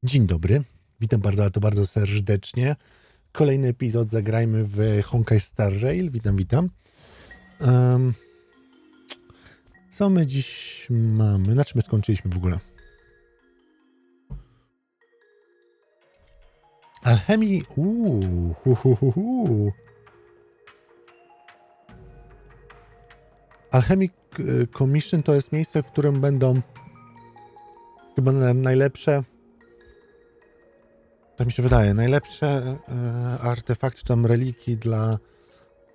Dzień dobry, witam bardzo, ale to bardzo serdecznie. Kolejny epizod Zagrajmy w Honkai Star Rail. Witam. Co my dziś mamy? Na czym my skończyliśmy w ogóle? Alchemii... Alchemic Commission to jest miejsce, w którym będą chyba najlepsze... Tak mi się wydaje, najlepsze artefakty, czy tam reliki dla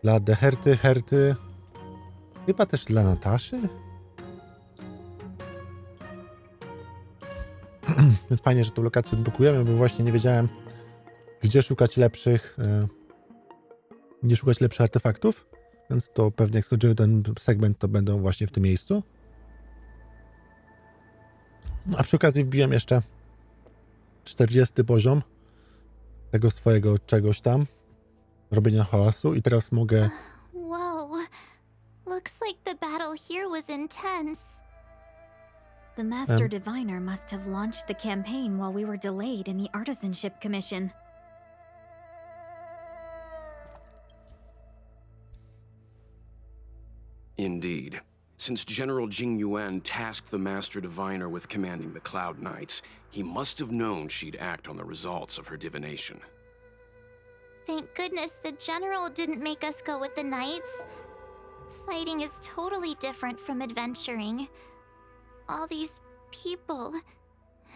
𝗏𝗏𝗏𝗏. Chyba też dla Nataszy? Fajnie, że tą lokację odblokujemy, bo właśnie nie wiedziałem, gdzie szukać lepszych artefaktów. Więc to pewnie jak skończymy ten segment, to będą właśnie w tym miejscu. No, a przy okazji wbiłem jeszcze 40 poziom tego swojego czegoś tam, robienia hałasu i teraz mogę... Whoa, looks like the battle here was intense. The Master Diviner must have launched the campaign while we were delayed in the Artisanship Commission. Indeed. Since General Jing Yuan tasked the Master Diviner with commanding the Cloud Knights, he must have known she'd act on the results of her divination. Thank goodness the General didn't make us go with the Knights. Fighting is totally different from adventuring. All these people,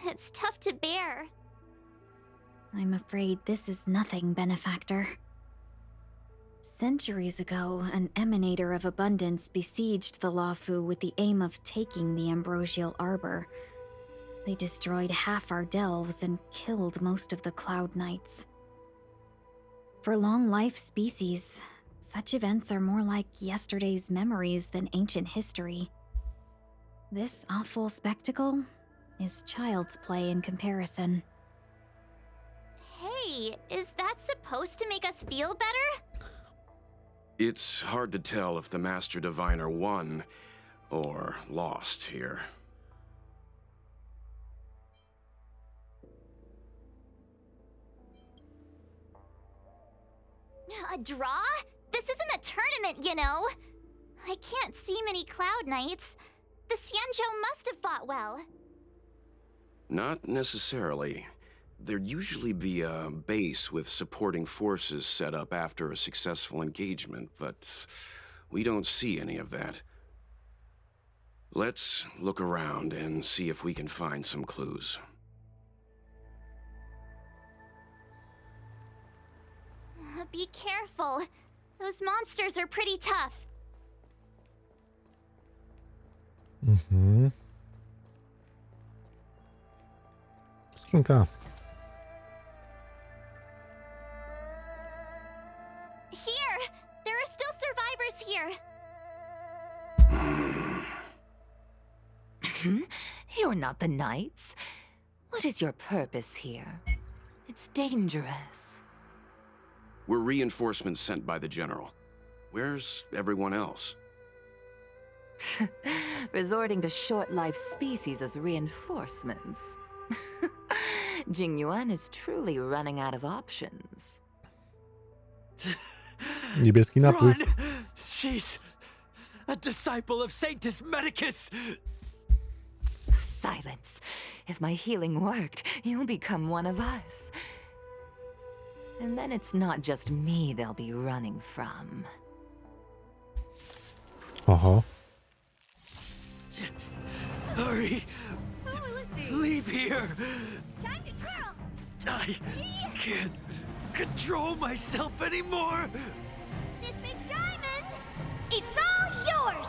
it's tough to bear. I'm afraid this is nothing, Benefactor. Centuries ago, an emanator of abundance besieged the Loufu with the aim of taking the Ambrosial Arbor. They destroyed half our delves and killed most of the Cloud Knights. For long-life species, such events are more like yesterday's memories than ancient history. This awful spectacle is child's play in comparison. Hey, is that supposed to make us feel better? It's hard to tell if the Master Diviner won or lost here. A draw? This isn't a tournament, you know. I can't see many Cloud Knights. The Xianzhou must have fought well. Not necessarily. There'd usually be a base with supporting forces set up after a successful engagement, but we don't see any of that. Let's look around and see if we can find some clues. Be careful. Those monsters are pretty tough. Skrzynka. Here! There are still survivors here. You're not the Knights. What is your purpose here? It's dangerous. We're reinforcements sent by the General. Where's everyone else? Resorting to short-lived species as reinforcements. Jing Yuan is truly running out of options. Niebieski napój. Run! She's a disciple of Sanctus Medicus! Silence. If my healing worked, you'll become one of us. And then it's not just me they'll be running from. Oho. Hurry! Leave here! Time to twirl! I can't control myself anymore! This big diamond! It's all yours!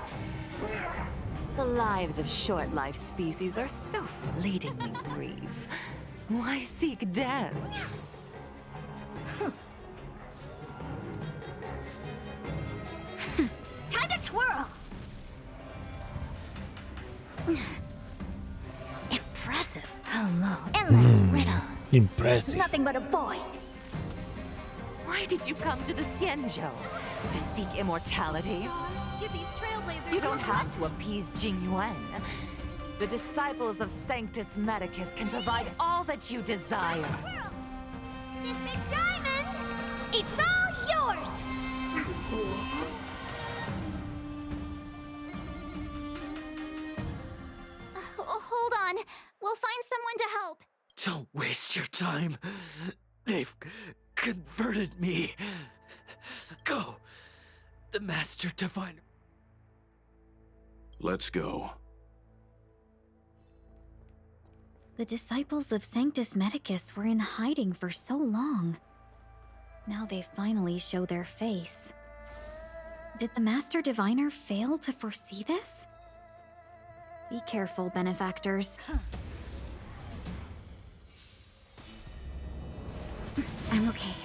The lives of short-lived species are so fleetingly brief. Why seek death? Time to twirl! Impressive. How long? Endless riddles. Impressive. Nothing but a void. Why did you come to the Xianzhou? To seek immortality? You don't have to appease Jing Yuan. The disciples of Sanctus Medicus can provide all that you desire. Twirl! This big diamond! It's all yours! Hold on. We'll find someone to help. Don't waste your time. They've converted me. Go. The Master Diviner. Let's go. The disciples of Sanctus Medicus were in hiding for so long. Now they finally show their face. Did the Master Diviner fail to foresee this? Be careful, benefactors. I'm okay.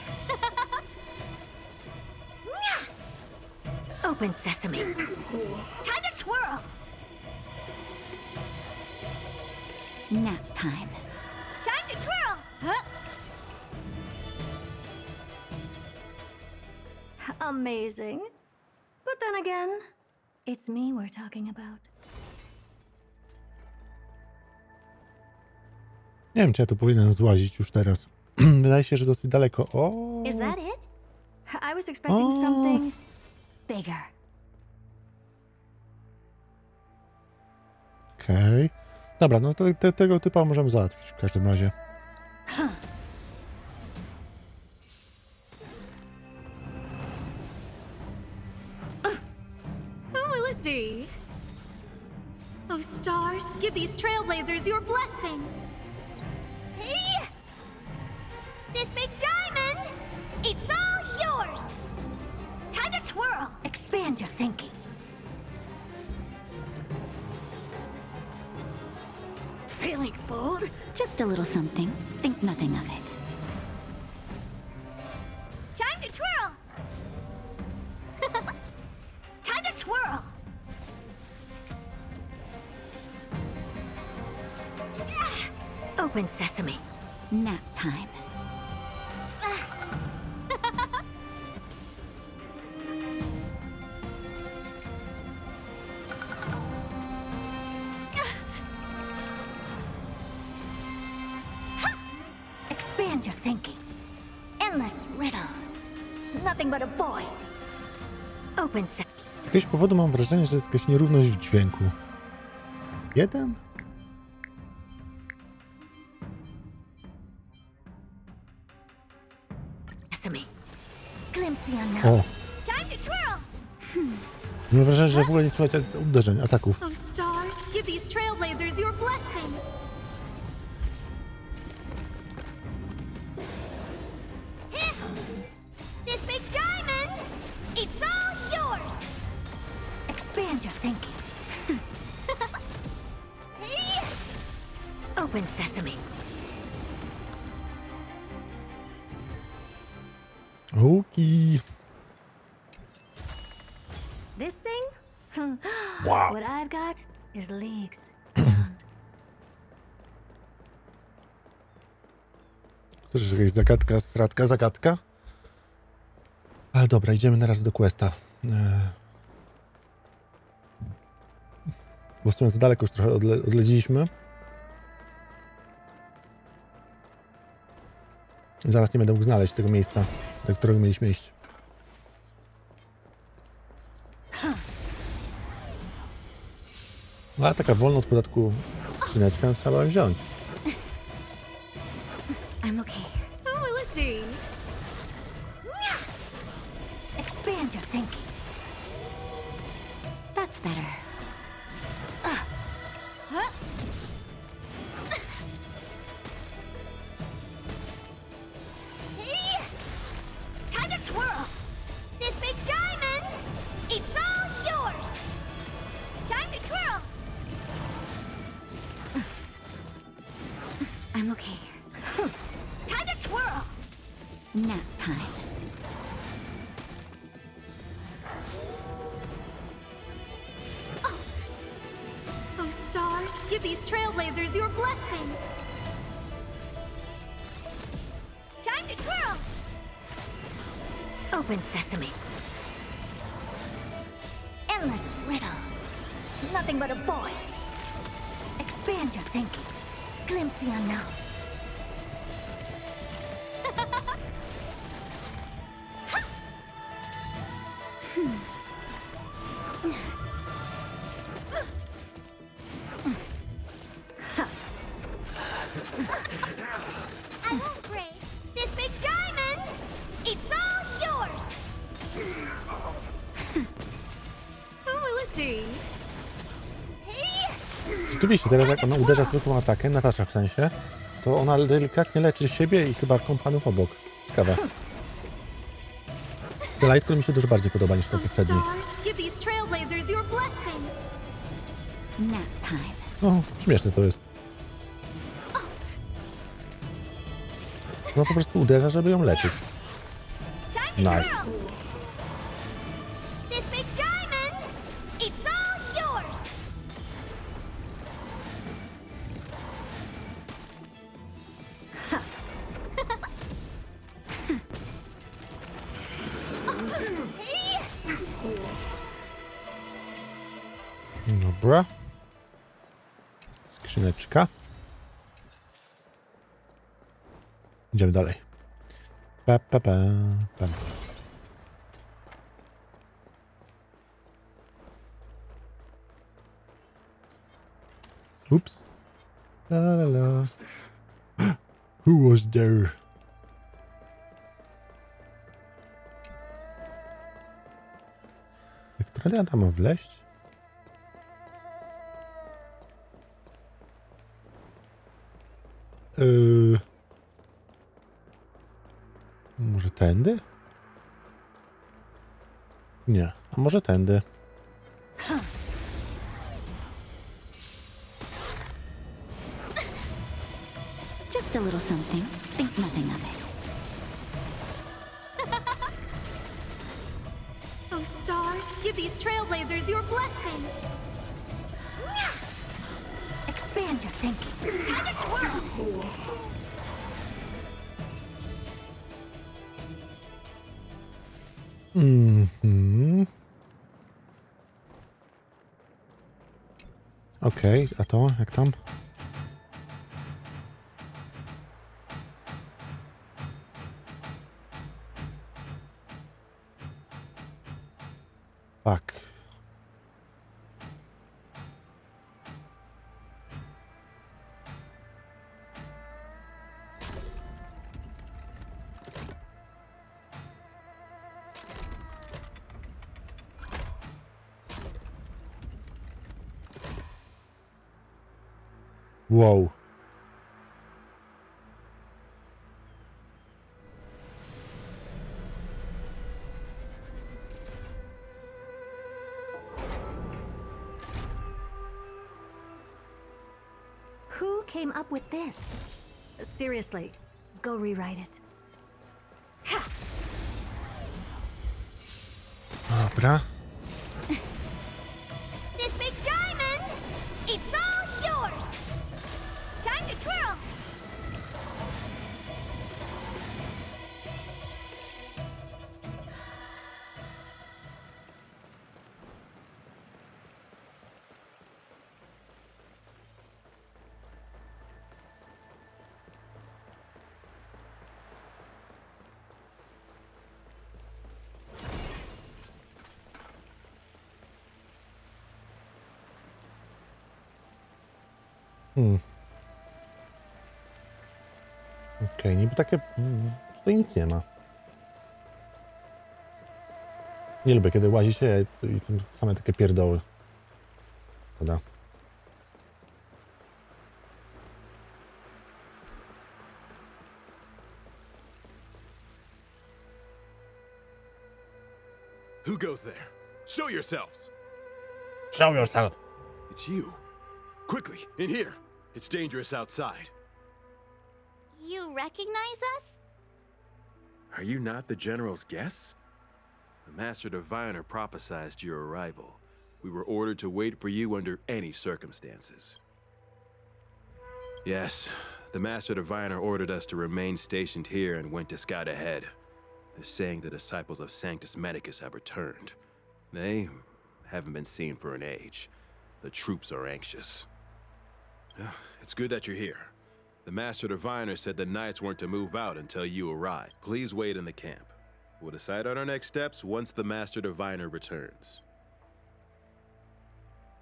Open sesame. Time to twirl! Nap time. Time to twirl! Huh? Amazing. But then again, it's me we're talking about. Nie wiem, czy ja tu powinienem złazić już teraz. Wydaje się, że dosyć daleko. O! Is that it? I was expecting something bigger. Okej. Dobra, no to tego typa możemy załatwić w każdym razie. Who will it be? Oh, stars, give these trailblazers your blessing. Hey! This big diamond! It's all yours! Time to twirl! Expand your thinking. Feeling bold? Just a little something. Think nothing of it. Time to twirl! Time to twirl! Open sesame. Nap time. Expand your thinking. Endless riddles. Nothing but a void. Open sesame. Z jakiegoś powodu mam wrażenie, że jest jakaś nierówność w dźwięku. Jeden? Glimpse the unknown. O! Time to twirl! Mam wrażenie, że w ogóle nie słychać uderzeń, ataków. Oh, stars, give these trailblazers your blessing. This big diamond! It's all yours! Expand your thinking. Hey! Open sesame. Oki. This thing? Wow. What I've got is leagues. To jest jakaś zagadka, stratka, zagadka? Ale dobra, idziemy teraz do questa. Bo w sumie za daleko już trochę odleciliśmy. Zaraz nie będę mógł znaleźć tego miejsca, do którego mieliśmy iść. No, ale taka wolna od podatku skrzyneczka trzeba wziąć. I'm okay. Who will it be? Expand your thinking. That's better. Hey! Time to twirl! This big diamond! It's all yours! Time to twirl! I'm okay. Time to twirl! Nap time. Oh, stars, give these trailblazers your blessing. Time to twirl! Open sesame. Endless riddles. Nothing but a void. Expand your thinking. Glimpse the unknown. I won't break this big diamond. It's all yours. Who will it be? Rzeczywiście, teraz jak ona uderza zwykłą atakiem, Natasza w sensie, to ona delikatnie leczy siebie i chyba kompanów obok. Ciekawe. Te light, mi się dużo bardziej podoba niż te poprzednie. Stars, give these trailblazers your blessing. Nap time. No, śmieszne to jest. No po prostu uderza, żeby ją leczyć. Nice. This big diamond, it's all yours. Dobra. Skrzyneczka. Idziemy dalej. Pa, pa, pa, pa. Oops. La la la. Who was there? Która ja tam ma wleść? Może tędy? Nie, a może tędy? Just a little something. Think nothing of it. Oh, stars, give these trailblazers your blessing. Expand your thinking. Time to twirl. Mhm. Okej, a to jak tam? Tak. Wow. Who came up with this? Seriously, go rewrite it. Dobra. This big diamond, it's all yours. Time to twirl. Okej, niby takie... Tutaj nic nie ma. Nie lubię, kiedy łazi się i są same takie pierdoły. Dobra. Who goes there? Show yourselves! Show yourself! It's you. Quickly, in here. It's dangerous outside. You recognize us? Are you not the General's guests? The Master Diviner prophesized your arrival. We were ordered to wait for you under any circumstances. Yes, the Master Diviner ordered us to remain stationed here and went to scout ahead. They're saying the disciples of 𝗪𝗏 𝗪 have returned. They haven't been seen for an age. The troops are anxious. It's good that you're here. The Master Diviner said the Knights weren't to move out until you arrive. Please wait in the camp. We'll decide on our next steps once the Master Diviner returns.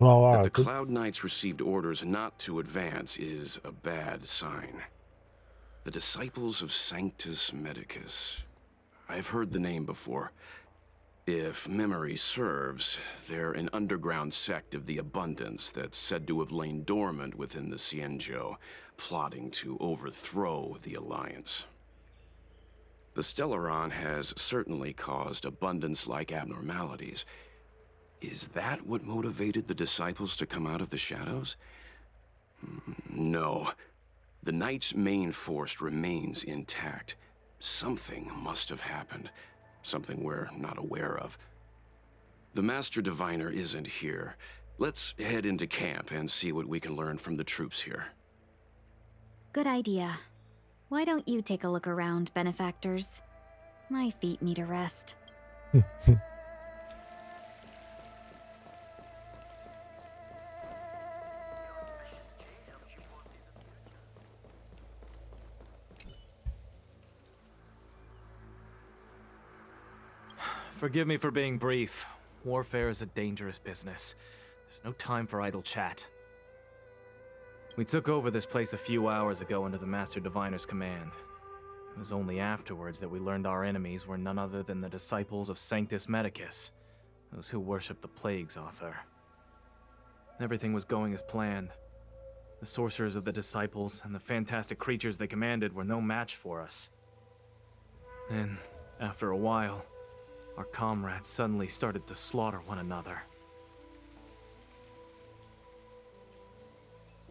No, That a the ty... Cloud Knights received orders not to advance is a bad sign. The disciples of Sanctus Medicus. I've heard the name before. If memory serves, they're an underground sect of the Abundance that's said to have lain dormant within the Xianzhou, plotting to overthrow the Alliance. The Stellaron has certainly caused Abundance-like abnormalities. Is that what motivated the disciples to come out of the shadows? No. The Knight's main force remains intact. Something must have happened. Something we're not aware of. The Master Diviner isn't here. Let's head into camp and see what we can learn from the troops here. Good idea. Why don't you take a look around, benefactors? My feet need a rest. Forgive me for being brief. Warfare is a dangerous business. There's no time for idle chat. We took over this place a few hours ago under the Master Diviner's command. It was only afterwards that we learned our enemies were none other than the disciples of Sanctus Medicus, those who worship the plague's author. Everything was going as planned. The sorcerers of the disciples and the fantastic creatures they commanded were no match for us. Then, after a while, our comrades suddenly started to slaughter one another.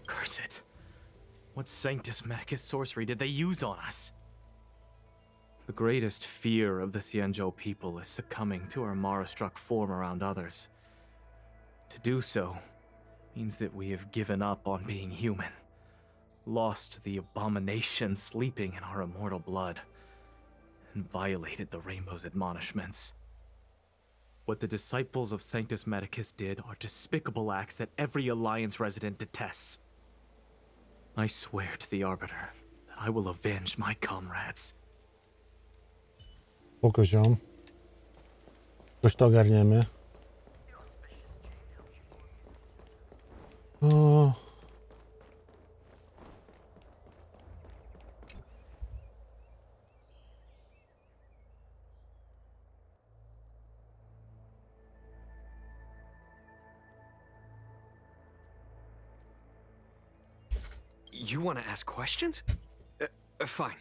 Curse it. What Sanctus Medicus sorcery did they use on us? The greatest fear of the Xianzhou people is succumbing to our Mara-struck form around others. To do so means that we have given up on being human, lost the abomination sleeping in our immortal blood, and violated the Rainbow's admonishments. What the disciples of Sanctus Medicus did are despicable acts that every Alliance resident detests. I swear to the Arbiter that I will avenge my comrades. Spoko, ziom. Jakoś to ogarniemy. O. You want to ask questions? Fine.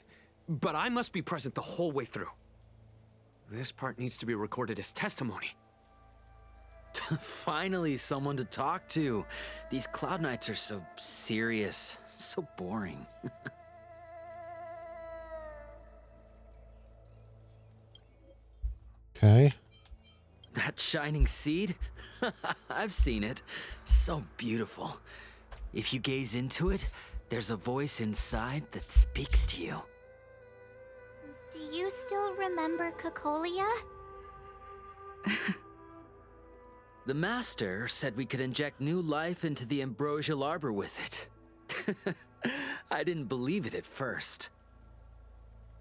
But I must be present the whole way through. This part needs to be recorded as testimony. Finally, someone to talk to. These Cloud Knights are so serious, so boring. Okay. That shining seed? I've seen it. So beautiful. If you gaze into it, there's a voice inside that speaks to you. Do you still remember 𝗏𝗏𝗏? The Master said we could inject new life into the Ambrosial Arbor with it. I didn't believe it at first.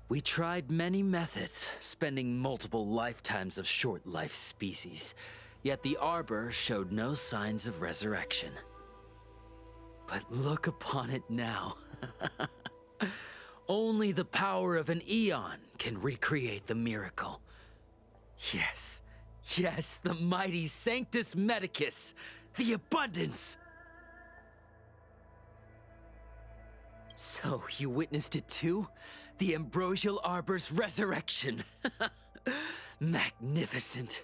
We tried many methods, spending multiple lifetimes of short-life species, yet the Arbor showed no signs of resurrection. But look upon it now. Only the power of an eon can recreate the miracle. Yes, yes, the mighty Sanctus Medicus, the Abundance! So, you witnessed it too? The Ambrosial Arbor's resurrection! Magnificent!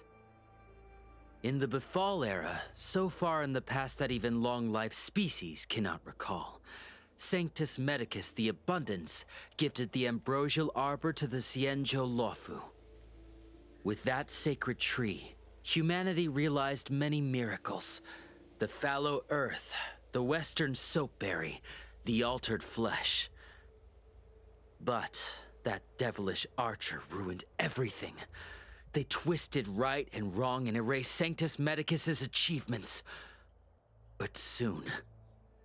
In the 𝗏𝗏 era, so far in the past that even long-life species cannot recall, Sanctus Medicus the Abundance gifted the Ambrosial Arbor to the Xianzhou Loufu. With that sacred tree, humanity realized many miracles. The fallow earth, the western soapberry, the altered flesh. But that devilish archer ruined everything. They twisted right and wrong and erased Sanctus Medicus's achievements. But soon,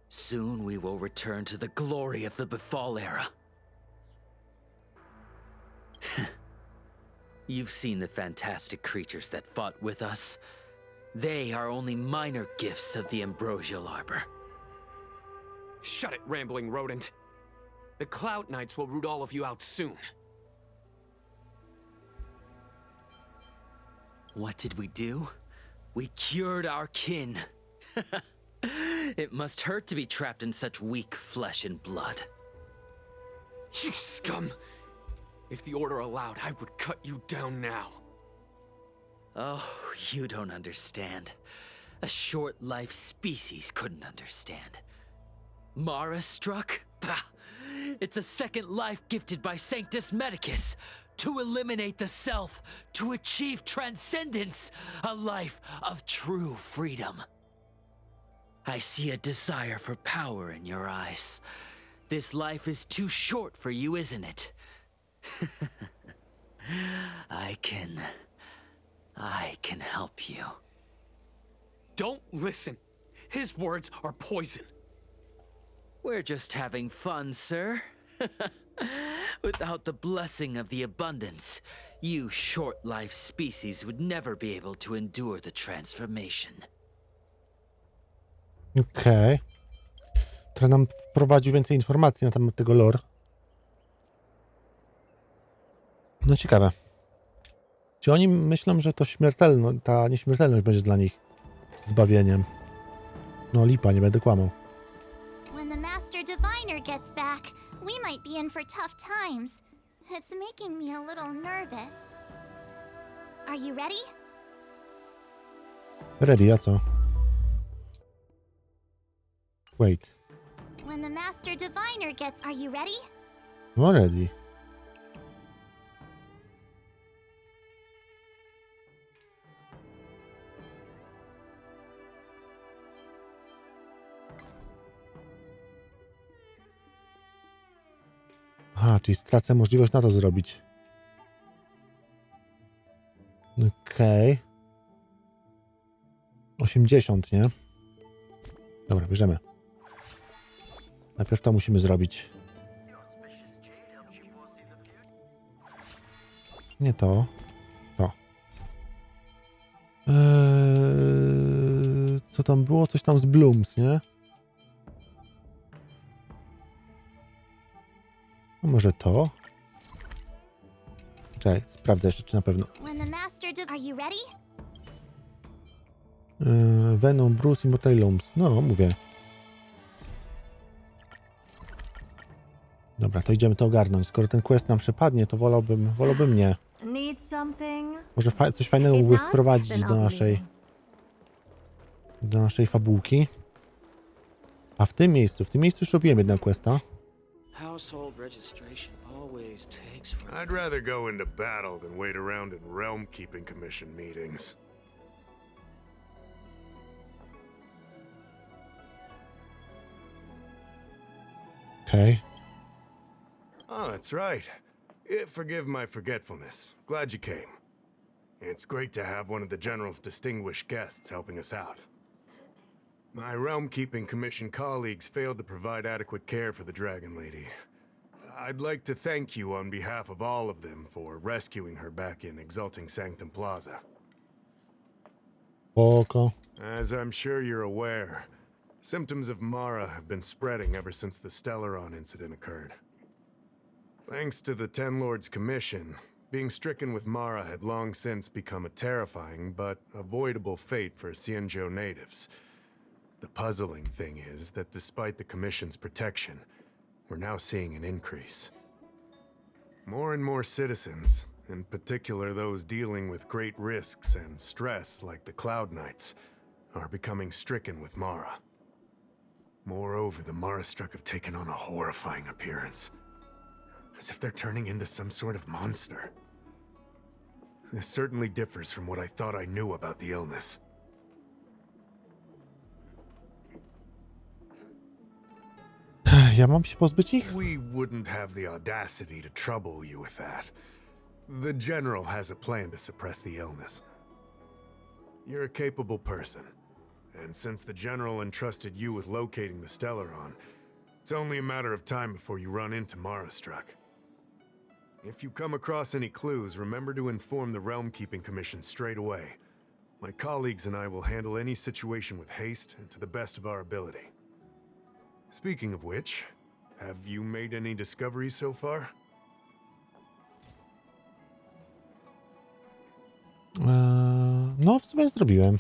Soon we will return to the glory of the 𝗏 era. You've seen the fantastic creatures that fought with us. They are only minor gifts of the Ambrosial Arbor. Shut it, rambling rodent. The Cloud Knights will root all of you out soon. What did we do? We cured our kin. It must hurt to be trapped in such weak flesh and blood. You scum! If the Order allowed, I would cut you down now. Oh, you don't understand. A short-life species couldn't understand. Mara struck? Bah! It's a second life gifted by Sanctus Medicus to eliminate the self, to achieve transcendence, a life of true freedom. I see a desire for power in your eyes. This life is too short for you, isn't it? I can help you. Don't listen. His words are poison. We're just having fun, sir. Without the blessing of the abundance, you short-life species would never be able to endure the transformation. Okej. Teraz nam wprowadził więcej informacji na temat tego lore. No ciekawe. Czy oni myślą, że to ta nieśmiertelność będzie dla nich zbawieniem? No lipa, nie będę kłamał. When the Master Diviner gets back, we might be in for tough times. It's making me a little nervous. Are you ready? Ready, a co? Wait. When the Master Diviner gets... Are you ready? No ready. Aha, czyli stracę możliwość na to zrobić. Okej. 80, nie? Dobra, bierzemy. Najpierw to musimy zrobić. Nie to. To. Co tam było? Coś tam z Blooms, nie? No może to? Czekaj, sprawdzę jeszcze, czy na pewno. Are you ready? Venom, Bruce i Mortalums. No, mówię. Dobra, to idziemy to ogarnąć. Skoro ten quest nam przepadnie, to wolałbym nie. Może coś fajnego mógłby wprowadzić do naszej fabułki. A w tym miejscu już robiłem jednego questa. I'd rather go into battle than wait around in Realm Keeping Commission meetings. Okay. Oh, that's right. Forgive my forgetfulness. Glad you came. It's great to have one of the General's distinguished guests helping us out. My Realm Keeping Commission colleagues failed to provide adequate care for the Dragon Lady. I'd like to thank you on behalf of all of them for rescuing her back in Exalting Sanctum Plaza. Spoko. As I'm sure you're aware, symptoms of Mara have been spreading ever since the Stellaron incident occurred. Thanks to the Ten Lords Commission, being stricken with Mara had long since become a terrifying but avoidable fate for Xianzhou natives. The puzzling thing is that despite the Commission's protection, we're now seeing an increase. More and more citizens, in particular those dealing with great risks and stress like the Cloud Knights, are becoming stricken with Mara. Moreover, the Mara-struck have taken on a horrifying appearance, as if they're turning into some sort of monster. This certainly differs from what I thought I knew about the illness. Ja mam się pozbyć ich? We wouldn't have the audacity to trouble you with that. The General has a plan to suppress the illness. You're a capable person, And since the General entrusted you with locating the Stellaron, it's only a matter of time before you run into 𝗏. If you come across any clues, remember to inform the Realm Keeping Commission straight away. My colleagues and I will handle any situation with haste and to the best of our ability. Speaking of which, have you made any discoveries so far? No, w sumie zrobiłem.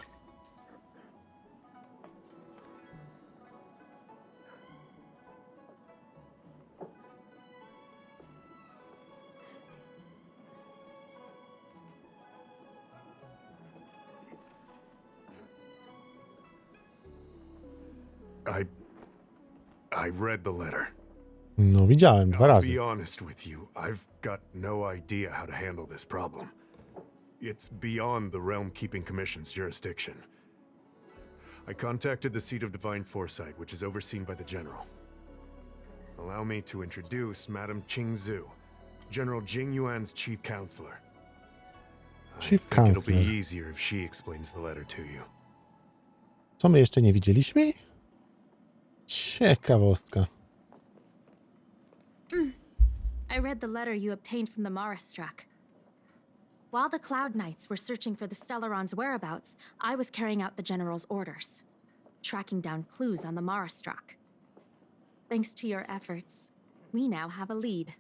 I read the letter. No, widziałem 2 I'll razy. be honest with you, I've got no idea how to handle this problem. It's beyond the Realm Keeping Commission's jurisdiction. I contacted the seat of divine foresight, which is overseen by the General. Allow me to introduce Madame Xianzhou, General Jing Yuan's chief counselor. Chief I think it'll counselor. be easier if she explains the letter to you. Co my jeszcze nie widzieliśmy? Ciekawostka. I read the letter you obtained from the 𝗏. While the Cloud Knights were searching for the Stellaron's whereabouts, I was carrying out the General's orders, tracking down clues on the 𝗏. Thanks to your efforts, we now have a lead.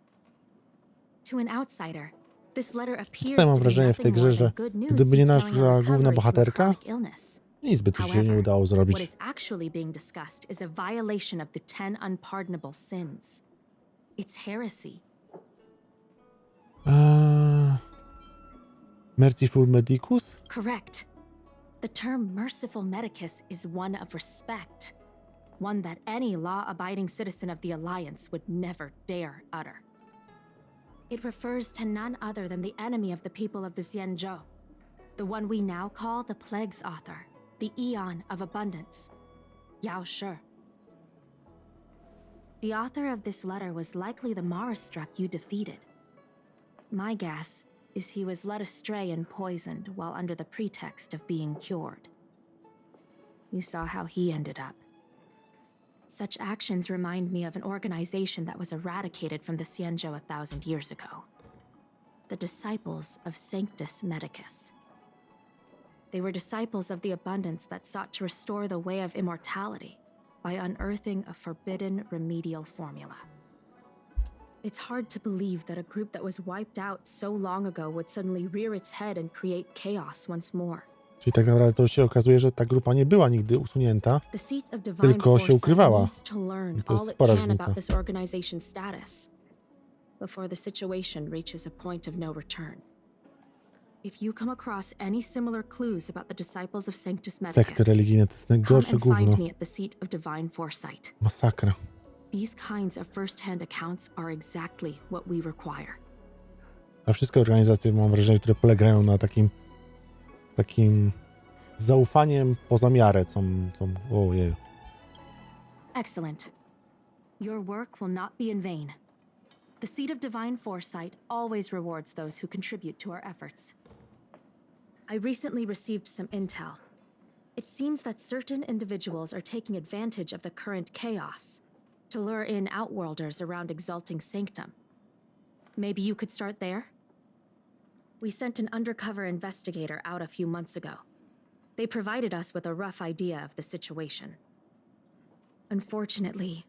To an outsider, this letter appears Czasem mam to be wrażenie w tej nothing grze, more że than good news gdyby nie detailing nasza our główna recovery from a bohaterka, chronic illness. nic by tu się nie However, udało what zrobić. is actually being discussed is a violation of the 10 unpardonable sins. It's heresy. Merciful Medicus? Correct. The term merciful medicus is one of respect, one that any law-abiding citizen of the Alliance would never dare utter. It refers to none other than the enemy of the people of the Xianzhou, the one we now call the Plague's author, the Aeon of Abundance, 𝗏𝗏. The author of this letter was likely the 𝗏 you defeated. My guess is he was led astray and poisoned while under the pretext of being cured. You saw how he ended up. Such actions remind me of an organization that was eradicated from the Xianzhou 1,000 years ago. The disciples of 𝗪𝗏 medicus. They were disciples of the abundance that sought to restore the way of immortality by unearthing a forbidden remedial formula. It's hard to believe that a group that was wiped out so long ago would suddenly rear its head and create chaos once more. Czyli tak naprawdę to się okazuje, że ta grupa nie była nigdy usunięta, The seat of divine tylko się foresight ukrywała. needs to learn I to all jest it spora can różnica. about this organization's status before the situation reaches a point of no return. If you come across any similar clues about the disciples of 𝗪𝗏 Sekty medicus, religijne to jest come najgorsze and gówno. find me at the seat of divine foresight. Masakra. These kinds of first-hand accounts are exactly what we require. A wszystkie organizacje, mam wrażenie, które polegają na takim zaufaniem poza miarę, ojej. Excellent. Your work will not be in vain. The seat of divine foresight always rewards those who contribute to our efforts. I recently received some intel. It seems that certain individuals are taking advantage of the current chaos to lure in outworlders around exalting sanctum. Maybe you could start there? We sent an undercover investigator out a few months ago. They provided us with a rough idea of the situation. Unfortunately,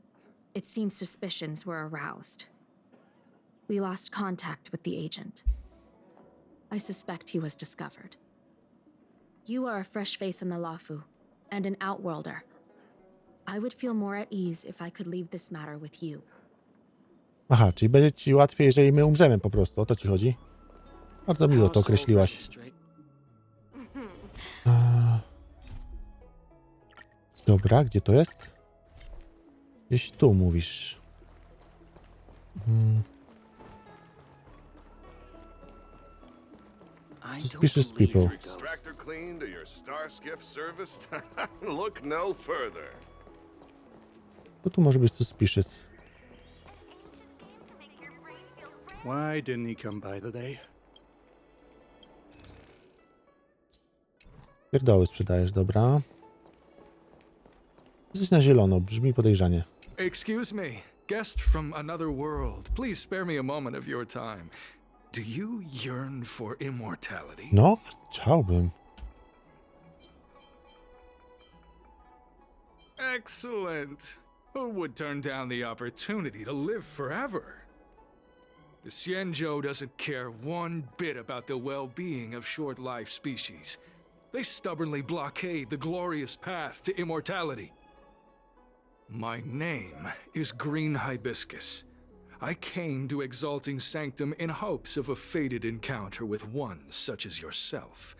it seems suspicions were aroused. We lost contact with the agent. I suspect he was discovered. You are a fresh face in the Loufu, and an outworlder. I would feel more at ease if I could leave this matter with you. Aha, czyli będzie ci łatwiej, jeżeli my umrzemy po prostu, o to ci chodzi? Bardzo miło to określiłaś. Dobra, gdzie to jest? Gdzieś tu mówisz. Suspicious people. Extractor clean to your star skiff service? Look no further. Bo tu może być suspicious. Why didn't he come by today? Pierdoły sprzedajesz, dobra. Coś na zielono, brzmi podejrzanie. Excuse me, guest from another world. Please spare me a moment of your time. Do you yearn for immortality? No, chciałbym. Excellent. Who would turn down the opportunity to live forever? The Xianzhou doesn't care one bit about the well-being of short-life species. They stubbornly blockade the glorious path to immortality. My name is Green Hibiscus. I came to Exalting Sanctum in hopes of a fated encounter with one such as yourself.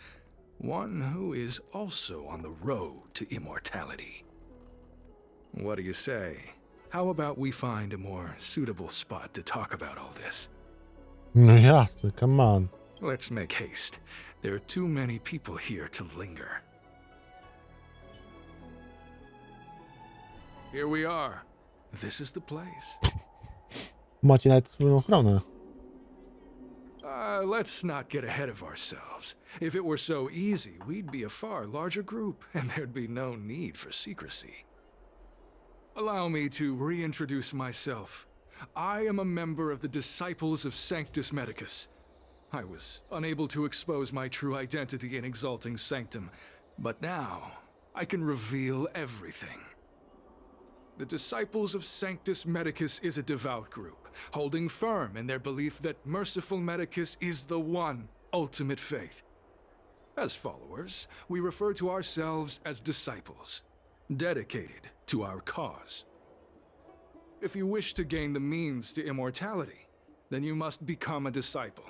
One who is also on the road to immortality. What do you say? How about we find a more suitable spot to talk about all this? No jasne, come on. Let's make haste. There are too many people here to linger. Here we are. This is the place. Macie nawet swoją ochronę. Let's not get ahead of ourselves. If it were so easy, we'd be a far larger group, and there'd be no need for secrecy. Allow me to reintroduce myself. I am a member of the Disciples of Sanctus Medicus. I was unable to expose my true identity in Exalting Sanctum, but now I can reveal everything. The Disciples of Sanctus Medicus is a devout group, holding firm in their belief that merciful Medicus is the one ultimate faith. As followers, we refer to ourselves as disciples, dedicated to our cause. If you wish to gain the means to immortality, then you must become a disciple.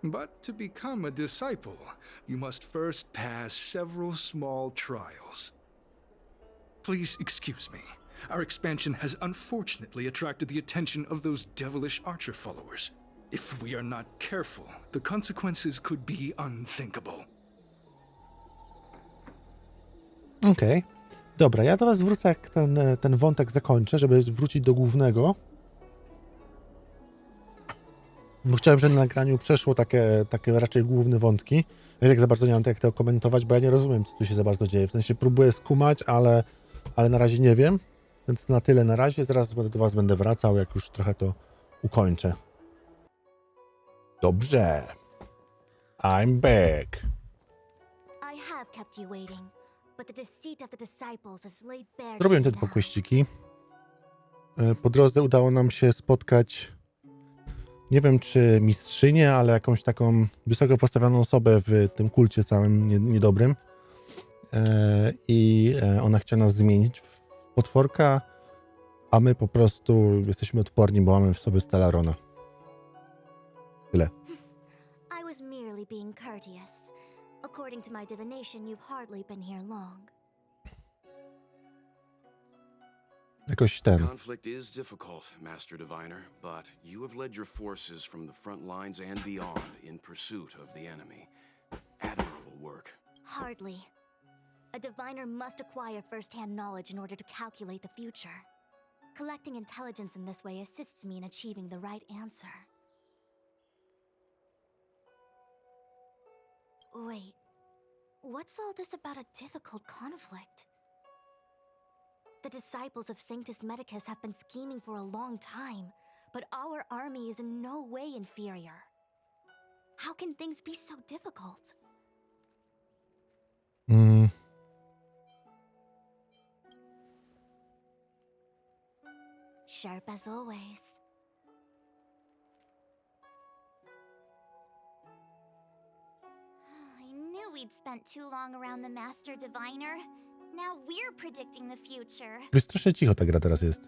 But to become a disciple, you must first pass several small trials. Please excuse me. Our expansion has unfortunately attracted the attention of those devilish archer followers. If we are not careful, the consequences could be unthinkable. Okej. Dobra, ja do was wrócę, jak ten wątek zakończę, żeby wrócić do głównego. Bo chciałem, żeby na nagraniu przeszło takie raczej główne wątki. Ja tak za bardzo nie mam jak to komentować, bo ja nie rozumiem, co tu się za bardzo dzieje. W sensie próbuję skumać, ale na razie nie wiem. Więc na tyle na razie. Zaraz do was będę wracał, jak już trochę to ukończę. Dobrze. I'm back. Zrobiłem te dwa kwestiiki. Po drodze udało nam się spotkać, nie wiem czy mistrzynię, ale jakąś taką wysoko postawioną osobę w tym kulcie całym niedobrym. I ona chciała nas zmienić w potworka, a my po prostu jesteśmy odporni, bo mamy w sobie Stellarona. Tyle. I was merely being courteous. According to my divination, you've hardly been here long. Jakoś ten. Conflict is difficult, Master Diviner, but you have led your forces from the front lines and beyond in pursuit of the enemy. Admirable work. Hardly. A diviner must acquire first-hand knowledge in order to calculate the future. Collecting intelligence in this way assists me in achieving the right answer. Wait, what's all this about a difficult conflict? The disciples of Sanctus Medicus have been scheming for a long time, but our army is in no way inferior. How can things be so difficult? Sharp as always. I knew we'd spent too long around the Master Diviner. Now we're predicting the future. Jest strasznie cicho ta gra teraz jest.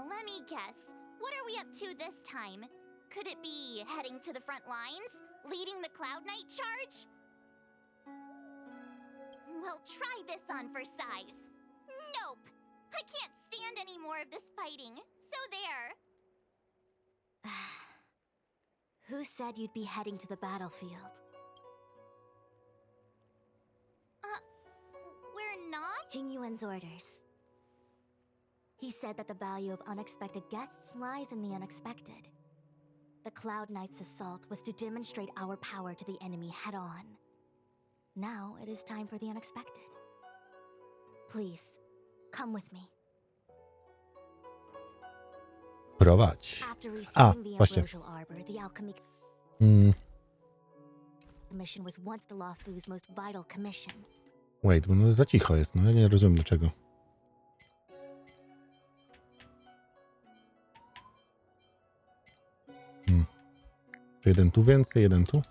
Let me guess. What are we up to this time? Could it be heading to the front lines? Leading the Cloud Knight charge? Well, try this on for size. Nope! I can't stand any more of this fighting. So there. Who said you'd be heading to the battlefield? We're not? Jing Yuan's orders. He said that the value of unexpected guests lies in the unexpected. The Cloud Knight's assault was to demonstrate our power to the enemy head-on. Now it is time for the unexpected. Please, Come with me. Prowadź. After A, receiving the właśnie. Ambrosial Arbor, the alchemy commission was once the Loufu's most vital commission. Wait, bo no za cicho jest, no ja nie rozumiem dlaczego. Czy jeden tu więcej, jeden tu?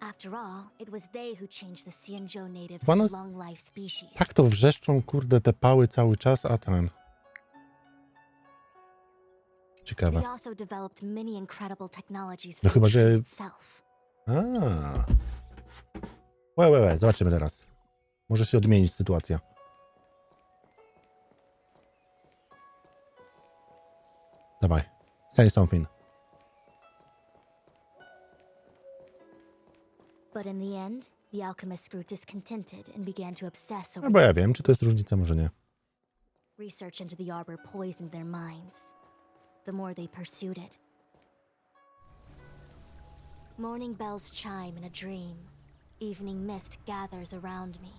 After all, it was they who changed the Xianzhou natives One to is- long-life species. Tak to wrzeszczą, kurde, te pały cały czas, a ten... Ciekawe. They also developed many incredible technologies No for chyba, the że... tree itself. Zobaczymy teraz. Może się odmienić sytuacja. Dawaj. Say something. But in the end, the alchemists grew discontented and began to obsess No over bo ja wiem, czy to jest różnica, może nie. research into the arbor poisoned their minds. The more they pursued it. Morning bells chime in a dream. Evening mist gathers around me.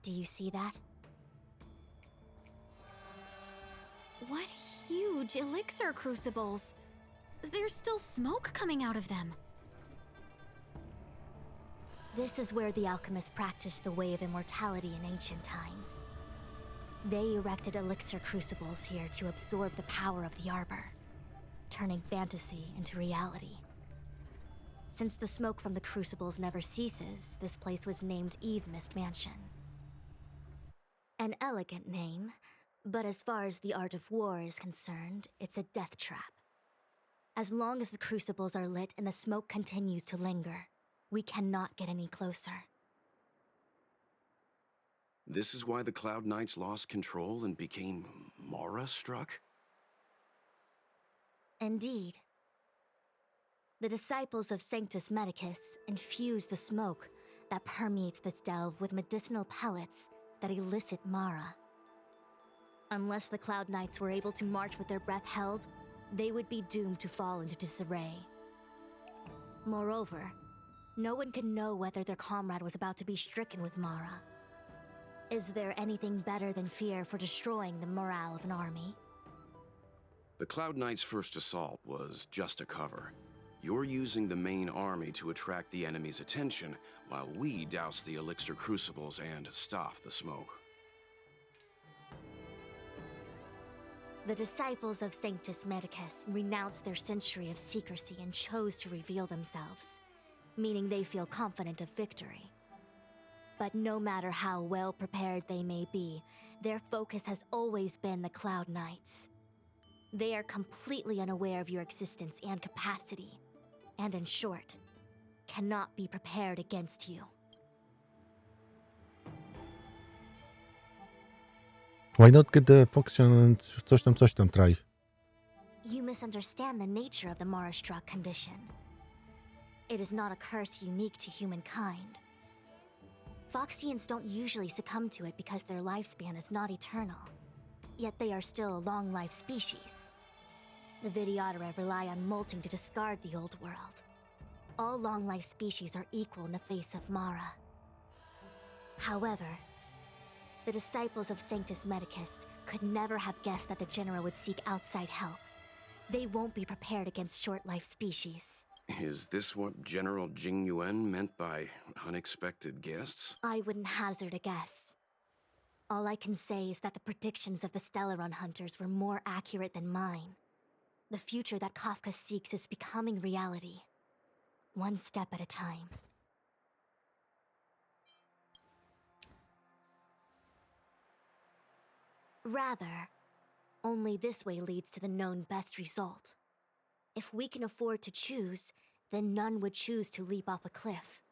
Do you see that? What huge elixir crucibles! There's still smoke coming out of them. This is where the alchemists practiced the way of immortality in ancient times. They erected elixir crucibles here to absorb the power of the arbor, turning fantasy into reality. Since the smoke from the crucibles never ceases, this place was named Eve Mist Mansion. An elegant name, but as far as the art of war is concerned, it's a death trap. As long as the crucibles are lit and the smoke continues to linger, we cannot get any closer. This is why the Cloud Knights lost control and became Mara-struck? Indeed. The disciples of 𝗪𝗏 infuse the smoke that permeates this delve with medicinal pellets that elicit Mara. Unless the Cloud Knights were able to march with their breath held, they would be doomed to fall into disarray. Moreover, no one could know whether their comrade was about to be stricken with Mara. Is there anything better than fear for destroying the morale of an army? The Cloud Knights' first assault was just a cover. You're using the main army to attract the enemy's attention, while we douse the elixir crucibles and stop the smoke. The disciples of 𝗪𝗏 renounced their century of secrecy and chose to reveal themselves, meaning they feel confident of victory. But no matter how well prepared they may be, their focus has always been the Cloud Knights. They are completely unaware of your existence and capacity, and in short, cannot be prepared against you. Why not get the fox and coś tam try? You misunderstand the nature of the Mara-struck condition. It is not a curse unique to humankind. Foxians don't usually succumb to it because their lifespan is not eternal. Yet they are still a long-life species. The Vidyadhara rely on molting to discard the old world. All long-life species are equal in the face of Mara. However, the disciples of 𝗪𝗏 could never have guessed that the general would seek outside help. They won't be prepared against short-life species. Is this what General Jing Yuan meant by unexpected guests? I wouldn't hazard a guess. All I can say is that the predictions of the Stellaron hunters were more accurate than mine. The future that Kafka seeks is becoming reality. One step at a time. Rather, only this way leads to the known best result. If we can afford to choose, then none would choose to leap off a cliff.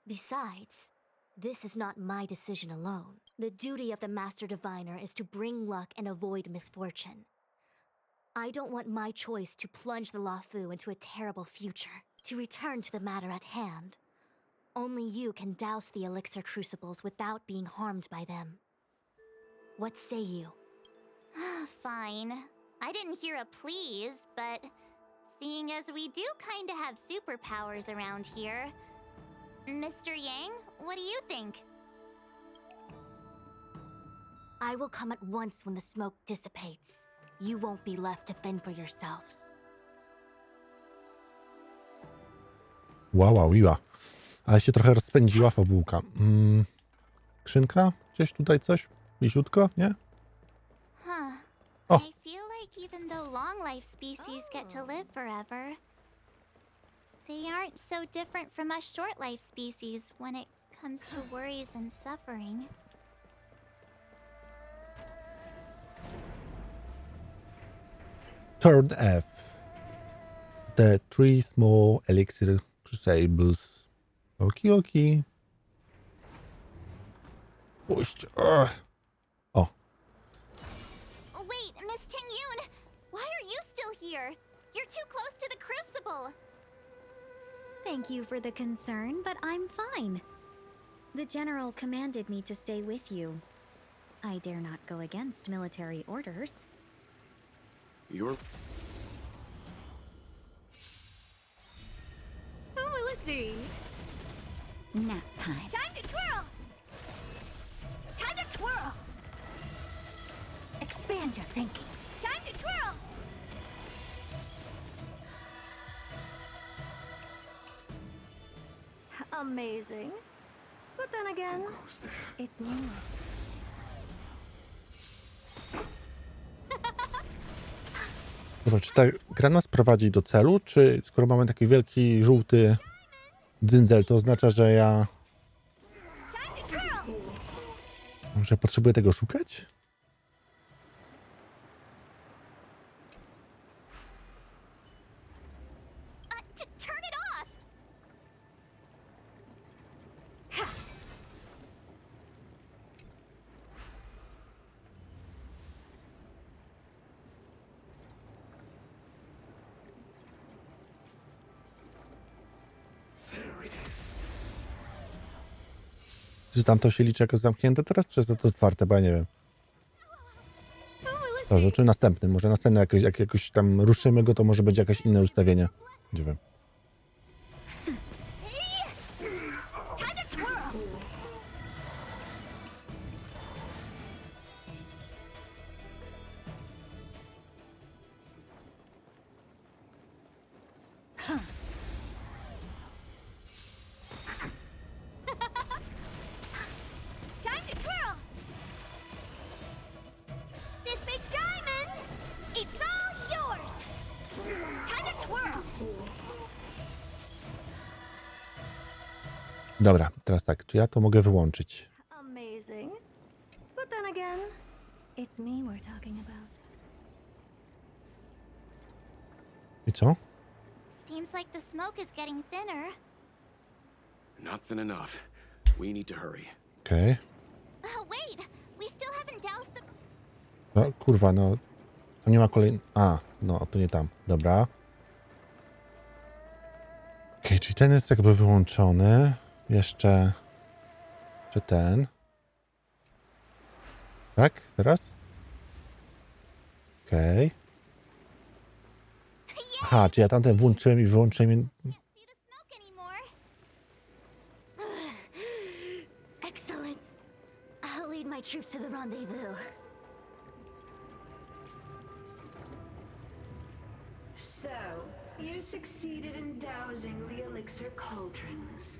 Besides, this is not my decision alone. The duty of the Master Diviner is to bring luck and avoid misfortune. I don't want my choice to plunge the Loufu into a terrible future. To return to the matter at hand, only you can douse the elixir crucibles without being harmed by them. What say you? Fine. I didn't hear a please, but seeing as we do kinda have superpowers around here, Mr. Yang, What do you think? I will come at once when the smoke dissipates. You won't be left to fend for yourselves. Łaławiła. Ale się trochę rozpędziła fabułka. Skrzynka? Gdzieś tutaj coś? Bliziutko? Nie? Huh. Oh. I feel like even though long-life species get to live forever, they aren't so different from us short-life species when it comes to worries and suffering. Third F. The three small elixir crucibles. Oki. Puść. O. Wait, Miss Ting-Yun! Why are you still here? You're too close to the crucible! Thank you for the concern, but I'm fine. The general commanded me to stay with you. I dare not go against military orders. You're... 𝗏𝗏𝗏. Nap time. Time to twirl! Time to twirl! Expand your thinking. Time to twirl! Amazing. But then again, it's me. Dobra, czy ta gra nas prowadzi do celu, czy skoro mamy taki wielki, żółty dzyndzel, to oznacza, że ja... Może potrzebuję tego szukać? Turn it off! Czy tam to się liczy jako zamknięte teraz, czy jest to otwarte, bo ja nie wiem. Dobrze, czy następny? Może następny jak jakoś tam ruszymy go, to może będzie jakieś inne ustawienie. Nie wiem. Time to twirl! Time to twirl! This big diamond, it's all yours! Time to twirl! Dobra, teraz tak, czy ja to mogę wyłączyć? Amazing. But then again, it's me we're talking about. I co? Seems like the smoke is getting thinner. Not thin enough. We need to hurry. Okej. Wait! We still haven't doused the... No kurwa, no. Tam nie ma kolejny... A, no, to nie tam. Dobra. Okej, czyli ten jest jakby wyłączony. Jeszcze ten. Tak? Teraz? Okej. Aha, czy ja tamten włączyłem i wyłączyłem. See the smoke anymore. Excellent. I'll lead my troops to the rendezvous. So, you succeeded in dowsing the elixir cauldrons.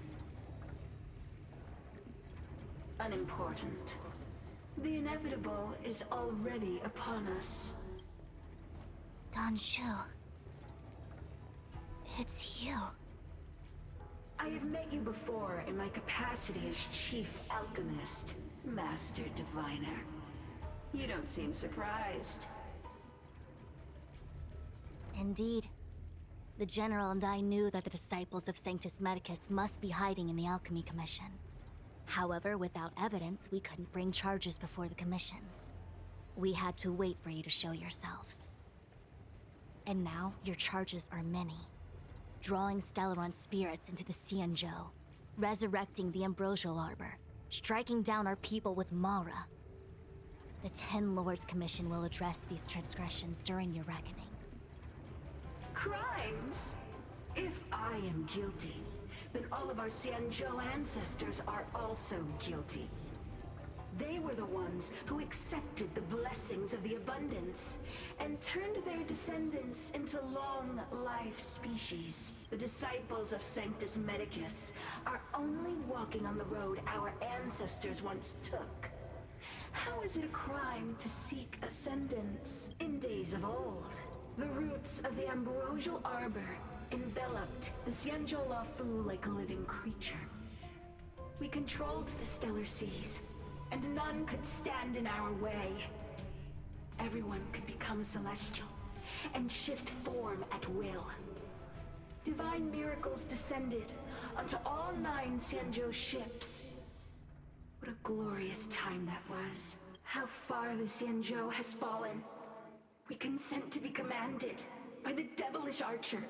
Unimportant. The inevitable is already upon us. 𝗏𝗫. It's you. I have met you before in my capacity as Chief Alchemist, Master Diviner. You don't seem surprised. Indeed. The General and I knew that the disciples of Sanctus Medicus must be hiding in the Alchemy Commission. However, without evidence, we couldn't bring charges before the commissions. We had to wait for you to show yourselves. And now, your charges are many. Drawing Stellaron spirits into the Xianzhou, resurrecting the Ambrosial Arbor, striking down our people with Mara. The Ten Lords Commission will address these transgressions during your reckoning. Crimes? If I am guilty, then all of our Xianzhou ancestors are also guilty. They were the ones who accepted the blessings of the abundance and turned their descendants into long-life species. The disciples of Sanctus Medicus are only walking on the road our ancestors once took. How is it a crime to seek ascendance? In days of old, the roots of the Ambrosial Arbor enveloped the 𝗫𝗎 Loufu like a living creature. We controlled the stellar seas, and none could stand in our way. Everyone could become a celestial and shift form at will. Divine miracles descended onto all 9 𝗫𝗎 ships. What a glorious time that was. How far the 𝗫𝗎 has fallen. We consent to be commanded by the devilish archer.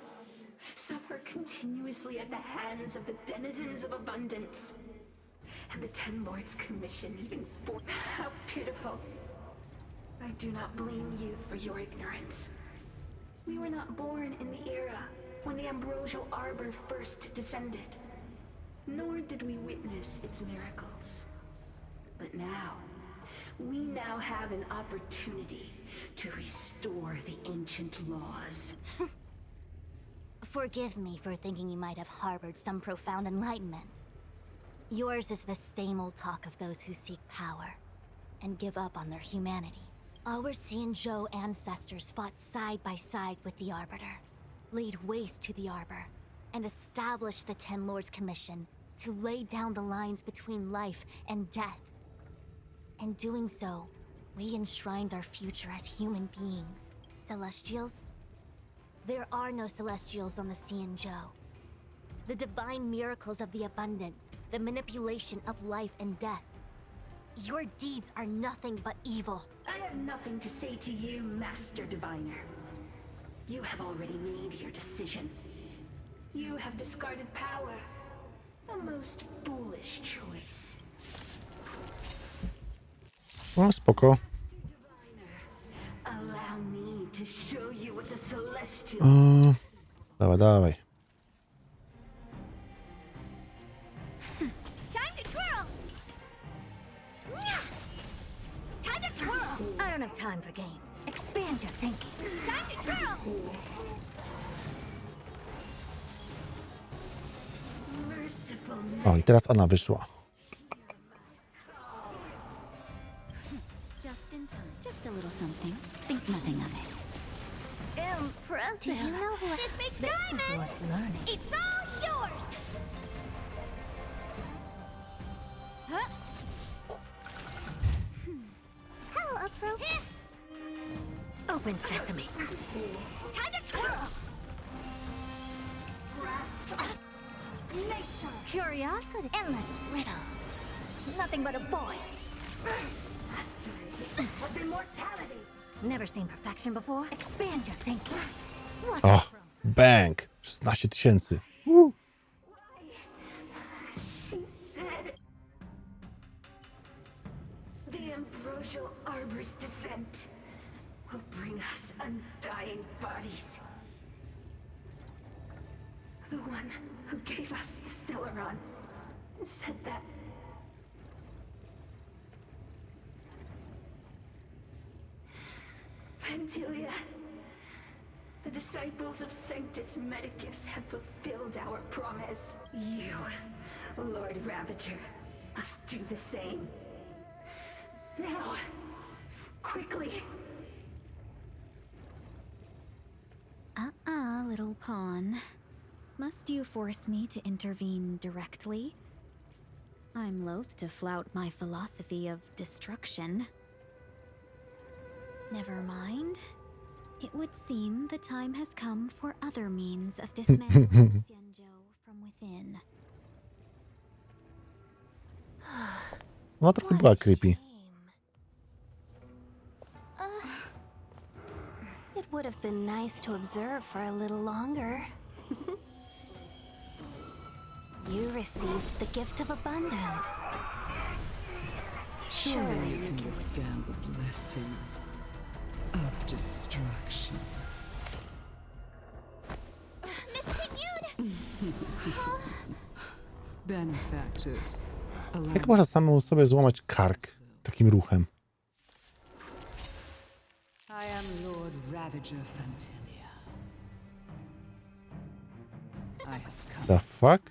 Suffer continuously at the hands of the denizens of abundance. And the Ten Lords commission even for... How pitiful. I do not blame you for your ignorance. We were not born in the era when the Ambrosial Arbor first descended, nor did we witness its miracles. But now, we now have an opportunity to restore the ancient laws. Forgive me for thinking you might have harbored some profound enlightenment. Yours is the same old talk of those who seek power and give up on their humanity. Our 𝗫𝗎 ancestors fought side by side with the Arbiter, laid waste to the Arbor, and established the Ten Lords Commission to lay down the lines between life and death. In doing so, we enshrined our future as human beings. Celestials? There are no Celestials on the 𝗫𝗎. The divine miracles of the abundance, the manipulation of life and death. Your deeds are nothing but evil. I have nothing to say to you, Master Diviner. You have already made your decision. You have discarded power. A most foolish choice. No, spoko. Allow me to show you what the Celestials... Dawaj, dawaj. Time to twirl! Time to twirl! I don't have time for games. Expand your thinking. Time to twirl! Merciful. O, i teraz ona wyszła. Just in time. Just a little something. Think nothing of it. Impressive. Do you know what? This big This is diamond! worth learning. It's all yours! Huh? Hello, 𝗏𝗶𝗶. Open sesame. Time to twirl! Nature. Curiosity. Endless riddles. Nothing but a void. Mastery of immortality. Never seen perfection before? Expand your thinking. Watch O, it from... bang! 16 000. She said... The Ambrosial Arbor's descent will bring us undying bodies. The one who gave us the Stellaron said that... Pantilia, the disciples of Sanctus Medicus have fulfilled our promise. You, Lord Ravager, must do the same. Now, quickly. Little pawn. Must you force me to intervene directly? I'm loath to flout my philosophy of destruction. Never mind. It would seem the time has come for other means of dismantling 𝗫𝗎 from within. No, trochę była creepy. It would have been nice to observe for a little longer. You received the gift of abundance. Surely you can withstand the blessing of destruction. Miss King Yun! Benefactors. Jak można samemu sobie złamać kark takim ruchem? I am Lord Ravager Fantilia. I have come The fuck?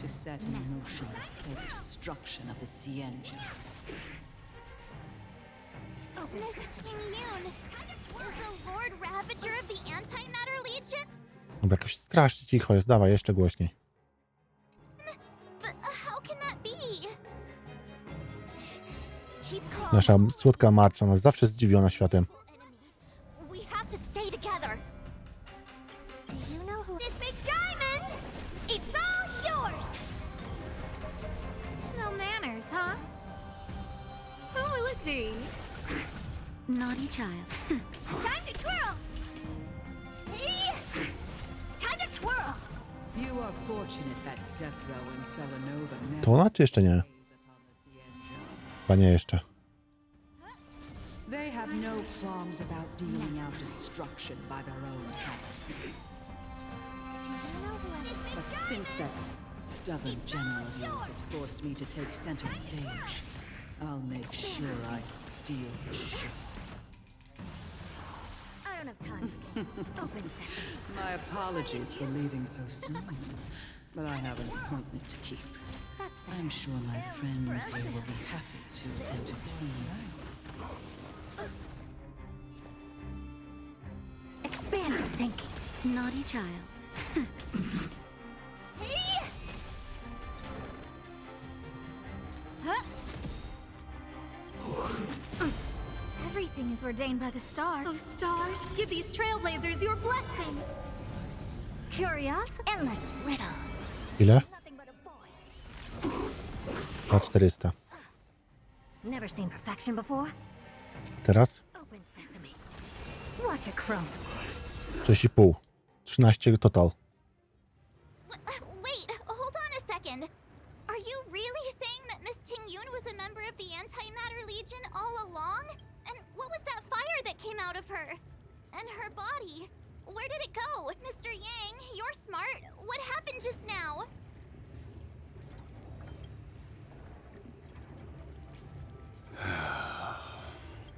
to set in motion the safe destruction of the 𝐶ianzhou. Miss Jing-Yuan, is the Lord Ravager of the Antimatter Legion? Dobra, jakoś strasznie cicho jest. Dawaj, jeszcze głośniej. But how can that be? Keep calm. Nasza słodka Marcza nas zawsze zdziwiona światem. We have to stay together. Do you know who this big diamond? It's all yours. No manners, huh? Who will it be? Naughty child. Time to twirl. Time to twirl. You are fortunate that 𝗧𝗏𝗶𝗹 and Selenova To ona, czy jeszcze nie? Chyba nie jeszcze. They have no qualms about dealing out destruction by their own hand. But since that stubborn general of yours has forced me to take center stage, I'll make sure I steal the show. I don't have time for games. Open sesame. My apologies for leaving so soon, but I have an appointment to keep. That's fair. I'm sure my friends here will be happy to entertain you. Expand your thinking. Naughty child. Everything is ordained by the stars. Oh, stars, give these trailblazers your blessing. Curious, endless riddles. Ile? Nothing but a void. Na 400. Never seen perfection before? A teraz? Open sesame. Watch it crumble. 6,5. 13 total. Wait, hold on a second. Are you really saying that Miss Jing-Yuan was a member of the Antimatter Legion all along? And what was that fire that came out of her? And her body? Where did it go? Mr. Yang, you're smart. What happened just now?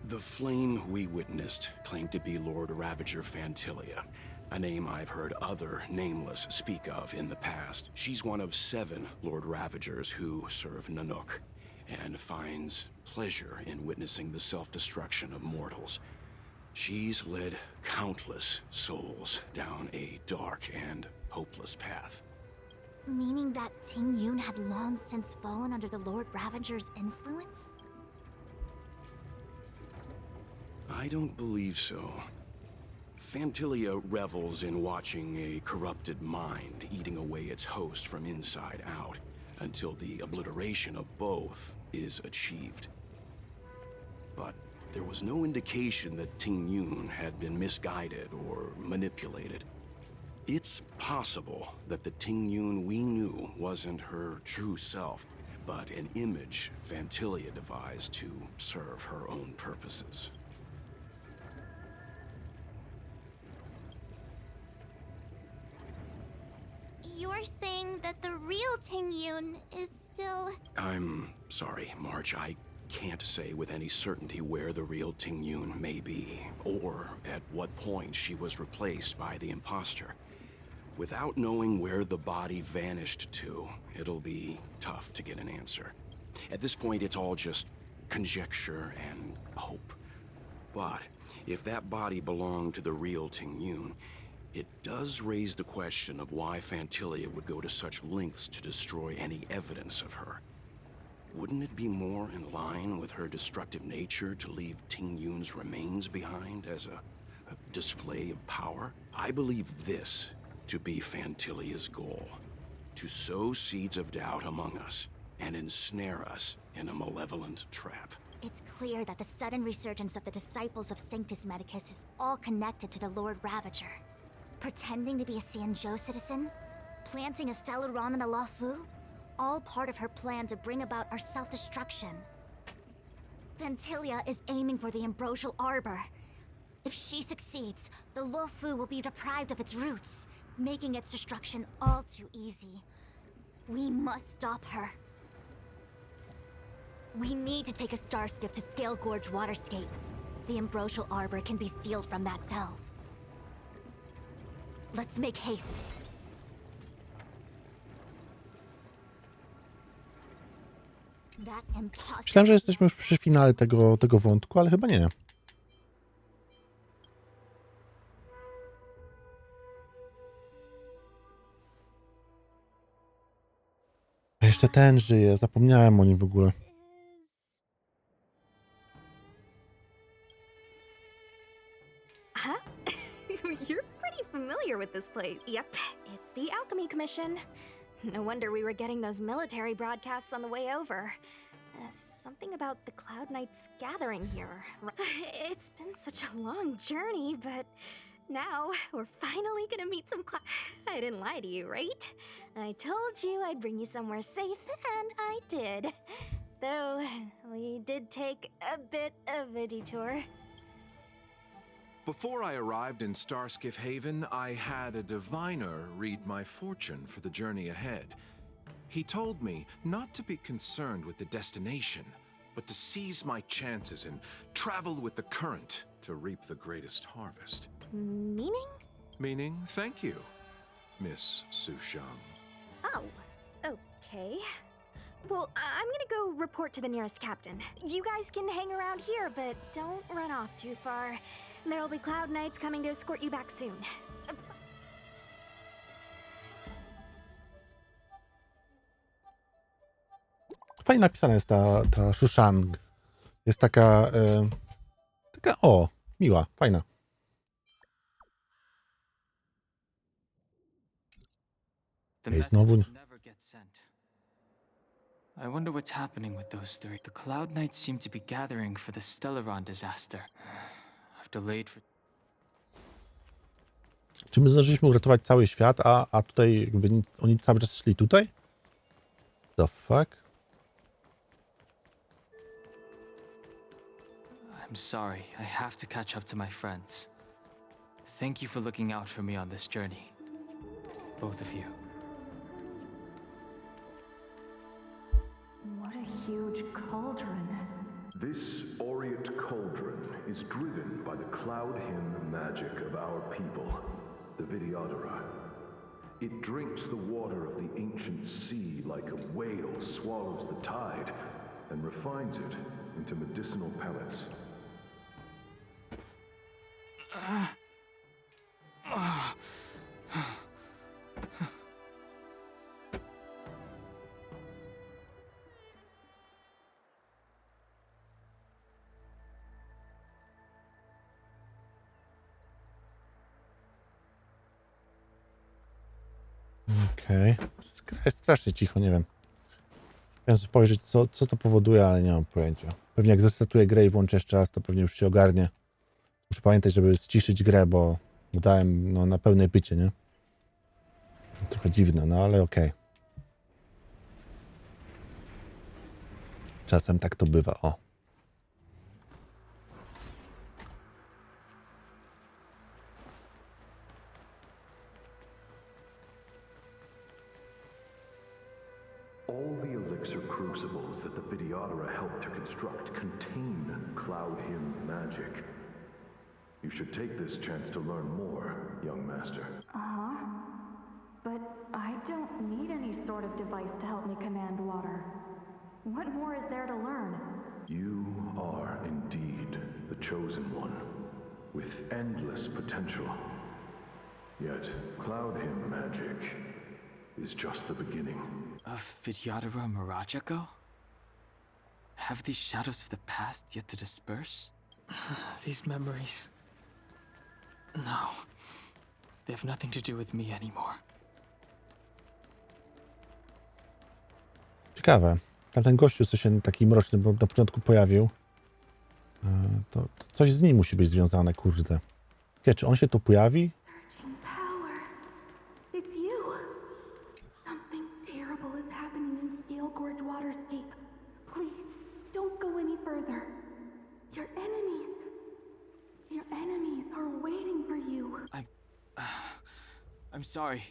The flame we witnessed claimed to be Lord Ravager Fantilia, a name I've heard other nameless speak of in the past. She's one of 7 Lord Ravagers who serve Nanook, and finds pleasure in witnessing the self-destruction of mortals. She's led countless souls down a dark and hopeless path. Meaning that Jing-Yuan had long since fallen under the Lord Ravager's influence? I don't believe so. Fantilia revels in watching a corrupted mind eating away its host from inside out, until the obliteration of both is achieved. But there was no indication that Jing-Yuan had been misguided or manipulated. It's possible that the Jing-Yuan we knew wasn't her true self, but an image Fantilia devised to serve her own purposes. You're saying that the real Jing-Yuan is still... I'm sorry, March. I can't say with any certainty where the real Jing-Yuan may be, or at what point she was replaced by the imposter. Without knowing where the body vanished to, it'll be tough to get an answer. At this point, it's all just conjecture and hope. But if that body belonged to the real Jing-Yuan, it does raise the question of why Fantilia would go to such lengths to destroy any evidence of her. Wouldn't it be more in line with her destructive nature to leave Jing-Yuan's remains behind as a display of power? I believe this to be Fantilia's goal: to sow seeds of doubt among us and ensnare us in a malevolent trap. It's clear that the sudden resurgence of the disciples of Sanctus Medicus is all connected to the Lord Ravager. Pretending to be a 𝐶ianzhou citizen? Planting a stellar ron in the Loufu? All part of her plan to bring about our self-destruction. Fantilia is aiming for the Ambrosial Arbor. If she succeeds, the Loufu will be deprived of its roots, making its destruction all too easy. We must stop her. We need to take a star skiff to Scale Gorge Waterscape. The Ambrosial Arbor can be sealed from that self. Let's make haste. That impossible. Myślałem, że jesteśmy już przy finale tego wątku, ale chyba nie. A jeszcze ten żyje, zapomniałem o nim w ogóle. Huh? You're pretty familiar with this place. Yep, it's the Alchemy Commission. No wonder we were getting those military broadcasts on the way over. Something about the Cloud Knights gathering here. It's been such a long journey, but now we're finally gonna meet some I didn't lie to you, right? I told you I'd bring you somewhere safe, and I did. Though, we did take a bit of a detour. Before I arrived in Starskiff Haven, I had a diviner read my fortune for the journey ahead. He told me not to be concerned with the destination, but to seize my chances and travel with the current to reap the greatest harvest. Meaning? Meaning, thank you, Miss Sushang. Oh, okay. Well, I'm gonna go report to the nearest captain. You guys can hang around here, but don't run off too far. There'll be Cloud Knights coming to escort you back soon. Fajnie napisana jest ta Sushang. Jest taka, miła, fajna. Ej, znowu. I wonder what's happening with those three. The Cloud Knights seem to be gathering for the Stellaron disaster. I've delayed for... Czy my zdążyliśmy uratować cały świat, a tutaj jakby oni cały czas szli tutaj? The fuck? I'm sorry. I have to catch up to my friends. Thank you for looking out for me on this journey. Both of you. What a huge cauldron. This aureate cauldron is driven by the cloud hymn magic of our people, the Vidyadhara. It drinks the water of the ancient sea like a whale swallows the tide and refines it into medicinal pellets. Okej. Jest strasznie cicho, nie wiem. Chciałem spojrzeć, co to powoduje, ale nie mam pojęcia. Pewnie jak zestartuję grę i włączę jeszcze raz, to pewnie już się ogarnie. Muszę pamiętać, żeby ściszyć grę, bo dałem na pełnej pycie, nie? Trochę dziwne, no ale okej. Czasem tak to bywa, o. All the elixir crucibles that the Vidyadhara helped to construct contain cloud hymn magic. You should take this chance to learn more, young master. Uh-huh. But I don't need any sort of device to help me command water. What more is there to learn? You are indeed the chosen one, with endless potential. Yet, cloud hymn magic is just the beginning. Of Vidyadhara Mirajago? Have these shadows of the past yet to disperse? These memories... No. They have nothing to do with me anymore. Ciekawe. Tamten gościu, co się taki mroczny bo na początku pojawił, to coś z nim musi być związane, kurde. Wie, czy on się tu pojawi? It's you. Something terrible is happening in Scale Gorge Waterscape. Please, don't go any further. Your enemies are waiting for you. I'm sorry.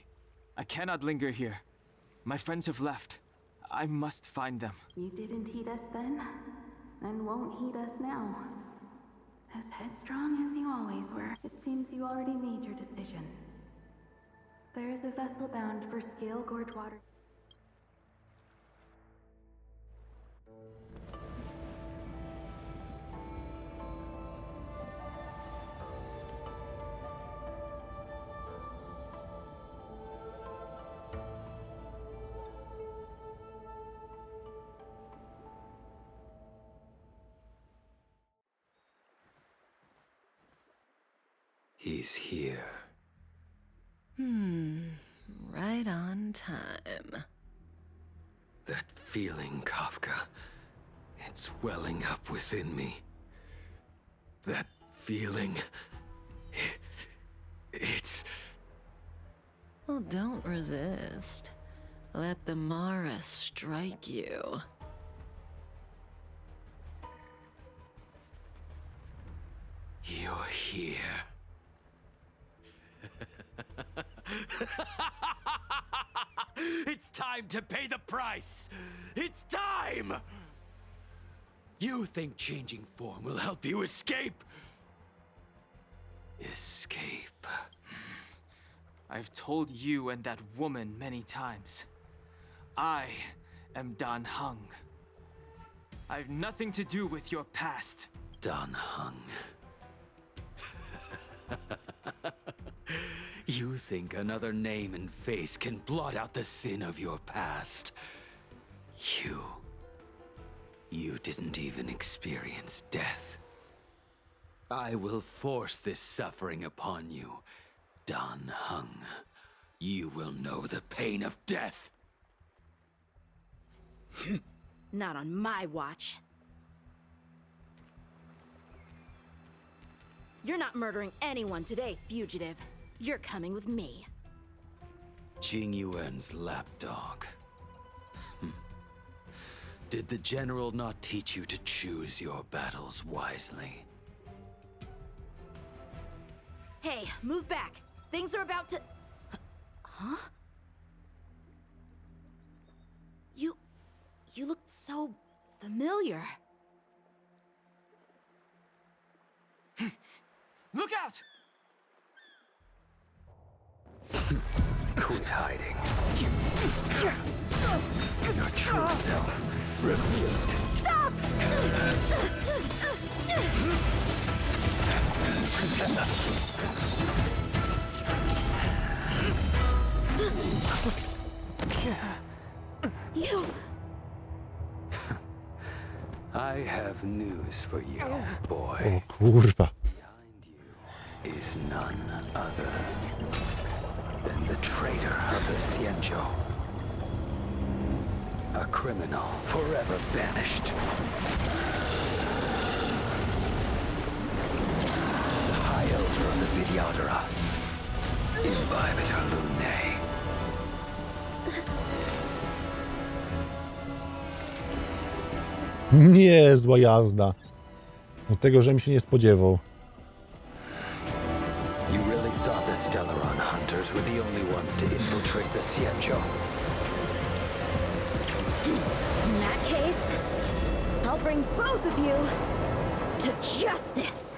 I cannot linger here. My friends have left. I must find them. You didn't heed us then, and won't heed us now. As headstrong as you always were, it seems you already made your decision. There is a vessel bound for Scale Gorge water. He's here. Right on time. That feeling, Kafka. It's welling up within me. That feeling... It's... Well, don't resist. Let the Mara strike you. You're here. It's time to pay the price! It's time! You think changing form will help you escape? Escape. I've told you and that woman many times. I am 𝗏 𝗏. I've nothing to do with your past. 𝗏 𗏏. You think another name and face can blot out the sin of your past? You didn't even experience death. I will force this suffering upon you, 𝗏 𝗏. You will know the pain of death. Not on my watch. You're not murdering anyone today, fugitive. You're coming with me. Jing Yuan's lapdog. Did the general not teach you to choose your battles wisely? Hey, move back. Things are about to... Huh? You look so familiar. Look out! Quit hiding. Your true self revealed. Stop! You... I have news for you, boy. O kurwa. Is none other than the traitor of the Xianzhou. A criminal forever banished. The High Elder of the 𝗏𝗏𝗏, 𝗏𝗏𝗏𝗏. Niezła jazda. Od tego, żebym się nie spodziewał. You really thought the Stellaron hunters were the only ones to infiltrate the Xianzhou? In that case, I'll bring both of you to justice.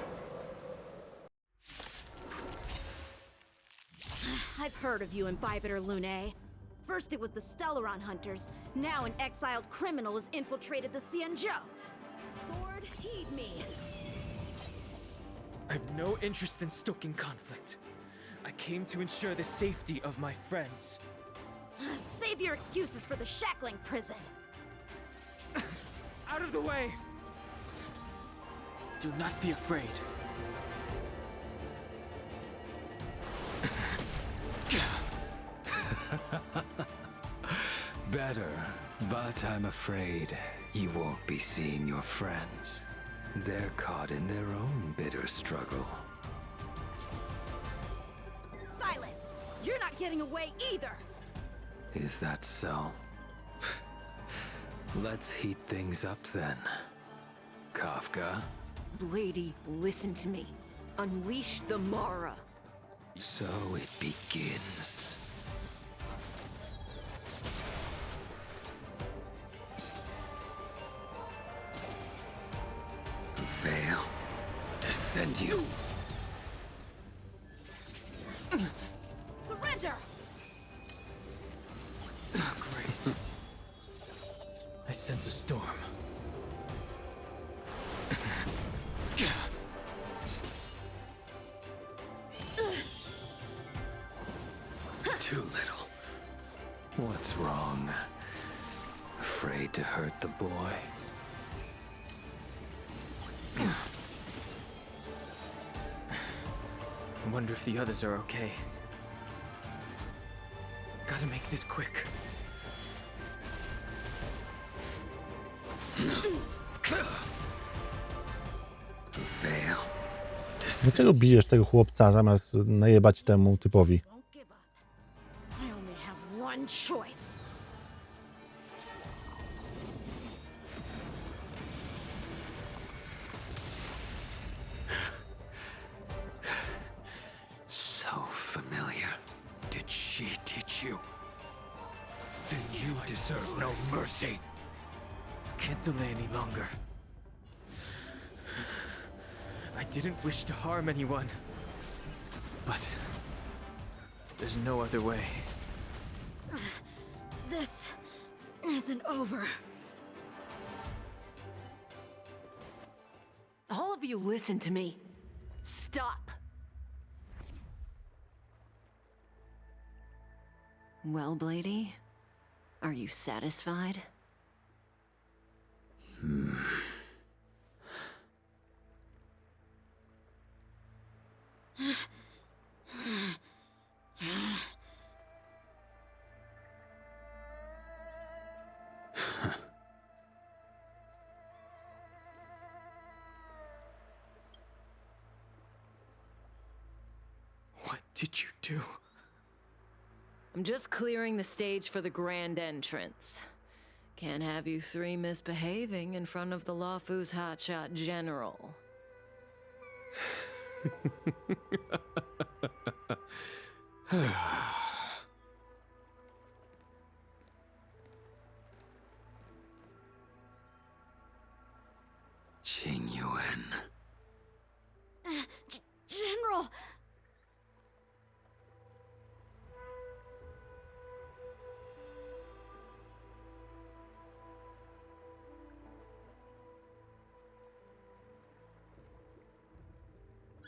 I've heard of you, 𝗏𝗏𝗏𝗏. First it was the Stellaron hunters, now an exiled criminal has infiltrated the Xianzhou. Sword, heed me. I've no interest in stoking conflict. I came to ensure the safety of my friends. Save your excuses for the shackling prison. Out of the way! Do not be afraid. Better, but I'm afraid you won't be seeing your friends. They're caught in their own bitter struggle. Silence! You're not getting away either! Is that so? Let's heat things up then. Kafka? Lady, listen to me. Unleash the Mara. So it begins. found you. Surrender! Grace. I sense a storm. Too little. What's wrong? Afraid to hurt the boy? I wonder if the others are okay. Gotta make this quick. Veil. Dlaczego bijesz tego chłopca zamiast najebać temu typowi? I only have one choice. So familiar. Did she teach you? Then you deserve no mercy. Can't delay any longer. I didn't wish to harm anyone. But there's no other way. This isn't over. All of you listen to me. Stop. Well, Blady, are you satisfied? What did you do? I'm just clearing the stage for the grand entrance. Can't have you three misbehaving in front of the Loufu's hotshot general. Jing Yuan. General!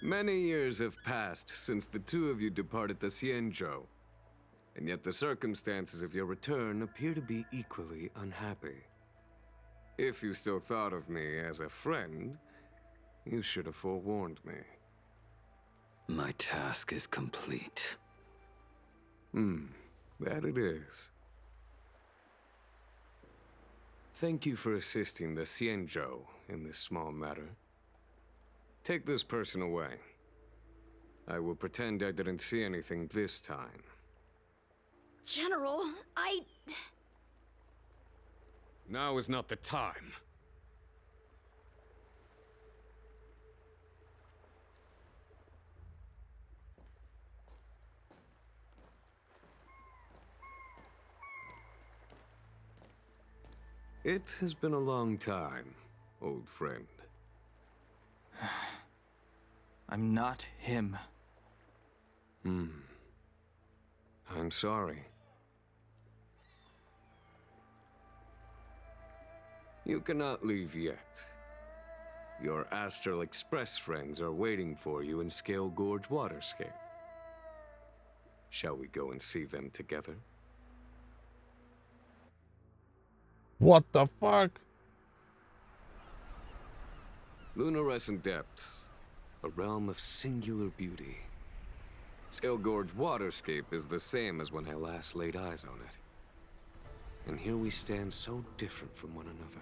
Many years have passed since the two of you departed the Xianzhou, and yet the circumstances of your return appear to be equally unhappy. If you still thought of me as a friend, you should have forewarned me. My task is complete. That it is. Thank you for assisting the Xianzhou in this small matter. Take this person away. I will pretend I didn't see anything this time. General, Now is not the time. It has been a long time, old friend. I'm not him. I'm sorry. You cannot leave yet. Your Astral Express friends are waiting for you in Scale Gorge Waterscape. Shall we go and see them together? What the fuck? Lunarescent Depths, a realm of singular beauty. Scale Gorge Waterscape is the same as when I last laid eyes on it. And here we stand so different from one another.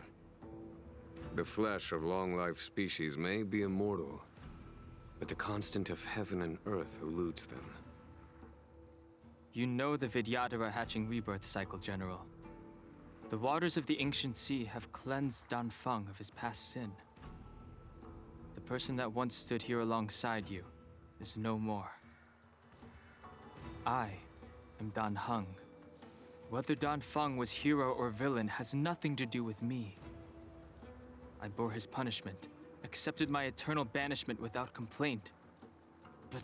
The flesh of long-life species may be immortal, but the constant of heaven and earth eludes them. You know the Vidyadhara hatching rebirth cycle, General. The waters of the ancient sea have cleansed Danfeng of his past sin. The person that once stood here alongside you is no more. I am Danheng. Whether Danfeng was hero or villain has nothing to do with me. I bore his punishment, accepted my eternal banishment without complaint. But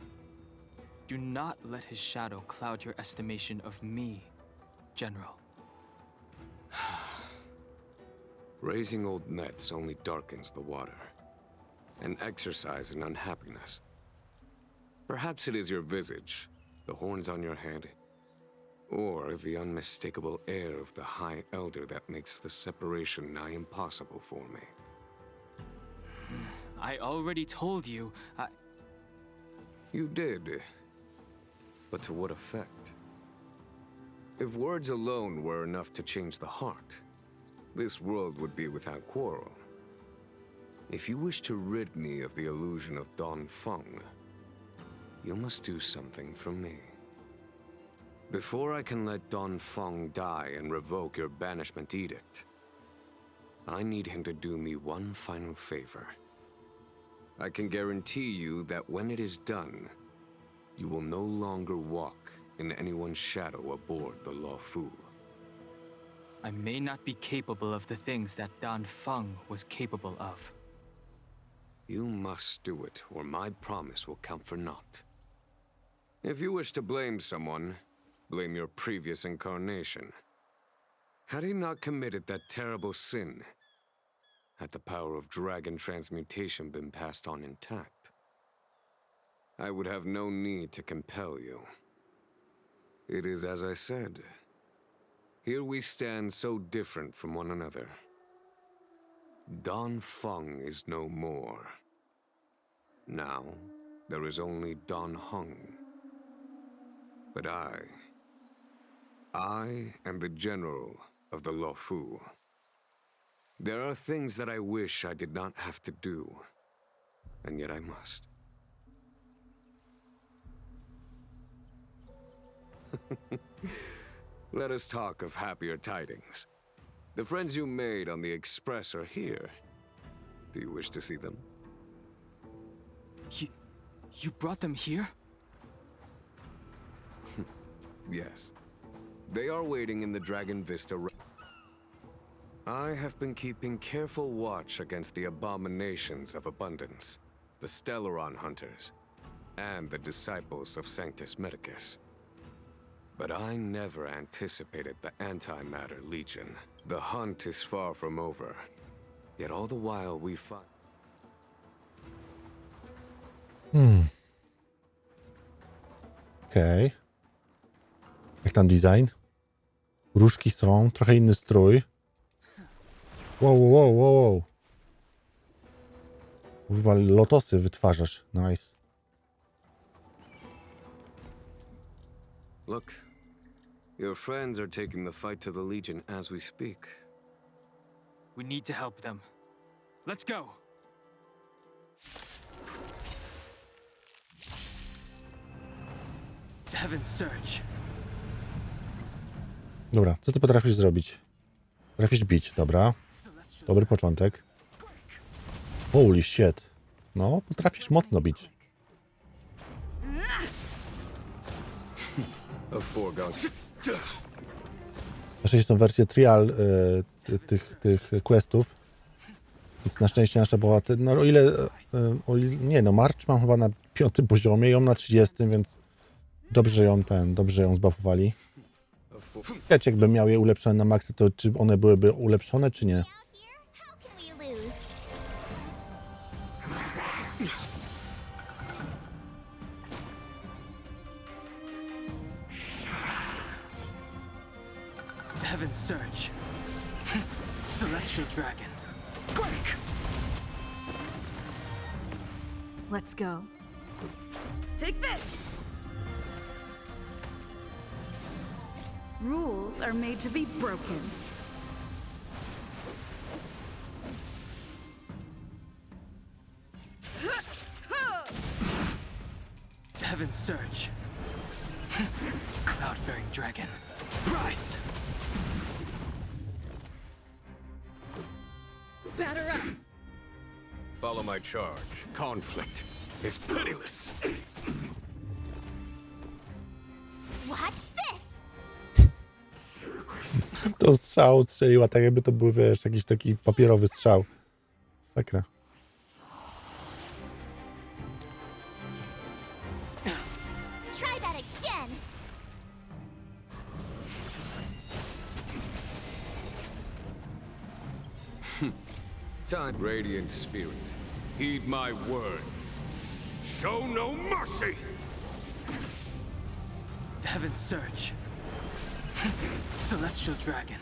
do not let his shadow cloud your estimation of me, General. Raising old nets only darkens the water, an exercise in unhappiness. Perhaps it is your visage, the horns on your head, or the unmistakable air of the High Elder that makes the separation nigh impossible for me. I already told you, You did. But to what effect? If words alone were enough to change the heart, this world would be without quarrel. If you wish to rid me of the illusion of Dongfeng, you must do something for me. Before I can let Dongfeng die and revoke your banishment edict, I need him to do me one final favor. I can guarantee you that when it is done, you will no longer walk in anyone's shadow aboard the Loufu. I may not be capable of the things that Dongfeng was capable of. You must do it, or my promise will count for naught. If you wish to blame someone, blame your previous incarnation. Had he not committed that terrible sin, had the power of dragon transmutation been passed on intact, I would have no need to compel you. It is as I said. Here we stand so different from one another. Dongfeng is no more. Now, there is only Dongfeng. But I am the general of the Loufu. There are things that I wish I did not have to do, and yet I must. Let us talk of happier tidings. The friends you made on the Express are here. Do you wish to see them? You brought them here? Yes. They are waiting in the Dragon Vista. I have been keeping careful watch against the abominations of abundance, the Stellaron hunters, and the disciples of Sanctus Medicus. But I never anticipated the Antimatter Legion. The hunt is far from over, yet all the while we find... Okej. Jak tam design? Różki są, trochę inny strój. Wow. Kurwa, lotosy wytwarzasz. Nice. Look, your friends are taking the fight to the Legion as we speak. We need to help them. Let's go! Heaven's Surge. Dobra, co ty potrafisz zrobić? Potrafisz bić, dobra. Dobry początek. Holy shit. No, potrafisz mocno bić. Na szczęście są wersje trial tych questów. Więc na szczęście nasza bohater... No o ile... Nie no, March mam chyba na 5. poziomie, ją na 30, więc dobrze ją zbuffowali. Wiecie, jakby miał je ulepszone na maksy, to czy one byłyby ulepszone, czy nie? Heaven's Surge. Celestial Dragon. Quick! Let's go. Take this! Rules are made to be broken. Heaven's Surge. Cloud-bearing dragon. Rise! Batter up! Follow my charge. Conflict is pitiless. Watch this! To strzał strzeliła, tak jakby to był, wiesz, jakiś taki papierowy strzał. Sakra. again! Time, radiant spirit. Heed my word. Show no mercy! Heaven's Surge. Celestial Dragon.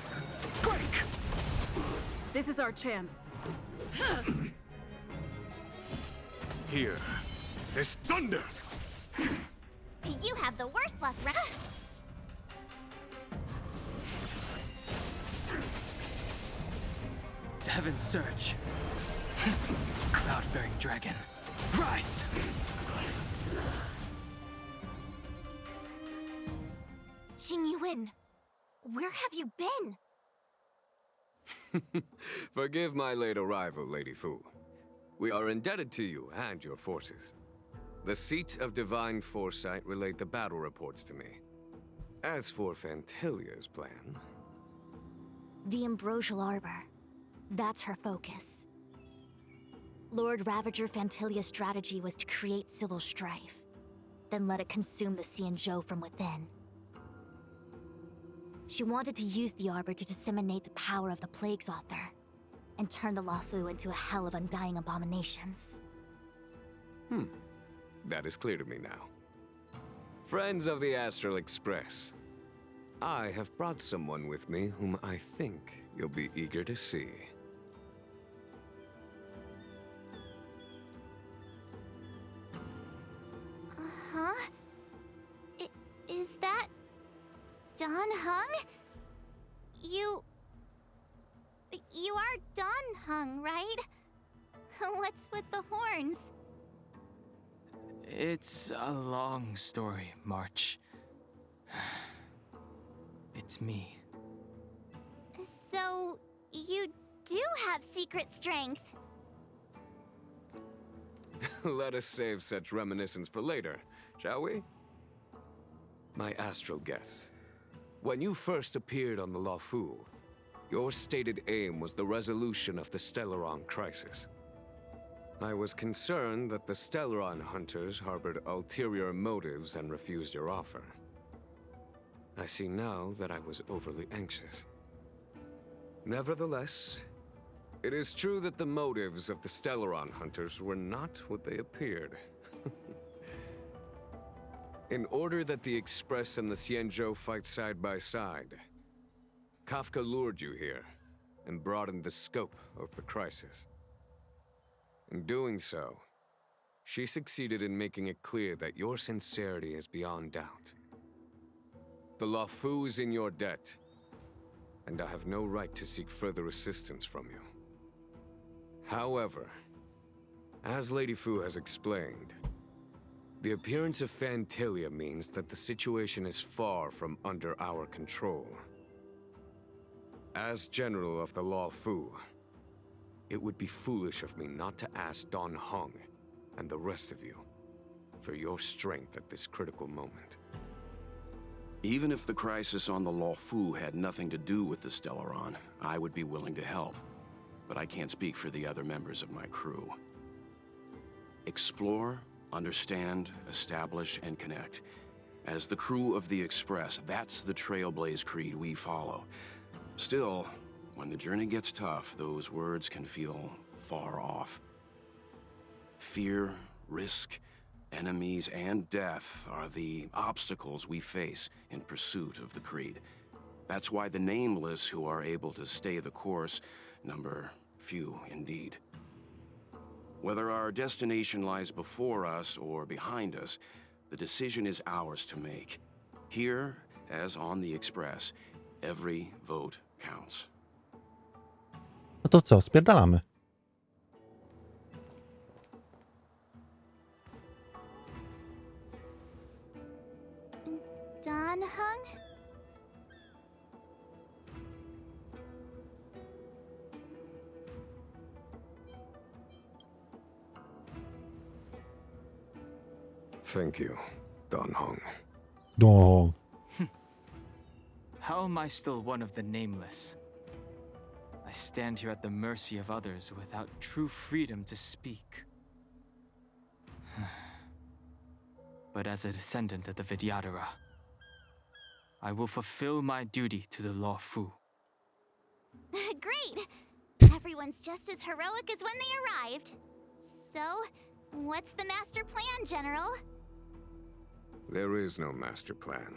Break! This is our chance. Here. This thunder! You have the worst luck, Heaven's Surge. Cloud-bearing dragon. Rise! Jing Yuan, where have you been? Forgive my late arrival, Lady Fu. We are indebted to you and your forces. The seat of divine foresight relayed the battle reports to me. As for 𝗏𝗏𝗔𝐿ia's plan... The Ambrosial Arbor. That's her focus. Lord Ravager 𝗏𝗏𝗏𝗏's strategy was to create civil strife, then let it consume the Xianzhou from within. She wanted to use the Arbor to disseminate the power of the Plague's author, and turn the Loufu into a hell of undying abominations. That is clear to me now. Friends of the Astral Express, I have brought someone with me whom I think you'll be eager to see. Huh? Is that... 𝗏𝗏𝗏? You are 𝗏𝗏𝗏, right? What's with the horns? It's a long story, March. It's me. So, you do have secret strength. Let us save such reminiscence for later, shall we? My astral guests, when you first appeared on the Loufu, your stated aim was the resolution of the Stellaron crisis. I was concerned that the Stellaron hunters harbored ulterior motives and refused your offer. I see now that I was overly anxious. Nevertheless, it is true that the motives of the Stellaron hunters were not what they appeared. In order that the Express and the Xianzhou fight side by side, Kafka lured you here and broadened the scope of the crisis. In doing so, she succeeded in making it clear that your sincerity is beyond doubt. The Loufu is in your debt, and I have no right to seek further assistance from you. However, as Lady Fu has explained, the appearance of 𝗏𝗏𝗏𝗏 means that the situation is far from under our control. As General of the Loufu, it would be foolish of me not to ask Don Hung and the rest of you for your strength at this critical moment. Even if the crisis on the Loufu had nothing to do with the Stellaron, I would be willing to help. But I can't speak for the other members of my crew. Explore, understand, establish, and connect. As the crew of the Express, that's the Trailblaze creed we follow. Still, when the journey gets tough, those words can feel far off. Fear, risk, enemies, and death are the obstacles we face in pursuit of the creed. That's why the nameless who are able to stay the course number few indeed. Whether our destination lies before us or behind us, the decision is ours to make. Here, as on the Express, every vote counts. No to co, spierdalamy. Don Hung? Thank you, Don Hung. No. How am I still one of the nameless? I stand here at the mercy of others without true freedom to speak. But as a descendant of the Vidyadhara, I will fulfill my duty to the Loufu. Great! Everyone's just as heroic as when they arrived. So, what's the master plan, General? There is no master plan,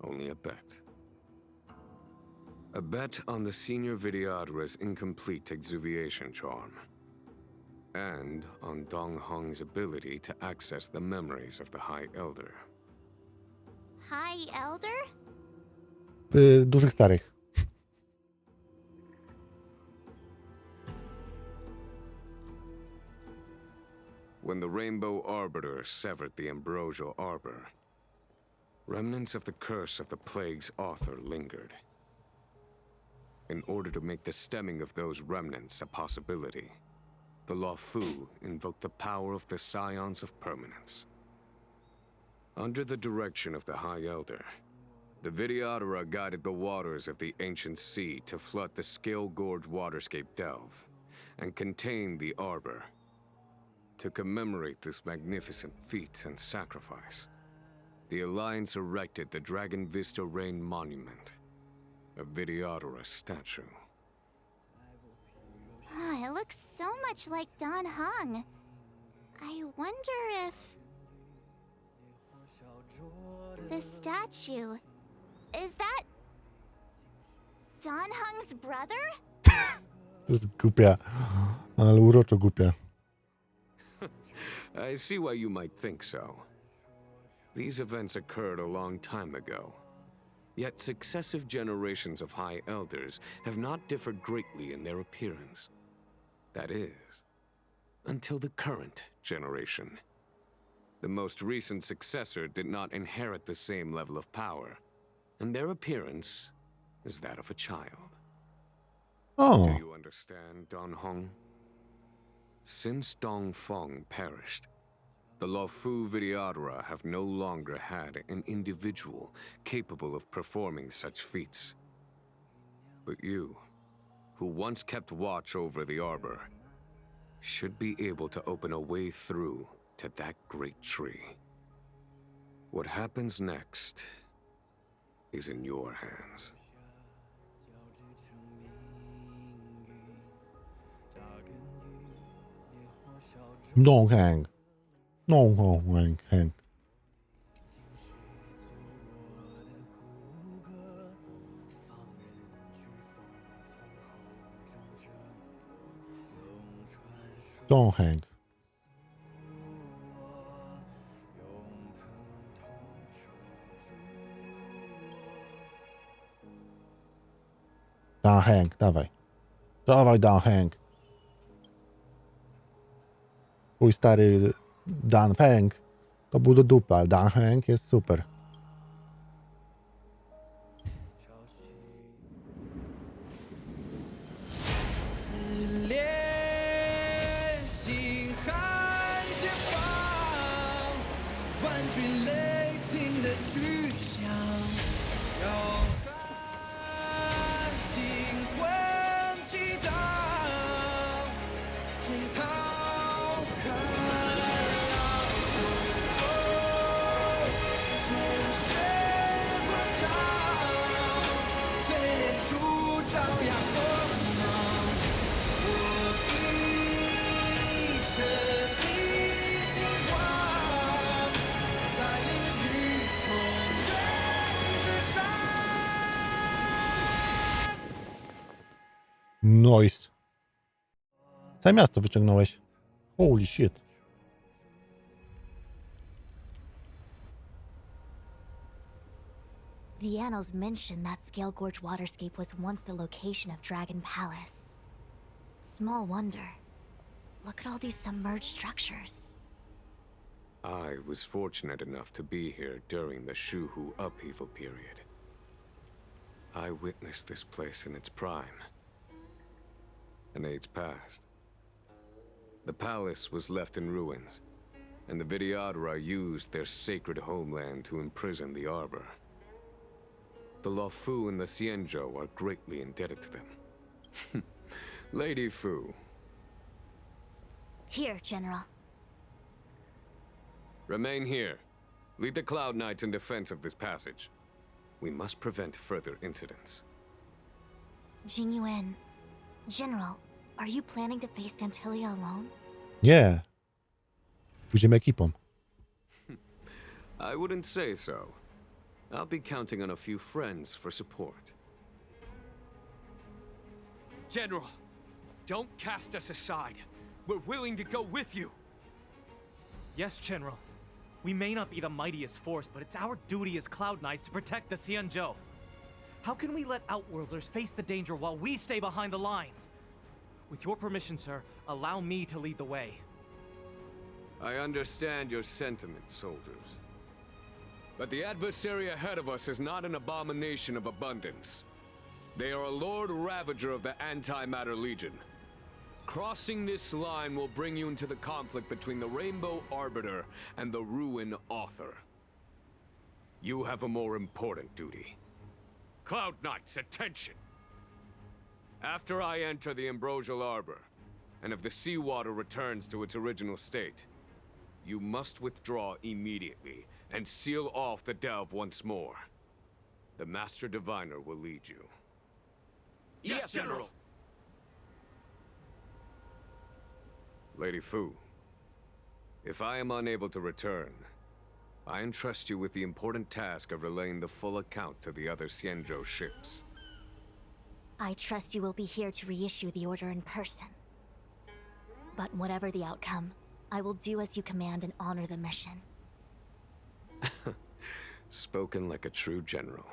only a bet. A bet on the senior Videodara's incomplete exuviation charm. And on Dong Hong's ability to access the memories of the High Elder. High Elder? Dużych starych. When the Rainbow Arbiter severed the Ambrosial Arbor, remnants of the curse of the plague's author lingered. In order to make the stemming of those remnants a possibility, the Loufu invoked the power of the Scions of Permanence. Under the direction of the High Elder, the Videodara guided the waters of the ancient sea to flood the 𝗏𝗏𝗏𝗏 𝗏𝗏𝗏 and contain the arbor. To commemorate this magnificent feat and sacrifice, the Alliance erected the Dragon Vista Rain Monument, a Videodara statue. Ah, it looks so much like Dan Heng. I wonder if... the statue... is that... Dan Heng's brother? To jest głupia, ale uroczo głupia. I see why you might think so. These events occurred a long time ago. Yet successive generations of High Elders have not differed greatly in their appearance. That is, until the current generation. The most recent successor did not inherit the same level of power, and their appearance is that of a child. Oh. Do you understand, Don Hong? Since Dong Feng perished, the Loufu Videodara have no longer had an individual capable of performing such feats. But you, who once kept watch over the arbor, should be able to open a way through to that great tree. What happens next is in your hands. Dong Heng. Dong Heng. Dong Heng. Dan Heng, dawaj. Dawaj, Dan Heng. Twój stary Dan Feng to był do dupy, ale Dan Heng jest super. Nice. Całe miasto wyciągnąłeś. Holy shit. The annals mention that 𝗏𝗏𝗏𝗏 waterscape was once the location of Dragon Palace. Small wonder. Look at all these submerged structures. I was fortunate enough to be here during the Xianzhou upheaval period. I witnessed this place in its prime. An age passed. The palace was left in ruins, and the Videodara used their sacred homeland to imprison the arbor. The Loufu and the Xianzhou are greatly indebted to them. Lady Fu. Here, General. Remain here. Lead the Cloud Knights in defense of this passage. We must prevent further incidents. Jing Yuan, General, are you planning to face Phantylia alone? Nie. Pójdziemy ekipą. I wouldn't say so. I'll be counting on a few friends for support. General, don't cast us aside. We're willing to go with you. Yes, General. We may not be the mightiest force, but it's our duty as Cloud Knights to protect the Xianzhou. How can we let Outworlders face the danger while we stay behind the lines? With your permission, sir, allow me to lead the way. I understand your sentiments, soldiers. But the adversary ahead of us is not an abomination of abundance. They are a Lord Ravager of the Antimatter Legion. Crossing this line will bring you into the conflict between the Rainbow Arbiter and the Ruin Author. You have a more important duty. Cloud Knights, attention! After I enter the Ambrosial Arbor, and if the seawater returns to its original state, you must withdraw immediately and seal off the delve once more. The Master Diviner will lead you. Yes, General! Lady Fu, if I am unable to return, I entrust you with the important task of relaying the full account to the other Xianzhou ships. I trust you will be here to reissue the order in person. But whatever the outcome, I will do as you command and honor the mission. Spoken like a true general.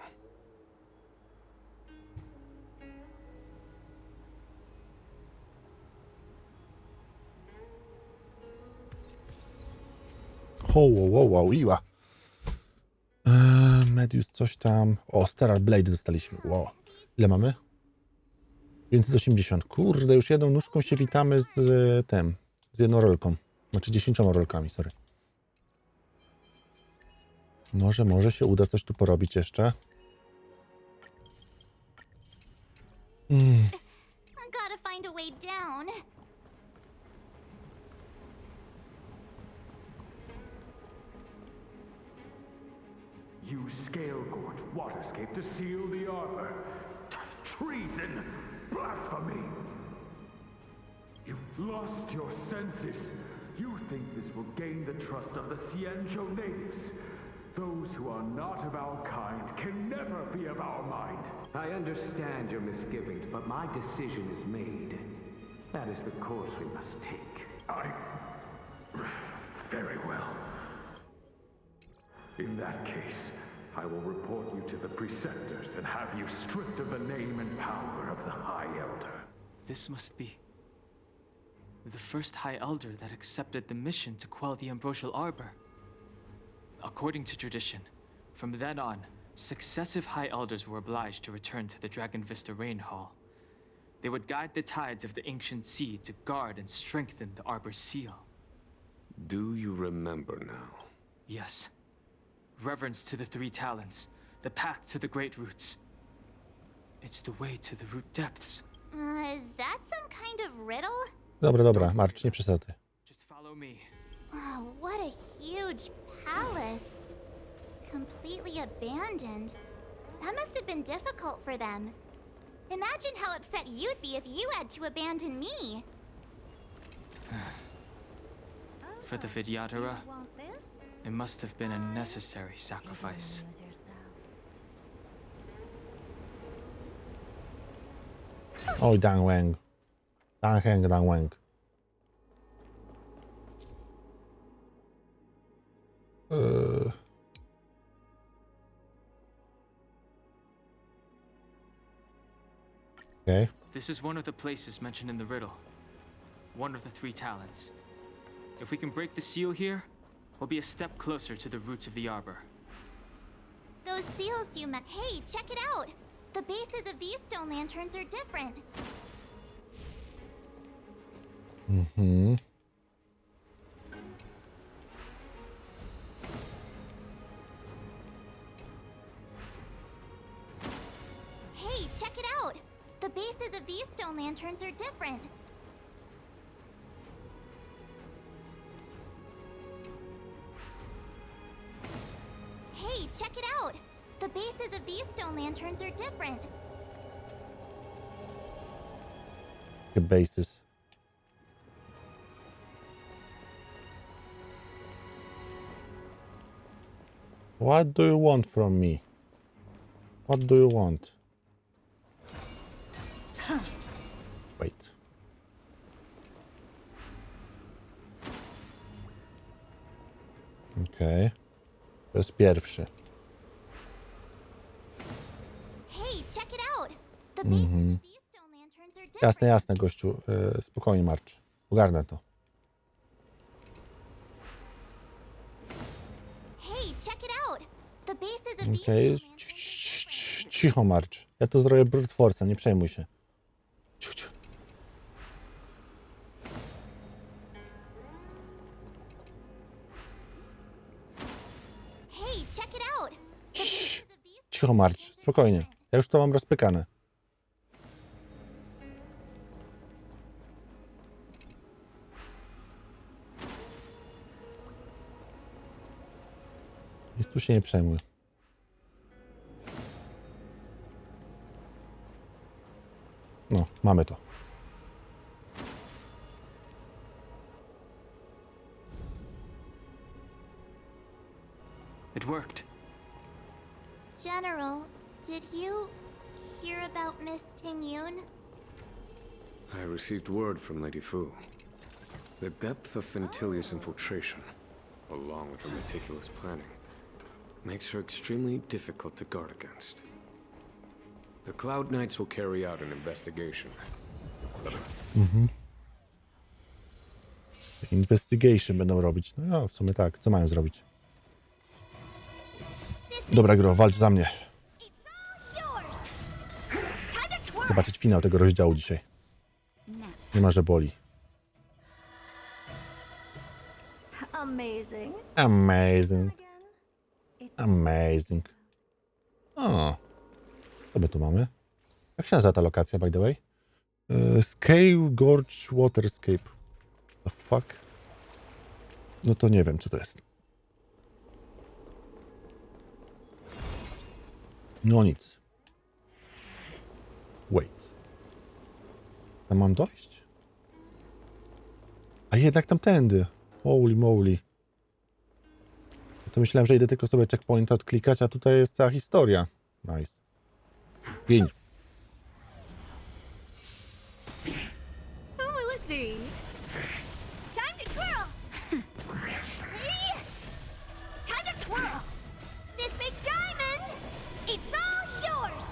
Iła. Medius coś tam. O, Stellar Blade dostaliśmy. Wow. Ile mamy? 580. Kurde, już jedną nóżką się witamy z tym. Z jedną rolką. Znaczy 10 rolkami, sorry. Może się uda coś tu porobić jeszcze. I gotta find a way down. Use scale-gorge waterscape to seal the arbor. Treason! Blasphemy! You've lost your senses. You think this will gain the trust of the Xianzhou natives. Those who are not of our kind can never be of our mind. I understand your misgivings, but my decision is made. That is the course we must take. Very well. In that case, I will report you to the preceptors and have you stripped of the name and power of the High Elder. This must be the first High Elder that accepted the mission to quell the Ambrosial Arbor. According to tradition, from then on, successive High Elders were obliged to return to the Dragon Vista Rain Hall. They would guide the tides of the ancient sea to guard and strengthen the Arbor's seal. Do you remember now? Yes. Reverence to the three talents, the path to the great roots. It's the way to the root depths. Is that some kind of riddle? Dobra, Marcz, nie przesadzaj. Just follow me. Oh, what a huge palace. Completely abandoned. That must have been difficult for them. Imagine how upset you'd be if you had to abandon me. For the Vidyadhara, it must have been a necessary sacrifice. Oj, Dangwang. Dangwang. Okay. This is one of the places mentioned in the riddle. One of the three talents. If we can break the seal here, we'll be a step closer to the roots of the arbor. Those seals you met. Hey, check it out. The bases of these stone lanterns are different. Mm-hmm. Hey, check it out. The bases of these stone lanterns are different. Hey, check it out. The bases of these stone lanterns are different. The bases. What do you want from me? What do you want? Wait. Okej. To jest pierwszy. Hey, check it out. The bases of these stone lanterns are different. Jasne, jasne, gościu. Spokojnie, marcz. Ogarnę to. Hey, check it out. The bases of these Okej. Cicho, marcz. Ja to zrobię brute force'em, nie przejmuj się. Ciu, ciu. Hey, check it out. The bases of these Cicho, marcz. Spokojnie. Ja już to mam rozpykane. Nic tu się nie przejmuj. No, mamy to. It worked. General, did you hear about Miss Ting-Yun? I received word from Lady Fu. The depth of Ventilia's infiltration, along with her meticulous planning, makes her extremely difficult to guard against. The Cloud Knights will carry out an investigation. Investigation będą robić. No, w sumie tak. Co mają zrobić? Dobra, gro, walcz za mnie. Zobaczyć finał tego rozdziału dzisiaj. Nie ma, że boli. Amazing. Amazing. Amazing. O. Co my tu mamy? Jak się nazywa ta lokacja, by the way? 𝗏𝗏𝗏𝗏 Waterscape. The fuck? No to nie wiem, co to jest. No nic. Wait. Tam mam dojść? A jednak tamtędy. Holy moly. To myślałem, że idę tylko sobie checkpointa odklikać, a tutaj jest cała historia. Nice. Gin. Who will it be? Time to twirl! Hey! Time to twirl! This big diamond! It's all yours!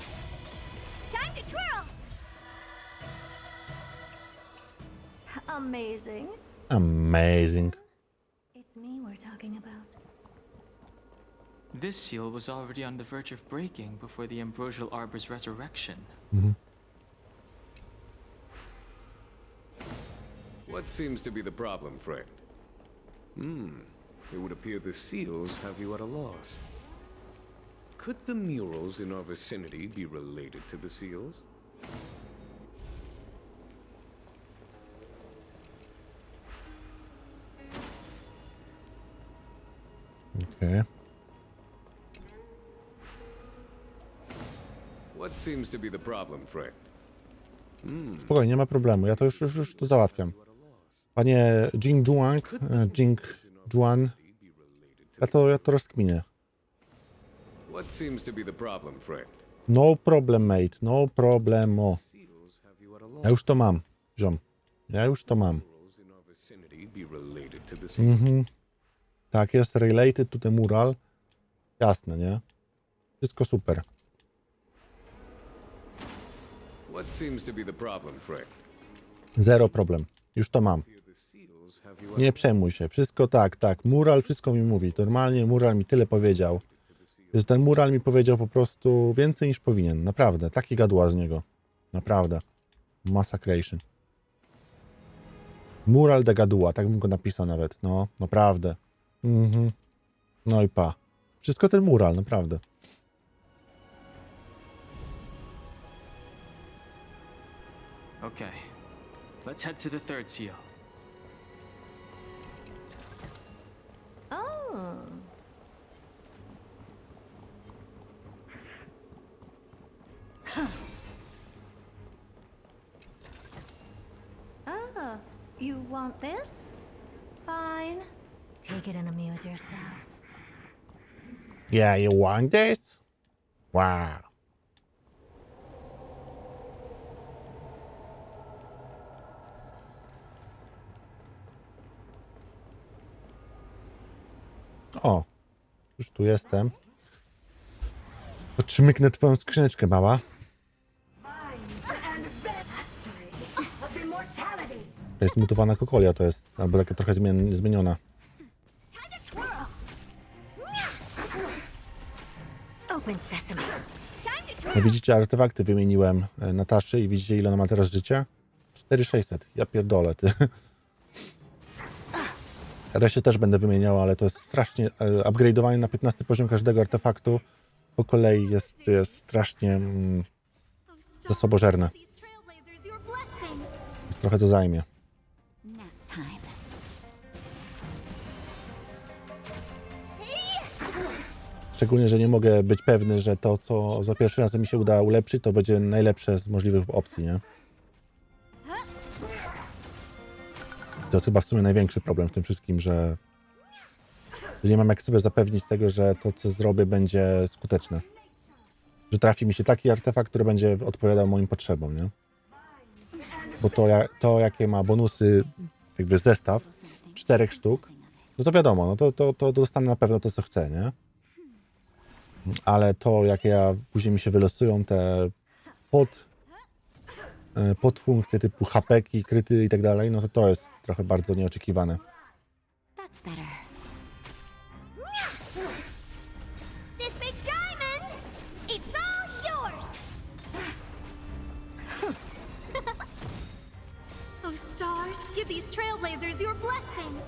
Time to twirl! Amazing. Amazing. It's me we're talking about. This seal was already on the verge of breaking before the Ambrosial Arbor's resurrection. What seems to be the problem, friend? It would appear the seals have you at a loss. Could the murals in our vicinity be related to the seals? Okay. What seems to be the problem, friend? Spokojnie, nie ma problemu. Ja to już to załatwiam. Panie Jing Yuan, ja to rozkminię. What seems to be the problem, friend? No problem, mate. No problemo. Ja już to mam, ziom. Ja już to mam. Tak, jest related to the mural. Jasne, nie? Wszystko super. What seems to be the problem, friend? Zero problem. Już to mam. Nie przejmuj się. Wszystko tak. Mural wszystko mi mówi. Normalnie mural mi tyle powiedział. Że ten mural mi powiedział po prostu więcej niż powinien. Naprawdę. Taki gadła z niego. Naprawdę. Massacration. Mural de gaduła. Tak bym go napisał nawet. No, naprawdę. No i pa. Wszystko ten mural, naprawdę. Okay, let's head to the third seal. Oh. want this? Fine. Take it and amuse yourself. Yeah, you want this? Wow. O, już tu jestem. To czmyknę twoją skrzyneczkę, mała. To jest mutowana kokolia, to jest, albo taka trochę zmieniona. No widzicie, artefakty wymieniłem Nataszy i widzicie, ile ona ma teraz życia? 4600. Ja pierdolę, ty. Resztę też będę wymieniał, ale to jest strasznie... upgrade'owanie na 15 poziom każdego artefaktu po kolei jest strasznie zasobożerne. Trochę to zajmie. Szczególnie, że nie mogę być pewny, że to, co za pierwszym razem mi się uda ulepszyć, to będzie najlepsze z możliwych opcji, nie? To jest chyba w sumie największy problem w tym wszystkim, że nie mam jak sobie zapewnić tego, że to, co zrobię, będzie skuteczne. Że trafi mi się taki artefakt, który będzie odpowiadał moim potrzebom, nie? Bo to jakie ma bonusy, jakby zestaw, 4 sztuk, no to wiadomo, no to dostanę na pewno to, co chcę, nie? Ale to, jakie później mi się wylosują te podfunkcje typu HP-ki, kryty i tak dalej, no to jest trochę bardzo nieoczekiwane. Oh, stars, give these trailblazers your blessing.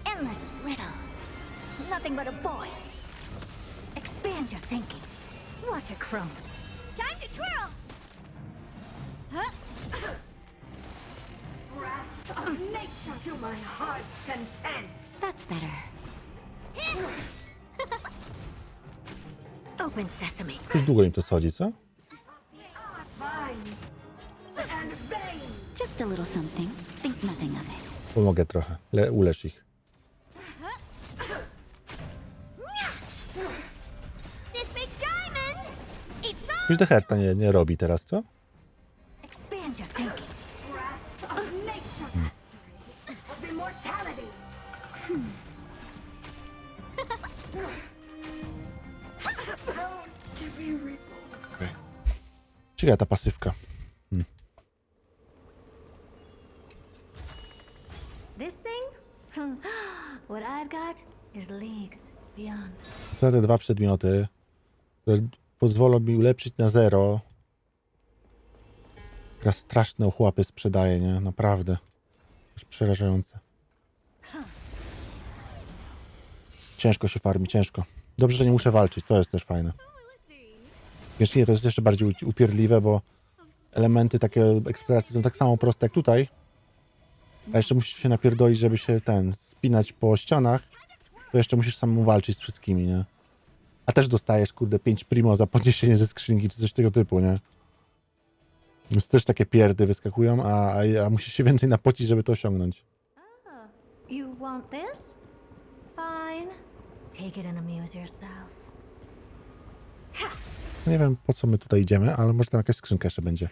Endless riddles. Nothing but a void. Expand your thinking. Watch it crumble. Time to twirl! Grasp of nature to my heart's content. That's better. Open sesame. Już długo im to schodzi, co? Just a little something. Think nothing of it. Pomogę trochę. Ulecz ich. Już Herta nie robi teraz, co? Expand your thinking. Grasp of nature mastery of immortality. Okay. Ciekawa ta pasywka. This thing? What I've got is leagues beyond. Za te 2 przedmioty, które pozwolą mi ulepszyć na 0. Teraz straszne ochłapy sprzedaje, nie? Naprawdę. Aż przerażające. Ciężko się farmi, ciężko. Dobrze, że nie muszę walczyć, to jest też fajne. Jeśli nie, to jest jeszcze bardziej upierdliwe, bo elementy takie eksploracji są tak samo proste jak tutaj. A jeszcze musisz się napierdolić, żeby się spinać po ścianach. To jeszcze musisz samemu walczyć z wszystkimi, nie? A też dostajesz, kurde, 5 primo za podniesienie ze skrzynki, czy coś tego typu, nie? Więc też takie pierdy wyskakują, a musisz się więcej napocić, żeby to osiągnąć. You want this? Fine. Take it and amuse yourself. Nie wiem, po co my tutaj idziemy, ale może tam jakaś skrzynka jeszcze będzie.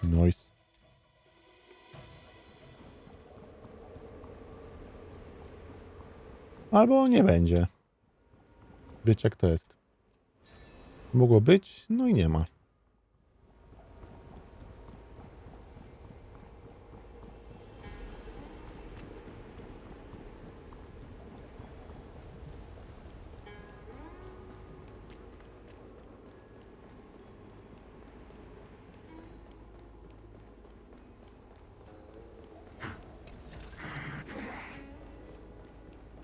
Nice. Albo nie będzie. Wiecie, jak to jest. Mogło być, no i nie ma.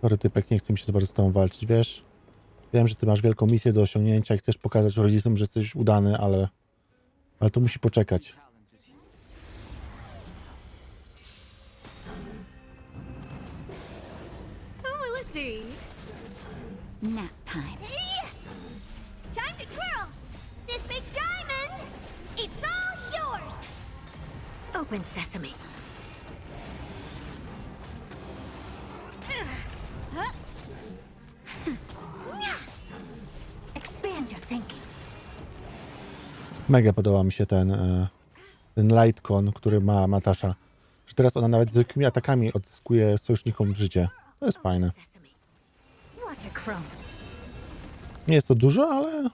Sorry, typek, nie chce mi się za bardzo z tobą walczyć, wiesz? Wiem, że ty masz wielką misję do osiągnięcia i chcesz pokazać rodzicom, że jesteś udany, ale to musi poczekać. Nap time. Time to twirl! This big diamond! It's all yours! Open sesame. Expand your thinking. Mega podoba mi się ten lightcon, który ma Natasza. Że teraz ona nawet zwykłymi atakami odzyskuje sojusznikom życie. To jest fajne. Watch a crumb. Nie jest to dużo, ale...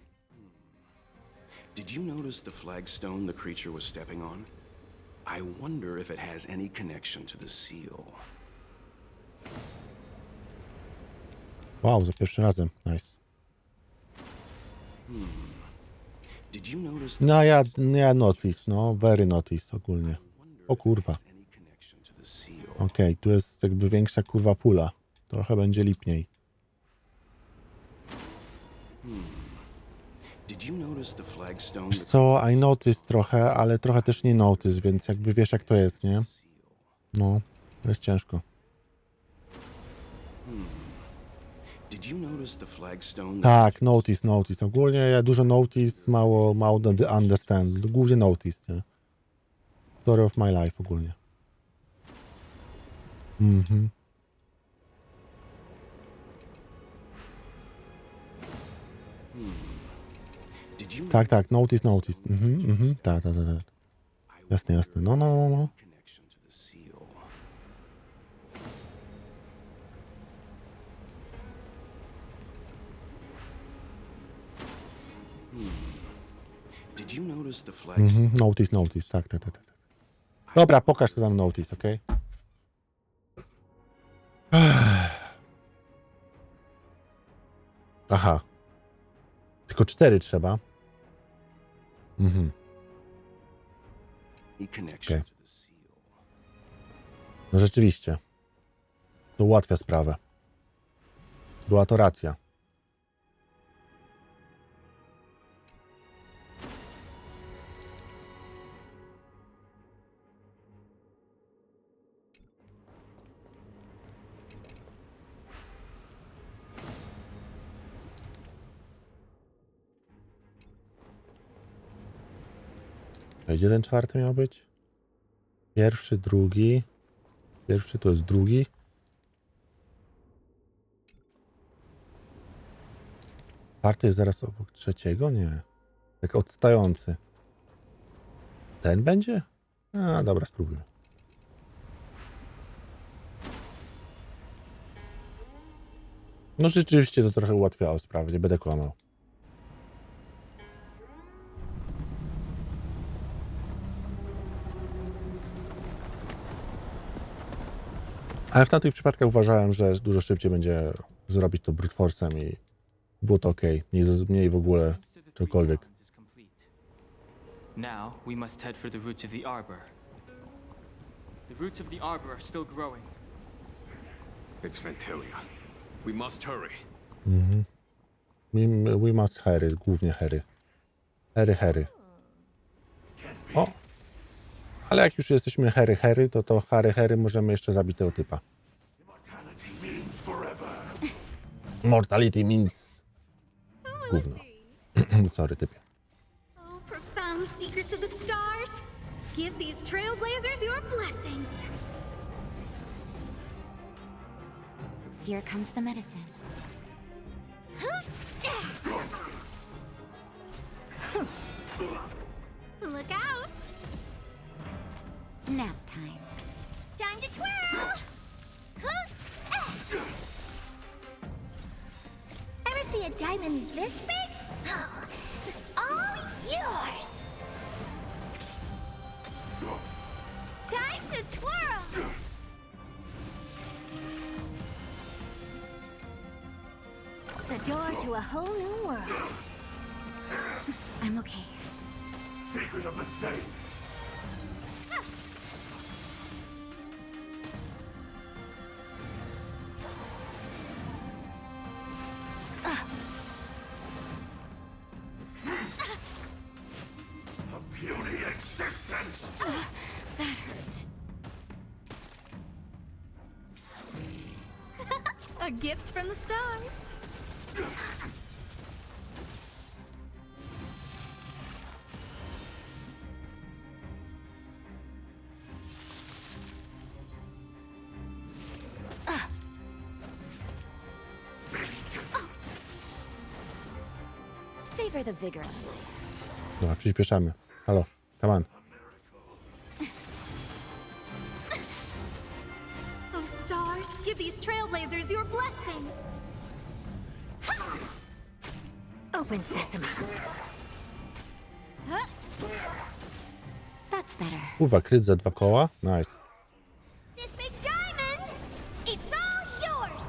Did you notice the flagstone the creature was stepping on? I wonder if it has any connection to the seal. Wow, za pierwszym razem. Nice. Did you notice No ja notice, no. Very notice ogólnie. O kurwa. Okej, tu jest jakby większa kurwa pula. Trochę będzie lipniej. Did you notice the flagstone? Wiesz co, I notice trochę, ale trochę też nie notice, więc jakby wiesz jak to jest, nie? No, to jest ciężko. Did you notice the flagstone? Tak, notice. Ogólnie ja dużo notice, mało understand. Głównie notice, nie? Story of my life ogólnie. Mhm. Tak, notice. Tak. Jasne. No. Did you notice the flagstone? Notice, tak. Dobra, pokaż co tam notice, okej? Aha. Tylko 4 trzeba. Okay. No rzeczywiście. To ułatwia sprawę. Była to racja. Gdzie ten czwarty miał być? Pierwszy, drugi. Pierwszy to jest drugi. Czwarty jest zaraz obok trzeciego? Nie. Tak odstający. Ten będzie? A, dobra, spróbuję. No rzeczywiście to trochę ułatwiało sprawę, nie będę kłamał. Ale w tamtych przypadkach uważałem, że dużo szybciej będzie zrobić to brute force'em i było to okej. Mniej w ogóle cokolwiek. Now we must head for the roots of the arbor. The roots of the arbor are still growing. It's Ventilia. We must hurry. We must hurry, głównie Harry. Harry. O! Ale jak już jesteśmy Harry, to Harry możemy jeszcze zabić tego typa. Mortality means... Gówno. Sorry, typie. Oh, profound secrets of the stars. Give these trailblazers your blessing. Here comes the medicine. Look out! Nap time. Time to twirl! Ever see a diamond this big? Oh, it's all yours! Time to twirl! The door to a whole new world. I'm okay. Secret of the Saints. A puny existence. That hurt. A gift from the stars. Savor the vigor of life. Dobra, przyspieszamy. Halo, come on. Oh, stars, give these trailblazers your blessing. Open sesame. That's better. Kurwa, kryt za 2 koła. Nice. This big diamond, it's all yours.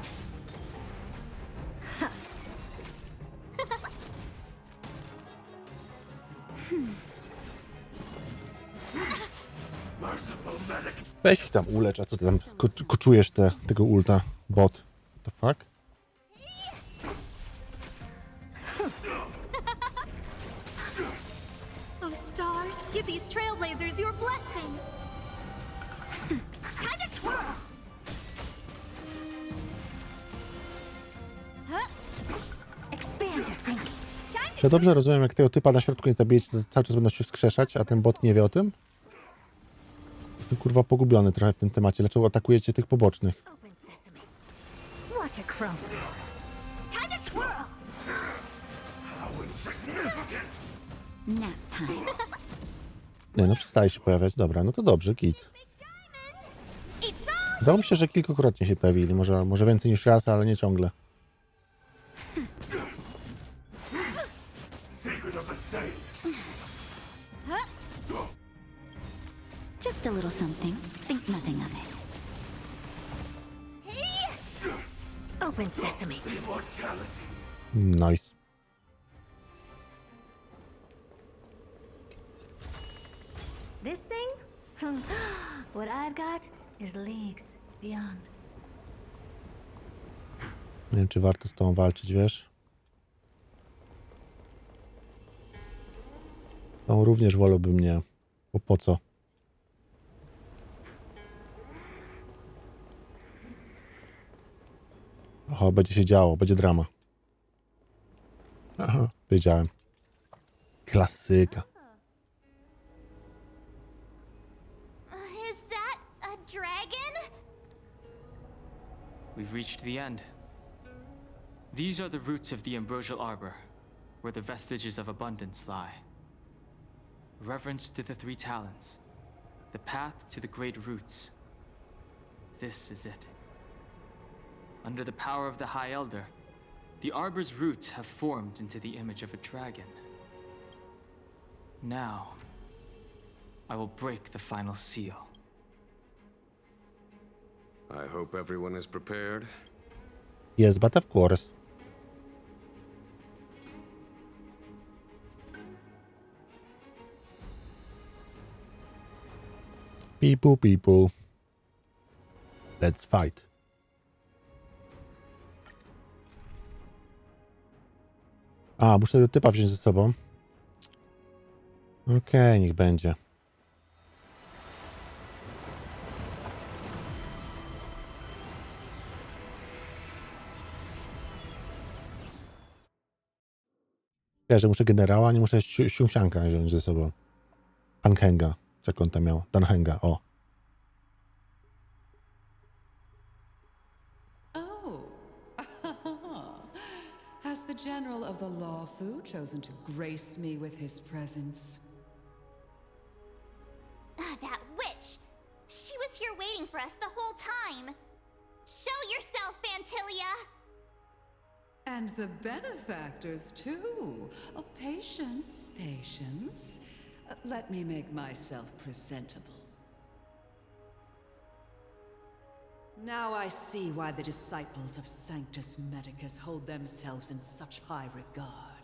Weź ich tam ulecz, a co ty tam koczujesz tego ulta bot? What the fuck? Oh, stars, give these trailblazers your blessing. Time to twirl. Expand your thinking. Ja dobrze rozumiem, jak tego typa na środku nie zabijecie, to cały czas będą się wskrzeszać, a ten bot nie wie o tym? Jestem kurwa pogubiony trochę w tym temacie. Dlaczego atakujecie tych pobocznych? Watch it crumble. Time to twirl. How insignificant! Nap time. Nie, no przestali się pojawiać. Dobra, no to dobrze, git. Wydawało mi się, że kilkukrotnie się pojawili. Może więcej niż raz, ale nie ciągle. Secret of the saints. Just a little something. Think nothing of it. Open sesame. Immortality. Nice. This thing? What I've got is leagues beyond. Nie wiem, czy warto z tą walczyć, wiesz? Tą również wolałbym nie. Bo po co? Oho, będzie się działo, będzie drama. Aha, wiedziałem. Klasyka. Is that a dragon? We've reached the end. These are the roots of the Ambrosial Arbor, where the vestiges of abundance lie. Reverence to the 3 talents, the path to the great roots. This is it. Under the power of the High Elder, the Arbor's roots have formed into the image of a dragon. Now, I will break the final seal. I hope everyone is prepared. Yes, but of course. People. Let's fight. A, muszę tego typa wziąć ze sobą. Okej, niech będzie. Ja, że muszę generała, nie muszę siusianka wziąć ze sobą. Ankenga, jak on tam miał? Danhenga, o. Has the general of the Loufu chosen to grace me with his presence? That witch! She was here waiting for us the whole time. Show yourself, Fantilia! And the benefactors, too. Oh, patience, patience. Let me make myself presentable. Now I see why the disciples of Sanctus Medicus hold themselves in such high regard.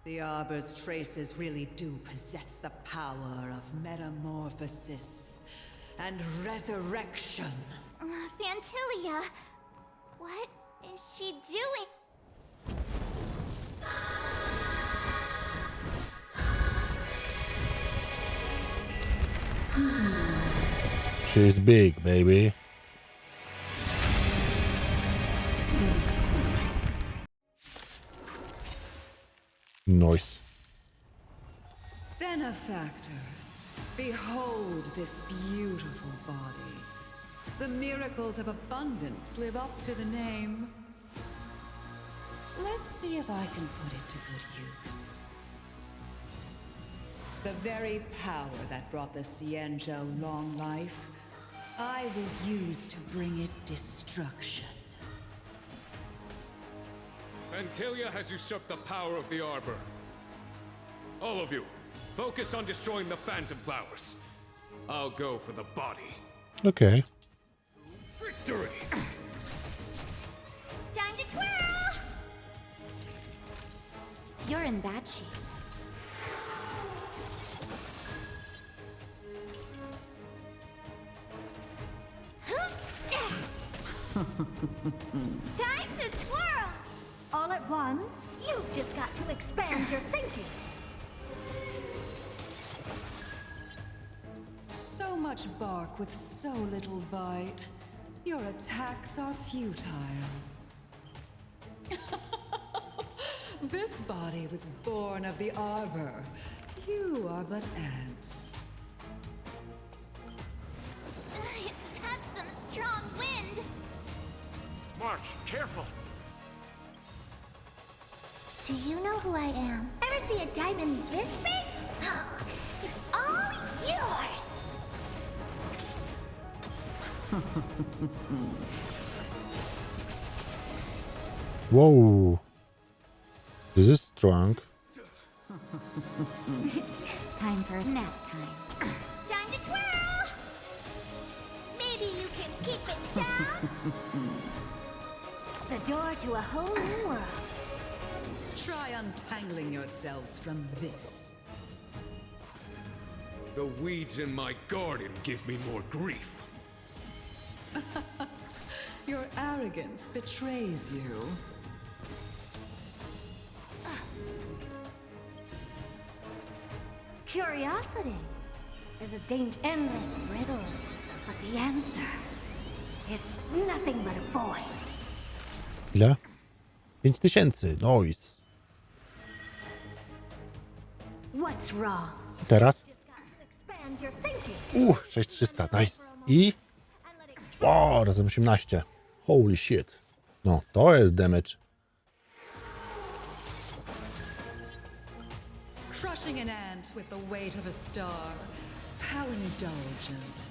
The Arbor's traces really do possess the power of metamorphosis and resurrection. Fantilia, what is she doing? She's big, baby. Nice. Benefactors, behold this beautiful body. The miracles of abundance live up to the name. Let's see if I can put it to good use. The very power that brought the 𝗫𝗍𝗄 long life, I will use to bring it destruction. 𝗫𝗁𝗍 has usurped the power of the Arbor. All of you, focus on destroying the Phantom Flowers. I'll go for the body. Okay. Victory! Time to twirl! You're in bad shape. Time to twirl! All at once? You've just got to expand your thinking. So much bark with so little bite. Your attacks are futile. This body was born of the Arbor. You are but ants. That's some strong wind. March, careful! Do you know who I am? Ever see a diamond this big? Oh, it's all yours! Whoa. This is strong. Time for nap time. Time to twirl! Maybe you can keep it down? The door to a whole new world. Try untangling yourselves from this. The weeds in my garden give me more grief. Your arrogance betrays you. Curiosity is a endless riddles, but the answer is nothing but a void. Ile? 5000. Nice. What's wrong? Teraz? Expand your thinking. 6300. Nice. I... Wow, razem 18. Holy shit. No, to jest damage. Crushing an ant with the weight of a star. How indulgent.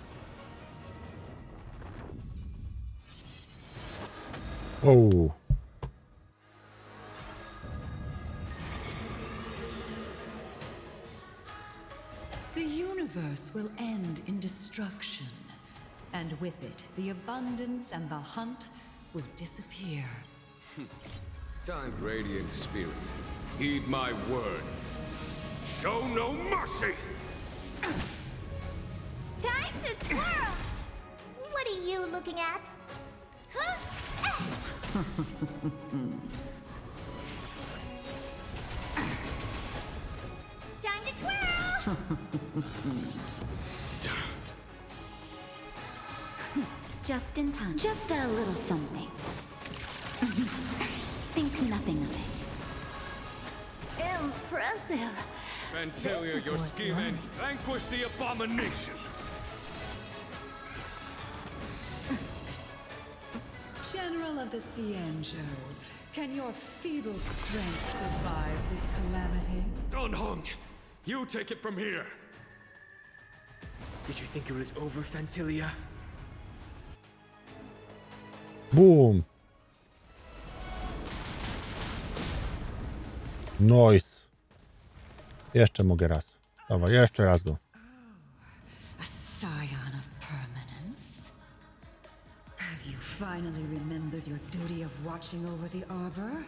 Oh. The universe will end in destruction. And with it, the abundance and the hunt will disappear. Time, radiant spirit. Heed my word. Show no mercy! Time to twirl! What are you looking at? Huh? Time to twirl! Just in time. Just a little something. Think nothing of it. Impressive. 𝗫𝗁𝗍, your scheme ends. Vanquish the abomination! General of the 𝗫𝗍𝗄, can your feeble strength survive this calamity? Don Hung, you take it from here. Did you think it was over, 𝗫𝗁𝗍? Boom. Nice. Jeszcze mogę raz. Dawaj, jeszcze raz go. A scion of permanence? Have you finally remembered your duty of watching over the Arbor?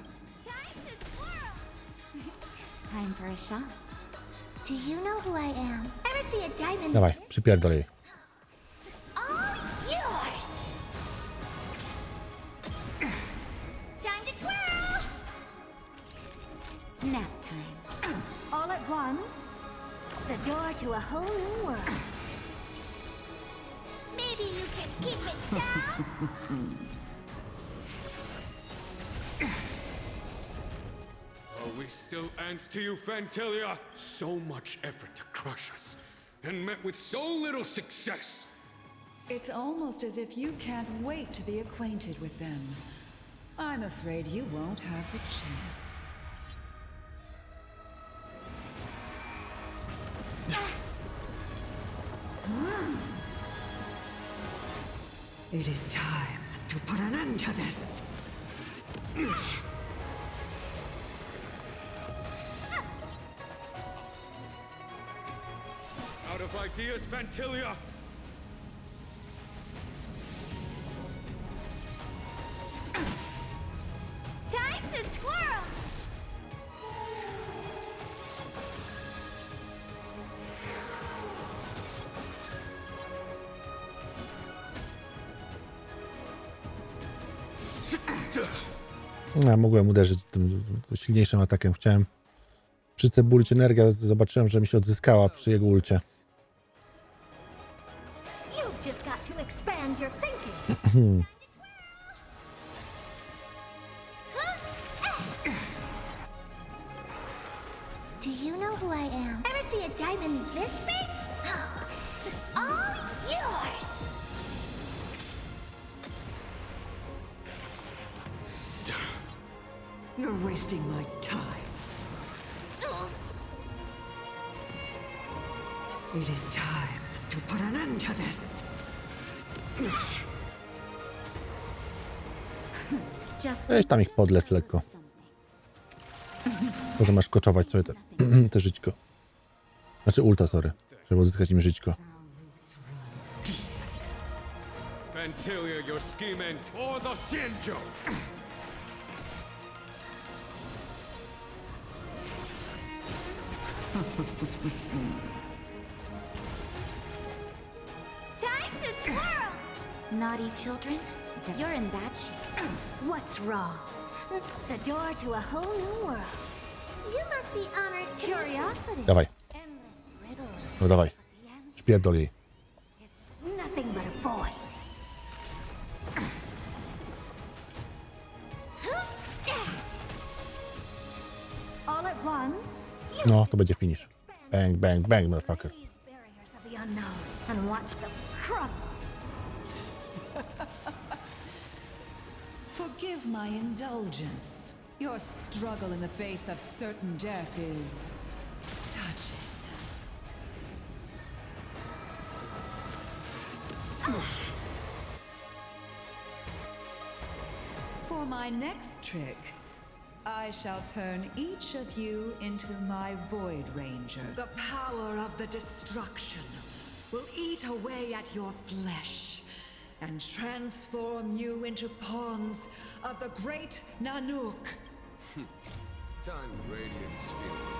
Time for a shot. Do you know who I am? Ever see a diamond? Dawaj, przypierdol jej. All yours. Time to twirl. Nap time. All at once. The door to a whole new world. Maybe you can keep it down. Are we still ants to you, 𝗫𝗁𝗍? So much effort to crush us, and met with so little success. It's almost as if you can't wait to be acquainted with them. I'm afraid you won't have the chance. It is time to put an end to this. Out of ideas, 𝗏𝗏𝗶𝗹! Time to twirl! No, mogłem uderzyć tym silniejszym atakiem. Chciałem przycebulić energię, zobaczyłem, że mi się odzyskała przy jego ulcie. You've just got to expand your thinking. Do you know who I am? Ever see a diamond this big? Oh, it's all yours. You're wasting my time. It is time to put an end to this. Weź tam ich podlecz lekko. Może masz koczować sobie te żyćko. Znaczy ulta, sorry. Żeby odzyskać im żyćko. 𝗏𝗏𝗶𝗃, your scheme ends for the 𝗫𝗏𝗄! Time to twirl! Naughty children, you're in bad shape. What's wrong? The door to a whole new world. You must be honored to Curiosity. Dawaj. Endless riddles. No dawaj. Szpierdol jej. Nothing but a void. All at once. No, to będzie finish. Bang, bang, bang, motherfucker. These barriers of the unknown and watch them crumble. Forgive my indulgence. Your struggle in the face of certain death is touching. For my next trick, I shall turn each of you into my Void Ranger. The power of the destruction will eat away at your flesh and transform you into pawns of the great Nanook. Time, radiant spirit.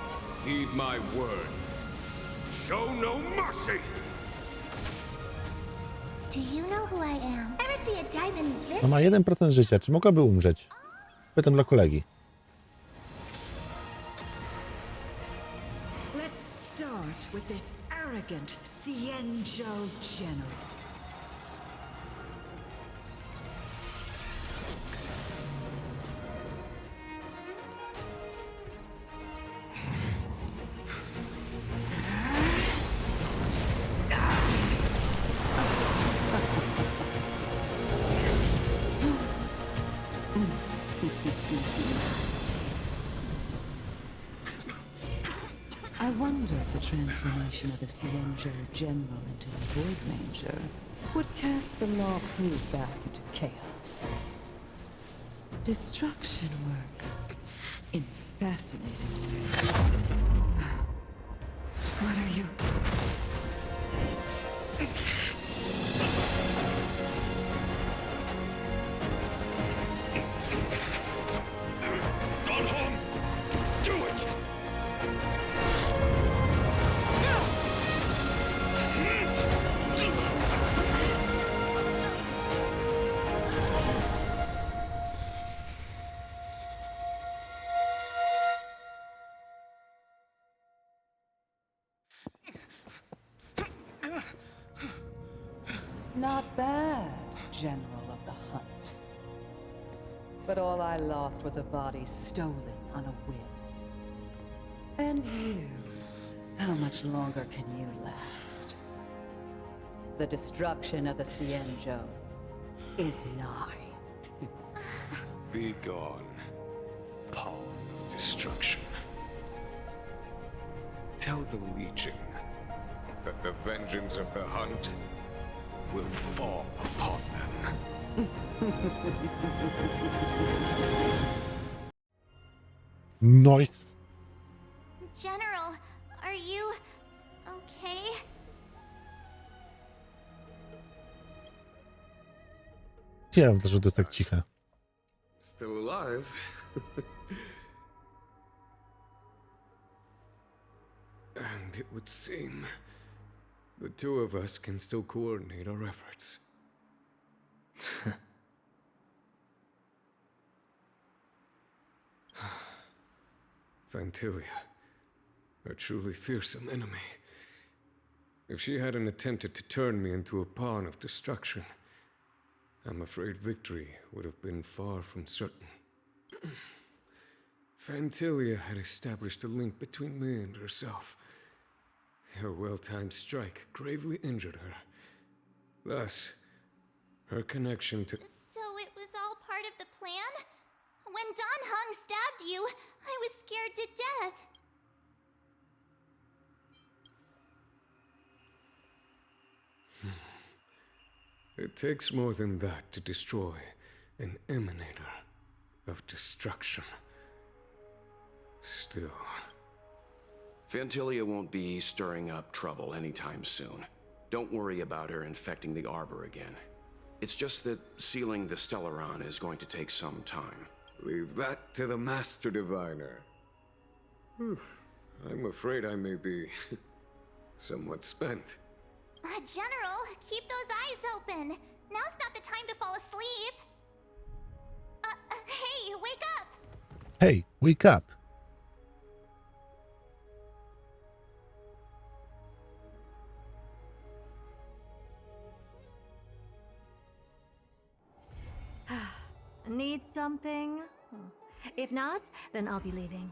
Heed my word. Show no mercy! Do you know who I am? Ever see a diamond this No ma 1% życia. Czy mogłaby umrzeć? Pytam dla kolegi. Let's start with this arrogant 𝗫𝗏𝗄 general. I wonder if the transformation of the 𝗫𝗏𝗄 general into a Void Ranger would cast the Loufu back into chaos. Destruction works in fascinating ways. What are you? 𝗏𝗏𝗶𝗏! Do it! Not bad, General of the Hunt. But all I lost was a body stolen on a whim. And you, how much longer can you last? The destruction of the 𝗫𝗏𝗄 is nigh. Be gone, pawn of destruction. Tell the Legion that the vengeance of the hunt will fall upon them. Nice. General, are you okay? Nie wiem, dlaczego to jest tak ciche. Still alive? And it would seem the two of us can still coordinate our efforts. Phantylia, a truly fearsome enemy. If she hadn't attempted to turn me into a pawn of destruction, I'm afraid victory would have been far from certain. Phantylia had established a link between me and herself. Her well-timed strike gravely injured her. Thus, her connection to... So it was all part of the plan? When 𝗏 stabbed you, I was scared to death. It takes more than that to destroy an emanator of destruction. Still... Phantylia won't be stirring up trouble anytime soon. Don't worry about her infecting the Arbor again. It's just that sealing the Stellaron is going to take some time. Leave that to the Master Diviner. I'm afraid I may be somewhat spent. General, keep those eyes open. Now's not the time to fall asleep. Hey, wake up! Hey, wake up! Need something? If not, then I'll be leaving.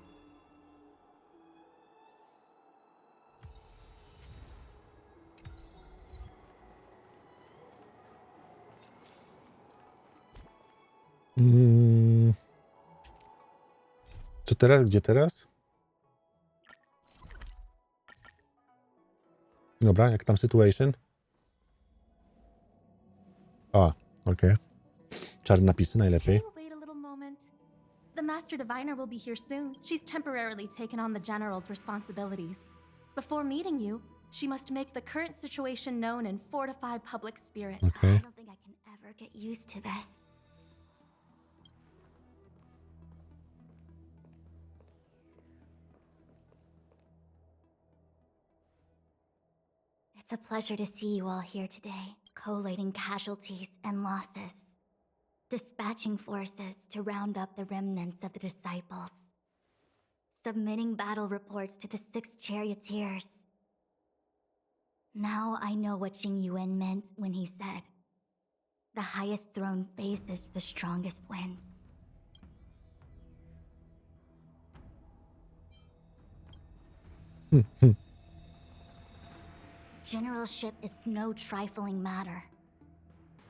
Co teraz? Gdzie teraz? Dobra, jak tam situation? A, okej. Czarne napisy najlepiej. Wait a little moment. The Master Diviner will be here soon. She's temporarily taken on the General's responsibilities. Before meeting you, she must make the current situation known and fortify public spirit. Okay. I don't think I can ever get used to this. It's a pleasure to see you all here today, collating casualties and losses, dispatching forces to round up the remnants of the disciples, submitting battle reports to the 6 charioteers. Now I know what Jing Yuan meant when he said, "The highest throne faces the strongest wins." Generalship is no trifling matter.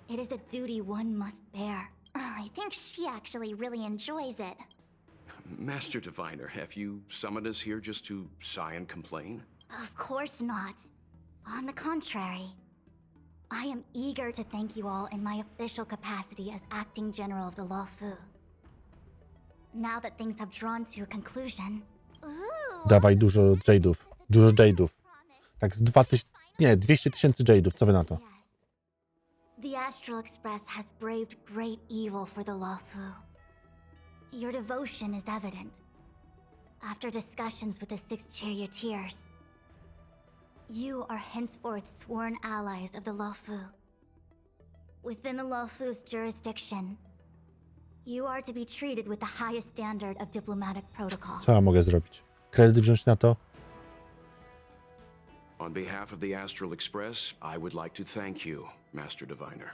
It is a duty one must bear. I think she actually really enjoys it. Master Diviner, have you summoned us here just to sigh and complain? Of course not. On the contrary, I am eager to thank you all in my official capacity as acting general of the Loufu. Now that things have drawn to a conclusion... Dawaj dużo jade'ów. Dużo jade'ów. Tak z 2000... Nie, 200 000 jade'ów. Co wy na to? The Astral Express has braved great evil for the Loufu. Your devotion is evident. After discussions with the 6 charioteers, you are henceforth sworn allies of the Loufu. Within the Loufu's jurisdiction, you are to be treated with the highest standard of diplomatic protocol. Co ja mogę zrobić? Kredyt wziąć na to? On behalf of the Astral Express, I would like to thank you, Master Diviner.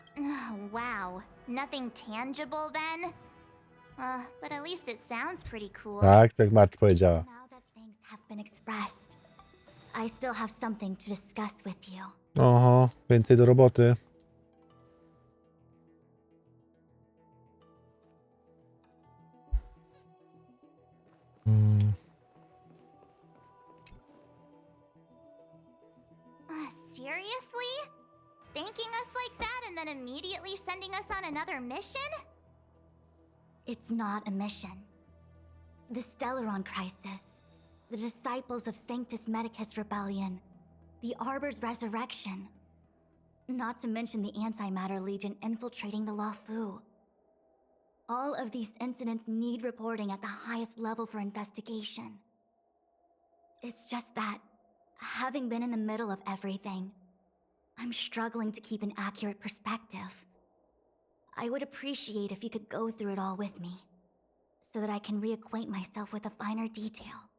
Wow, nothing tangible then? But at least it sounds pretty cool. Tak, tak Marcz powiedziała. Now that things have been expressed, I still have something to discuss with you. Oho, więcej do roboty. Seriously? Thanking us like that and then immediately sending us on another mission? It's not a mission. The Stellaron Crisis, the disciples of 𝗪𝗏𝗏𝗏𝗏 rebellion, the Arbor's resurrection. Not to mention the Antimatter Legion infiltrating the Loufu. All of these incidents need reporting at the highest level for investigation. It's just that, having been in the middle of everything, I'm struggling to keep an accurate perspective. I would appreciate if you could go through it all with me, so that I can reacquaint myself with a finer detail.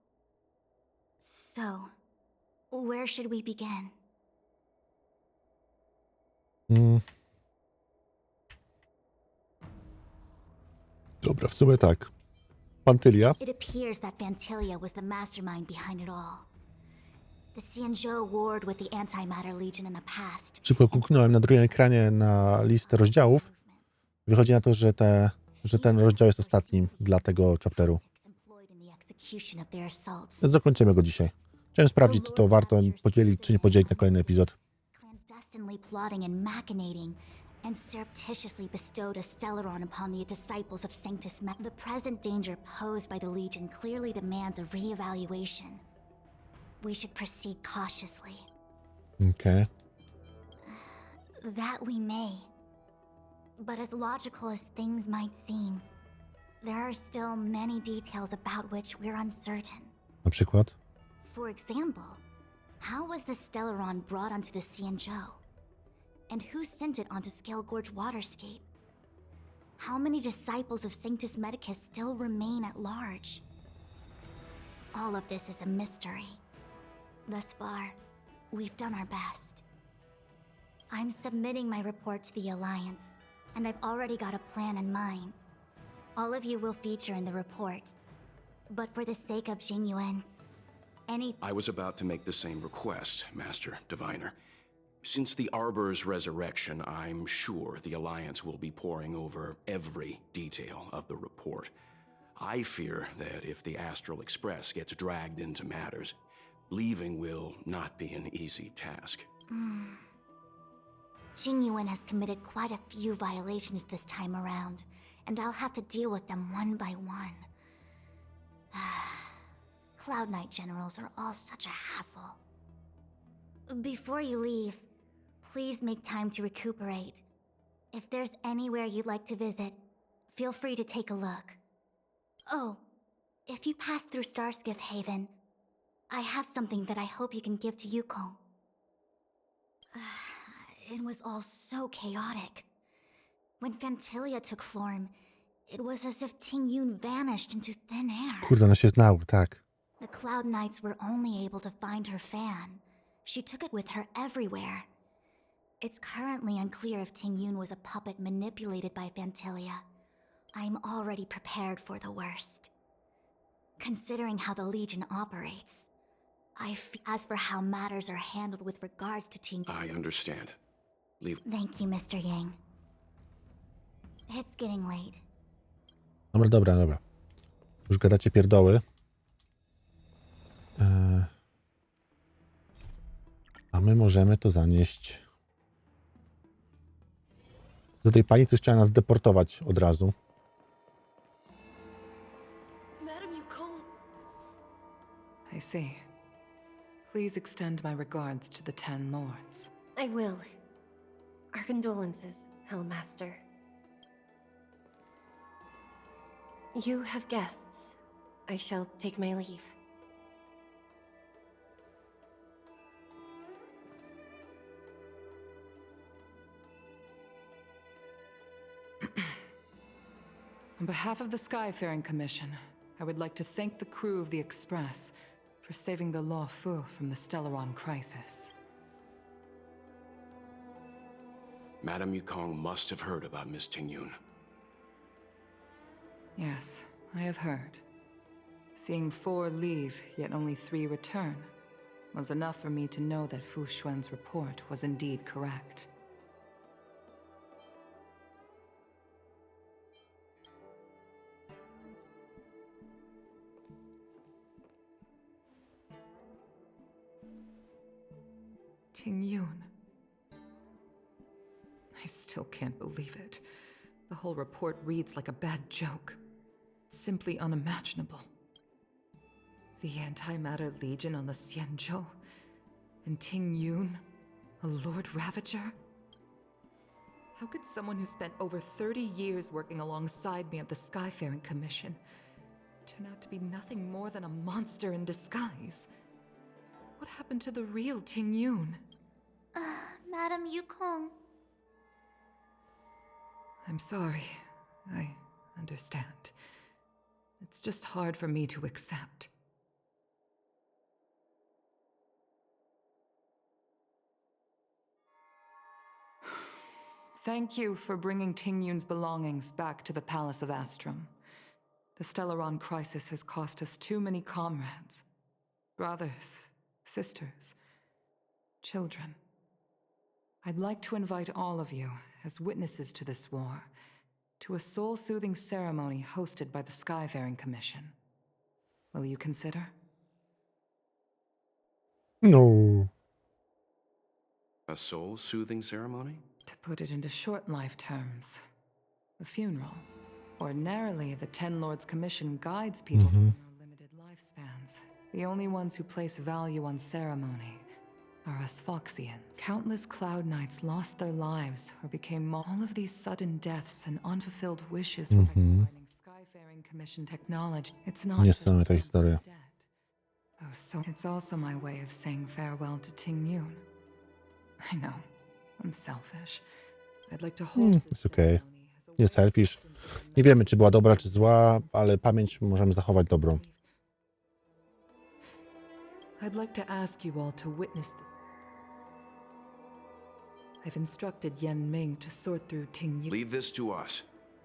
So, where should we begin? Dobra, w sumie tak. Pantylia. It appears that 𝗏𝗏𝗏𝗏 was the mastermind behind it all. The Xianzhou warred with the Antimatter Legion in the past. Szybko kuknąłem na drugim ekranie na listę rozdziałów. Wychodzi na to, że ten rozdział jest ostatnim dla tego chapteru. Zakończymy go dzisiaj. Chciałem sprawdzić, czy to warto podzielić, czy nie podzielić na kolejny epizod. Clandestinely plotting and machinating, and surreptitiously bestowed a Stellaron upon the disciples of 𝗪𝗏𝗏𝗏𝗏. The present danger posed by the Legion clearly demands a re-evaluation. We should proceed cautiously. Okay. That we may. But as logical as things might seem, there are still many details about which we're uncertain. Na przykład? For example, how was the Stellaron brought onto the Xianzhou? And who sent it onto 𝗏𝗏𝗏𝗏𝗏 waterscape? How many disciples of 𝗪𝗏𝗏𝗏𝗏𝗏 still remain at large? All of this is a mystery. Thus far, we've done our best. I'm submitting my report to the Alliance, and I've already got a plan in mind. All of you will feature in the report. But for the sake of Jing Yuan, I was about to make the same request, Master Diviner. Since the Arbor's resurrection, I'm sure the Alliance will be poring over every detail of the report. I fear that if the Astral Express gets dragged into matters, leaving will not be an easy task. Jing Yuan has committed quite a few violations this time around, and I'll have to deal with them one by one. Cloud Knight generals are all such a hassle. Before you leave, please make time to recuperate. If there's anywhere you'd like to visit, feel free to take a look. Oh, if you pass through Starskiff Haven, I have something that I hope you can give to 𝐒𝐭𝐵. It was all so chaotic. When 𝗏𝗏𝗏𝗏𝗏𝗏 took form, it was as if Ting Yun vanished into thin air. Kurde, ona się znał, tak. The Cloud Knights were only able to find her fan. She took it with her everywhere. It's currently unclear if Ting Yun was a puppet manipulated by 𝗏𝗏𝗏𝗏𝗏. I'm already prepared for the worst. Considering how the Legion operates, as for how matters are handled with regards to Ting Yun... I understand. Leave. Thank you, Mr. Yang. It's getting late. Dobra. Już gadacie pierdoły. A my możemy to zanieść do tej pani, co chciała nas deportować od razu. I see. Please extend my regards to the 10 lords. I will. Our condolences, Hellmaster. You have guests. I shall take my leave. On behalf of the Skyfaring Commission, I would like to thank the crew of the Express for saving the Loufu from the Stellaron crisis. Madame 𝗏𝗏𝗏𝗏 must have heard about Miss Ting Yun. Yes, I have heard. Seeing 4 leave, yet only 3 return, was enough for me to know that Fu Xuan's report was indeed correct. Ting-Yun. I still can't believe it. The whole report reads like a bad joke. It's simply unimaginable. The Antimatter Legion on the Xianzhou, and Ting-Yun, a Lord Ravager? How could someone who spent over 30 years working alongside me at the Skyfaring Commission turn out to be nothing more than a monster in disguise? What happened to the real Ting-Yun? Madam Yukong. I'm sorry. I understand. It's just hard for me to accept. Thank you for bringing Ting-Yun's belongings back to the Palace of Astrum. The Stellaron crisis has cost us too many comrades. Brothers, sisters, children. I'd like to invite all of you, as witnesses to this war, to a soul-soothing ceremony hosted by the Skyfaring Commission. Will you consider? No. A soul-soothing ceremony? To put it into short life terms, a funeral. Ordinarily, the Ten Lords Commission guides people in their limited lifespans. The only ones who place value on ceremony are us Foxians. Countless Cloud Knights lost their lives or became all of these sudden deaths and unfulfilled wishes were combining Skyfaring Commission technology. It's not Niesamowita historia. Oh, so it's also my way of saying farewell to Ting-Yun. I know, I'm selfish. I'd like to hold Jest okej. Nie selfish. Nie wiemy, czy była dobra, czy zła, ale pamięć możemy zachować dobrą. I'd like to ask you all to witness I've instructed Yan Ming to sort through Ting-Yun. Leave this to us.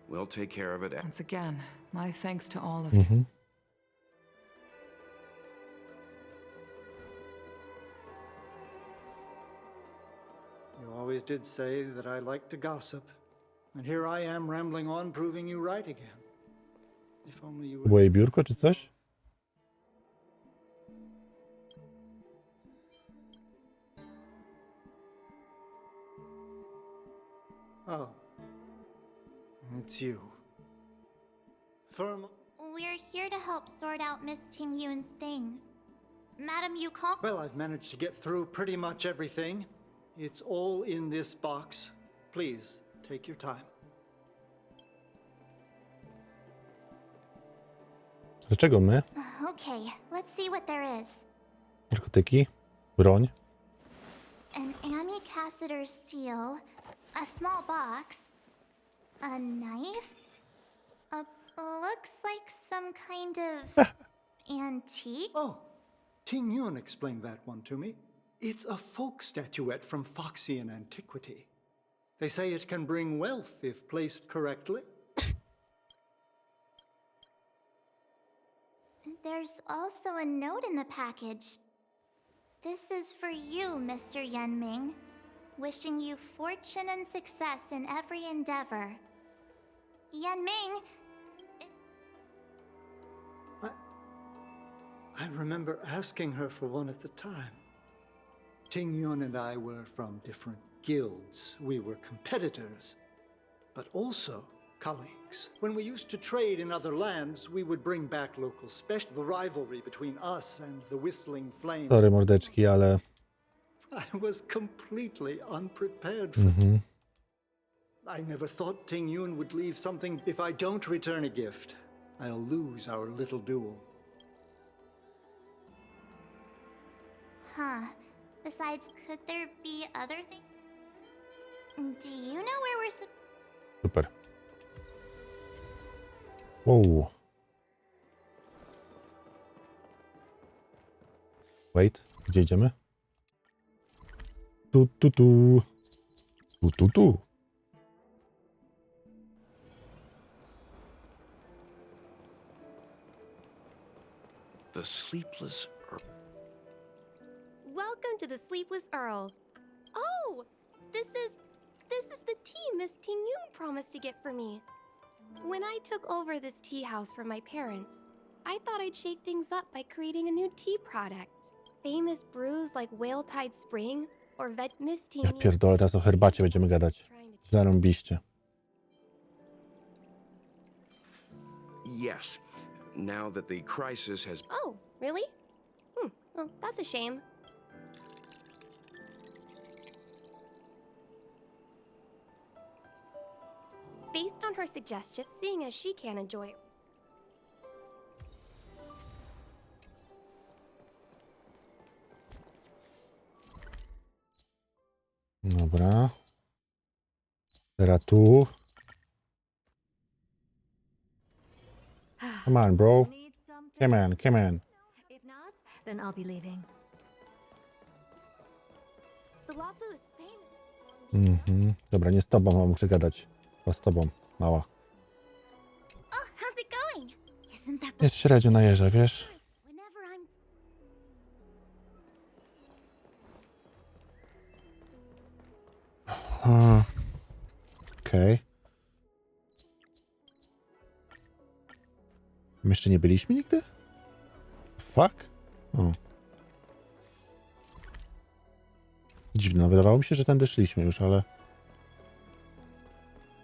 We'll take care of it. Once again, my thanks to all of you. You always did say that I like to gossip. And here I am rambling on, proving you right again. If only you would... Było jej biurko, czy coś? Oh. It's you. We're here to help sort out Miss Ting-Yun's things. Madam Yukong... Well, I've managed to get through pretty much everything. It's all in this box. Please, take your time. Dlaczego my? Okay, let's see what there is. Narkotyki? Broń? An amicassator seal, a small box, a knife, looks like some kind of antique. Oh, Ting-Yun explained that one to me. It's a folk statuette from Foxian antiquity. They say it can bring wealth if placed correctly. There's also a note in the package. This is for you, Mr. Yan Ming. Wishing you fortune and success in every endeavor. Yan Ming... I remember asking her for one at the time. Ting-Yun and I were from different guilds. We were competitors, but also colleagues. When we used to trade in other lands, we would bring back local special. The rivalry between us and the Whistling Flames. Sorry, mordeczki, ale... I was completely unprepared for it. I never thought Ting-Yun would leave something. If I don't return a gift, I'll lose our little duel. Huh. Besides, could there be other things? Do you know where we're Super. Wow. Wait, gdzie idziemy? Tu. The Sleepless Earl. Welcome to the Sleepless Earl. Oh, this is the tea Miss Ting-Yun promised to get for me. When I took over this tea house from my parents, I thought I'd shake things up by creating a new tea product. Famous brews like Whale Tide Spring or Miss Ja Teeny. pierdolę, teraz o herbacie będziemy gadać. Zarąbiście. Yes. Now that the crisis has... Oh, really? Well, that's a shame. Based on her suggestion, seeing as she can't enjoy it. Dobra. Teraz tu. Come on, bro. Come on, come on. If not, then I'll be leaving. The Loufu is famous. Dobra, nie z tobą, muszę gadać. Chyba z tobą, mała. Oh, how's it going? Isn't that the Jest średnio na jeża, wiesz? whenever I'm Okej. My jeszcze nie byliśmy nigdy? Fuck? O. Dziwne, no wydawało mi się, że tędy szliśmy już, ale...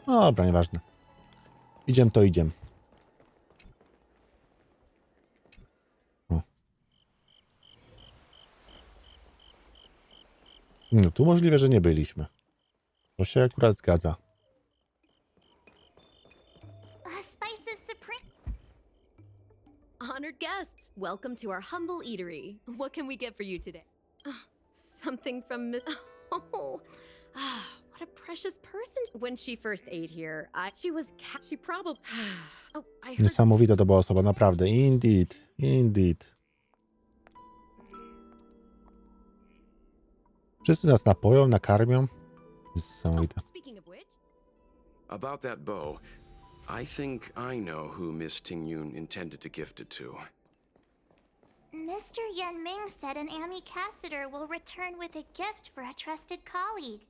No dobra, nieważne. Idziemy to idziemy. O. No tu możliwe, że nie byliśmy. To się akurat zgadza. Spices Supreme. Honored guests, welcome to our humble eatery. What can we get for you today? Something from Miss... Oh, what a precious person. When she first ate here, she probably... Oh, I heard... Niesamowita to była osoba, naprawdę. Indeed, indeed. Wszyscy nas napoją, nakarmią. Niesamowite. Speaking of which... About that bow, I think I know who Miss Tingyun intended to gift it to. Mr. Yuan-Ming said an ambassador will return with a gift for a trusted colleague.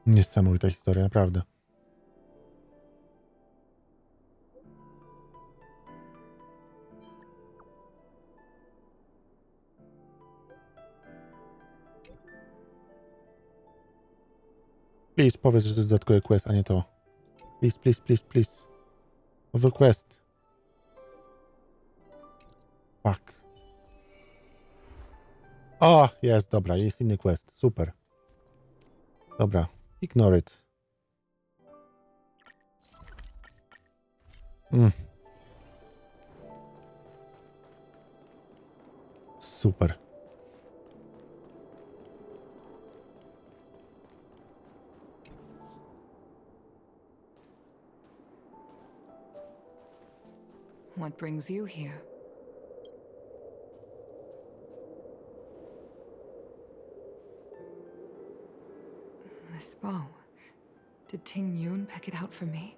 Niesamowita historia, naprawdę. Please, powiedz, że to jest dodatkowy quest, a nie to. Please, please, please, please. Nowy quest. Fuck. O, jest, dobra, jest inny quest. Super. Dobra, ignore it. Super. What brings you here? This bow. Did Tingyun pick it out for me?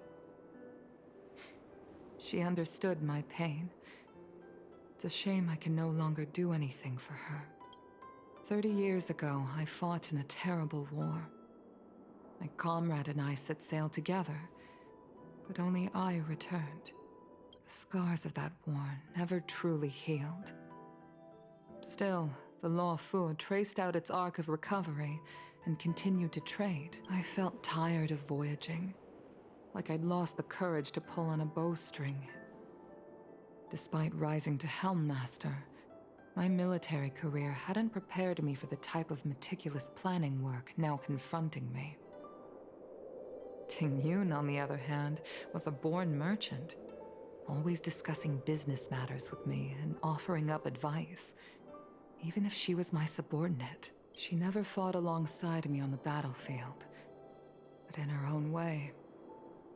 She understood my pain. It's a shame I can no longer do anything for her. 30 years ago, I fought in a terrible war. My comrade and I set sail together, but only I returned. The scars of that war never truly healed. Still, the Loufu traced out its arc of recovery and continued to trade. I felt tired of voyaging, like I'd lost the courage to pull on a bowstring. Despite rising to Helm Master, my military career hadn't prepared me for the type of meticulous planning work now confronting me. Tingyun, on the other hand, was a born merchant, always discussing business matters with me and offering up advice. Even if she was my subordinate, she never fought alongside me on the battlefield. But in her own way,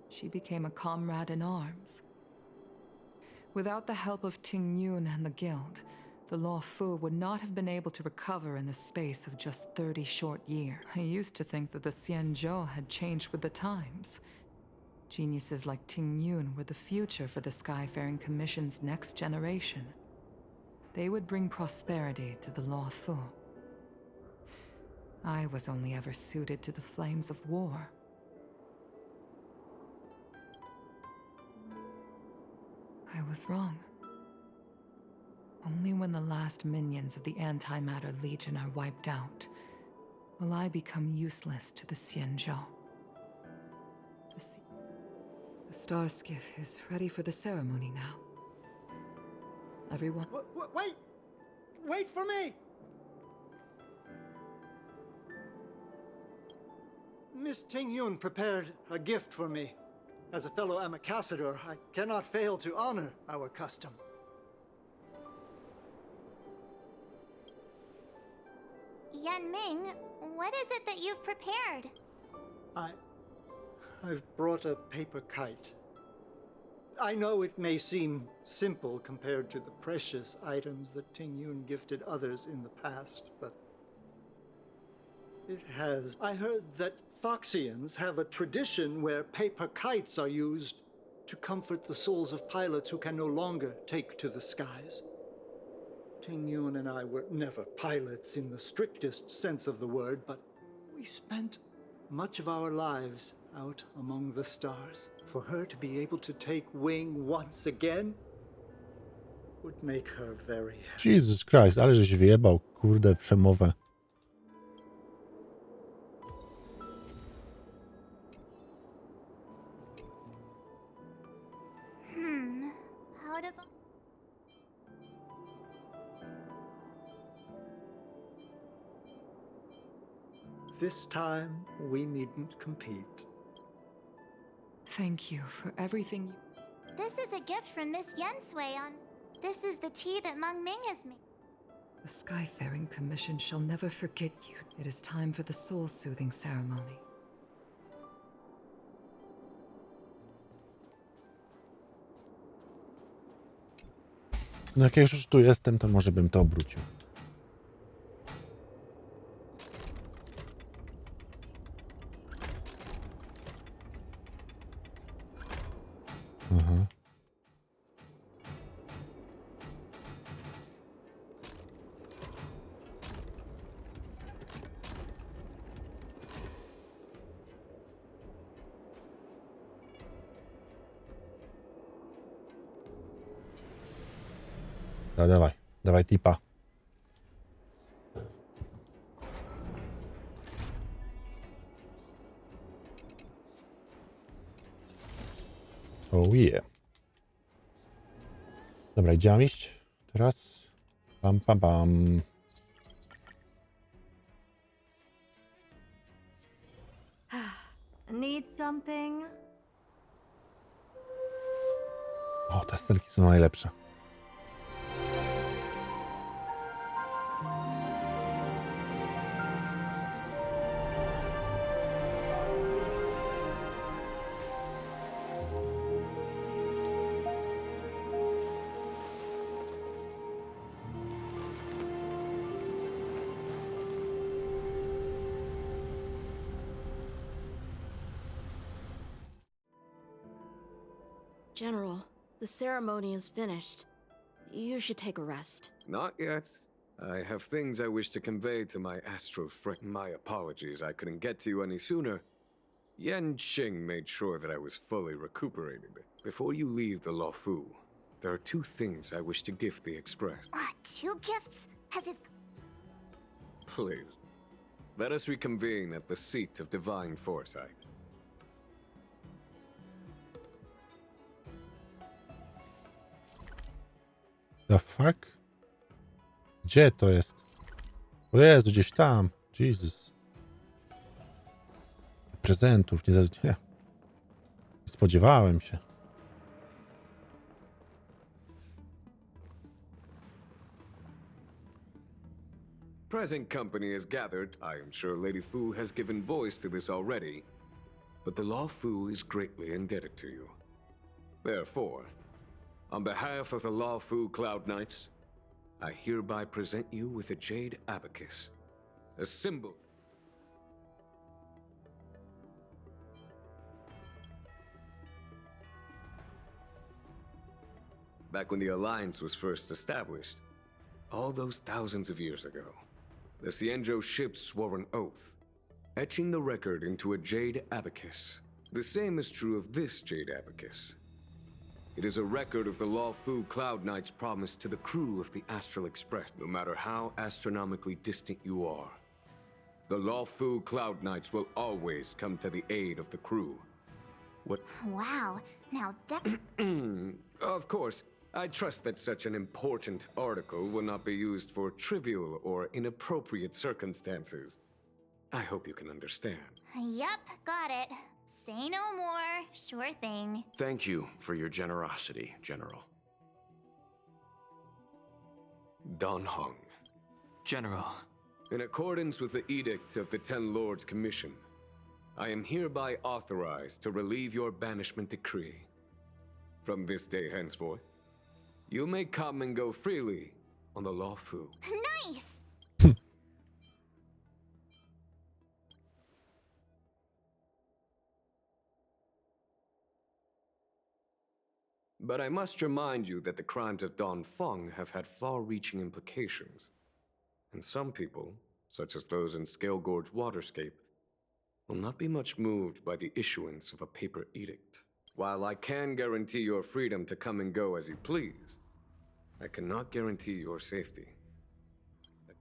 she became a comrade in arms. Without the help of Ting Yun and the Guild, the Loufu would not have been able to recover in the space of just 30 short years. I used to think that the Xianzhou had changed with the times. Geniuses like Ting Yun were the future for the Skyfaring Commission's next generation. They would bring prosperity to the Loufu. I was only ever suited to the flames of war. I was wrong. Only when the last minions of the Antimatter Legion are wiped out will I become useless to the Xianzhou. The star skiff is ready for the ceremony now. Everyone... Wait! Wait for me! Miss Ting Yun prepared a gift for me. As a fellow ambassador, I cannot fail to honor our custom. Yanming, what is it that you've prepared? I've brought a paper kite. I know it may seem simple compared to the precious items that Ting Yun gifted others in the past, but it has. I heard that Foxians have a tradition where paper kites are used to comfort the souls of pilots who can no longer take to the skies. Ting Yun and I were never pilots in the strictest sense of the word, but we spent much of our lives out among the stars. For her to be able to take wing once again would make her very happy. Jesus Christ, ale żeś wyjebał, kurde, przemowę. How do... This time, we needn't compete. Thank you for everything you... This is a gift from Miss 𝗫 on... This is the tea that 𝗏𝗡 has made. The Skyfaring Commission shall never forget you. It is time for the soul-soothing ceremony. No jak już tu jestem, to może bym to obrócił. Aha. No, dawaj tipa. Oh yeah. Dobra, gdzie mam iść? Teraz. Pam, pam, pam. Need something? O, te scenki są najlepsze. General, the ceremony is finished. You should take a rest. Not yet. I have things I wish to convey to my astral friend. My apologies, I couldn't get to you any sooner. Yanqing made sure that I was fully recuperated. Before you leave the Loufu, there are two things I wish to gift the Express. Two gifts? Has his... Please, let us reconvene at the seat of divine foresight. The fuck? Gdzie to jest? O Jezu, gdzieś tam. Jesus. Prezentów, nie. Spodziewałem się. Present company is gathered. I am sure Lady Fu has given voice to this already, but the Loufu is greatly indebted to you. Therefore, On behalf of the Loufu Cloud Knights, I hereby present you with a jade abacus, a symbol. Back when the Alliance was first established, all those thousands of years ago, the 𝗫𝗎𝗄 ships swore an oath, etching the record into a jade abacus. The same is true of this jade abacus. It is a record of the Loufu Cloud Knights' promise to the crew of the Astral Express, no matter how astronomically distant you are. The Loufu Cloud Knights will always come to the aid of the crew. What? Wow, now that... Of course, I trust that such an important article will not be used for trivial or inappropriate circumstances. I hope you can understand. Yup, got it. Say no more. Sure thing. Thank you for your generosity, General. Dan Heng. General. In accordance with the Edict of the Ten Lords Commission, I am hereby authorized to relieve your banishment decree. From this day henceforth, you may come and go freely on the Loufu. Nice! But I must remind you that the crimes of Dan Feng have had far-reaching implications. And some people, such as those in 𝗏𝗏𝗏, will not be much moved by the issuance of a paper edict. While I can guarantee your freedom to come and go as you please, I cannot guarantee your safety.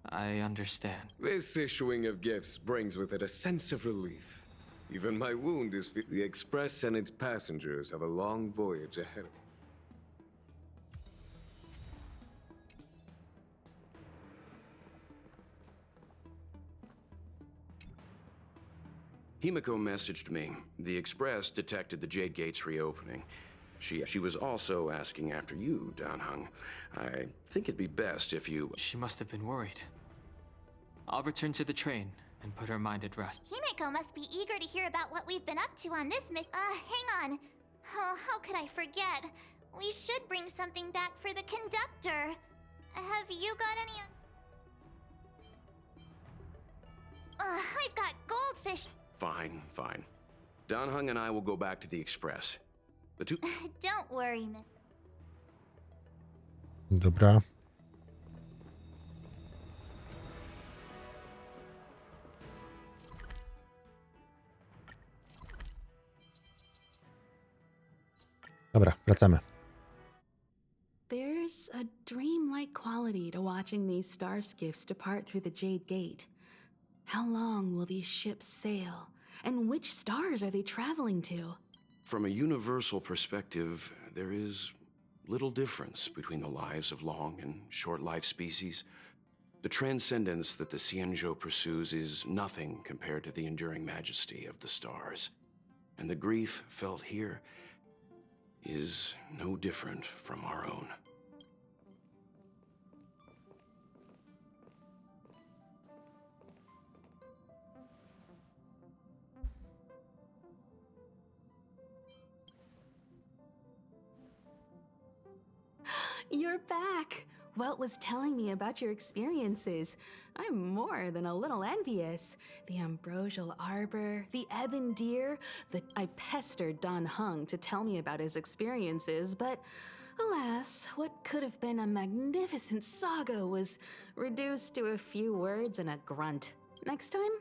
I understand. This issuing of gifts brings with it a sense of relief. Even my wound is the Express and its passengers have a long voyage ahead of them. 𝗏𝗏𝗏 messaged me. The Express detected the Jade Gates reopening. She was also asking after you, Dan Heng. I think it'd be best if you... She must have been worried. I'll return to the train and put her mind at rest. 𝗏𝗏𝗏 must be eager to hear about what we've been up to on this hang on. Oh, how could I forget? We should bring something back for the conductor. Have you got any... I've got goldfish. Fine, fine. Dan Heng and I will go back to the Express. The two... Don't worry, miss. Dobra. Dobra, wracamy. There's a dreamlike quality to watching these star skiffs depart through the Jade Gate. How long will these ships sail? And which stars are they traveling to? From a universal perspective, there is little difference between the lives of long and short-lived species. The transcendence that the 𝗫𝗎𝗄 pursues is nothing compared to the enduring majesty of the stars. And the grief felt here is no different from our own. You're back! 𝗏𝗏 was telling me about your experiences. I'm more than a little envious. The Ambrosial Arbor, the ebon deer, I pestered Dan Heng to tell me about his experiences, but alas, what could have been a magnificent saga was reduced to a few words and a grunt. Next time,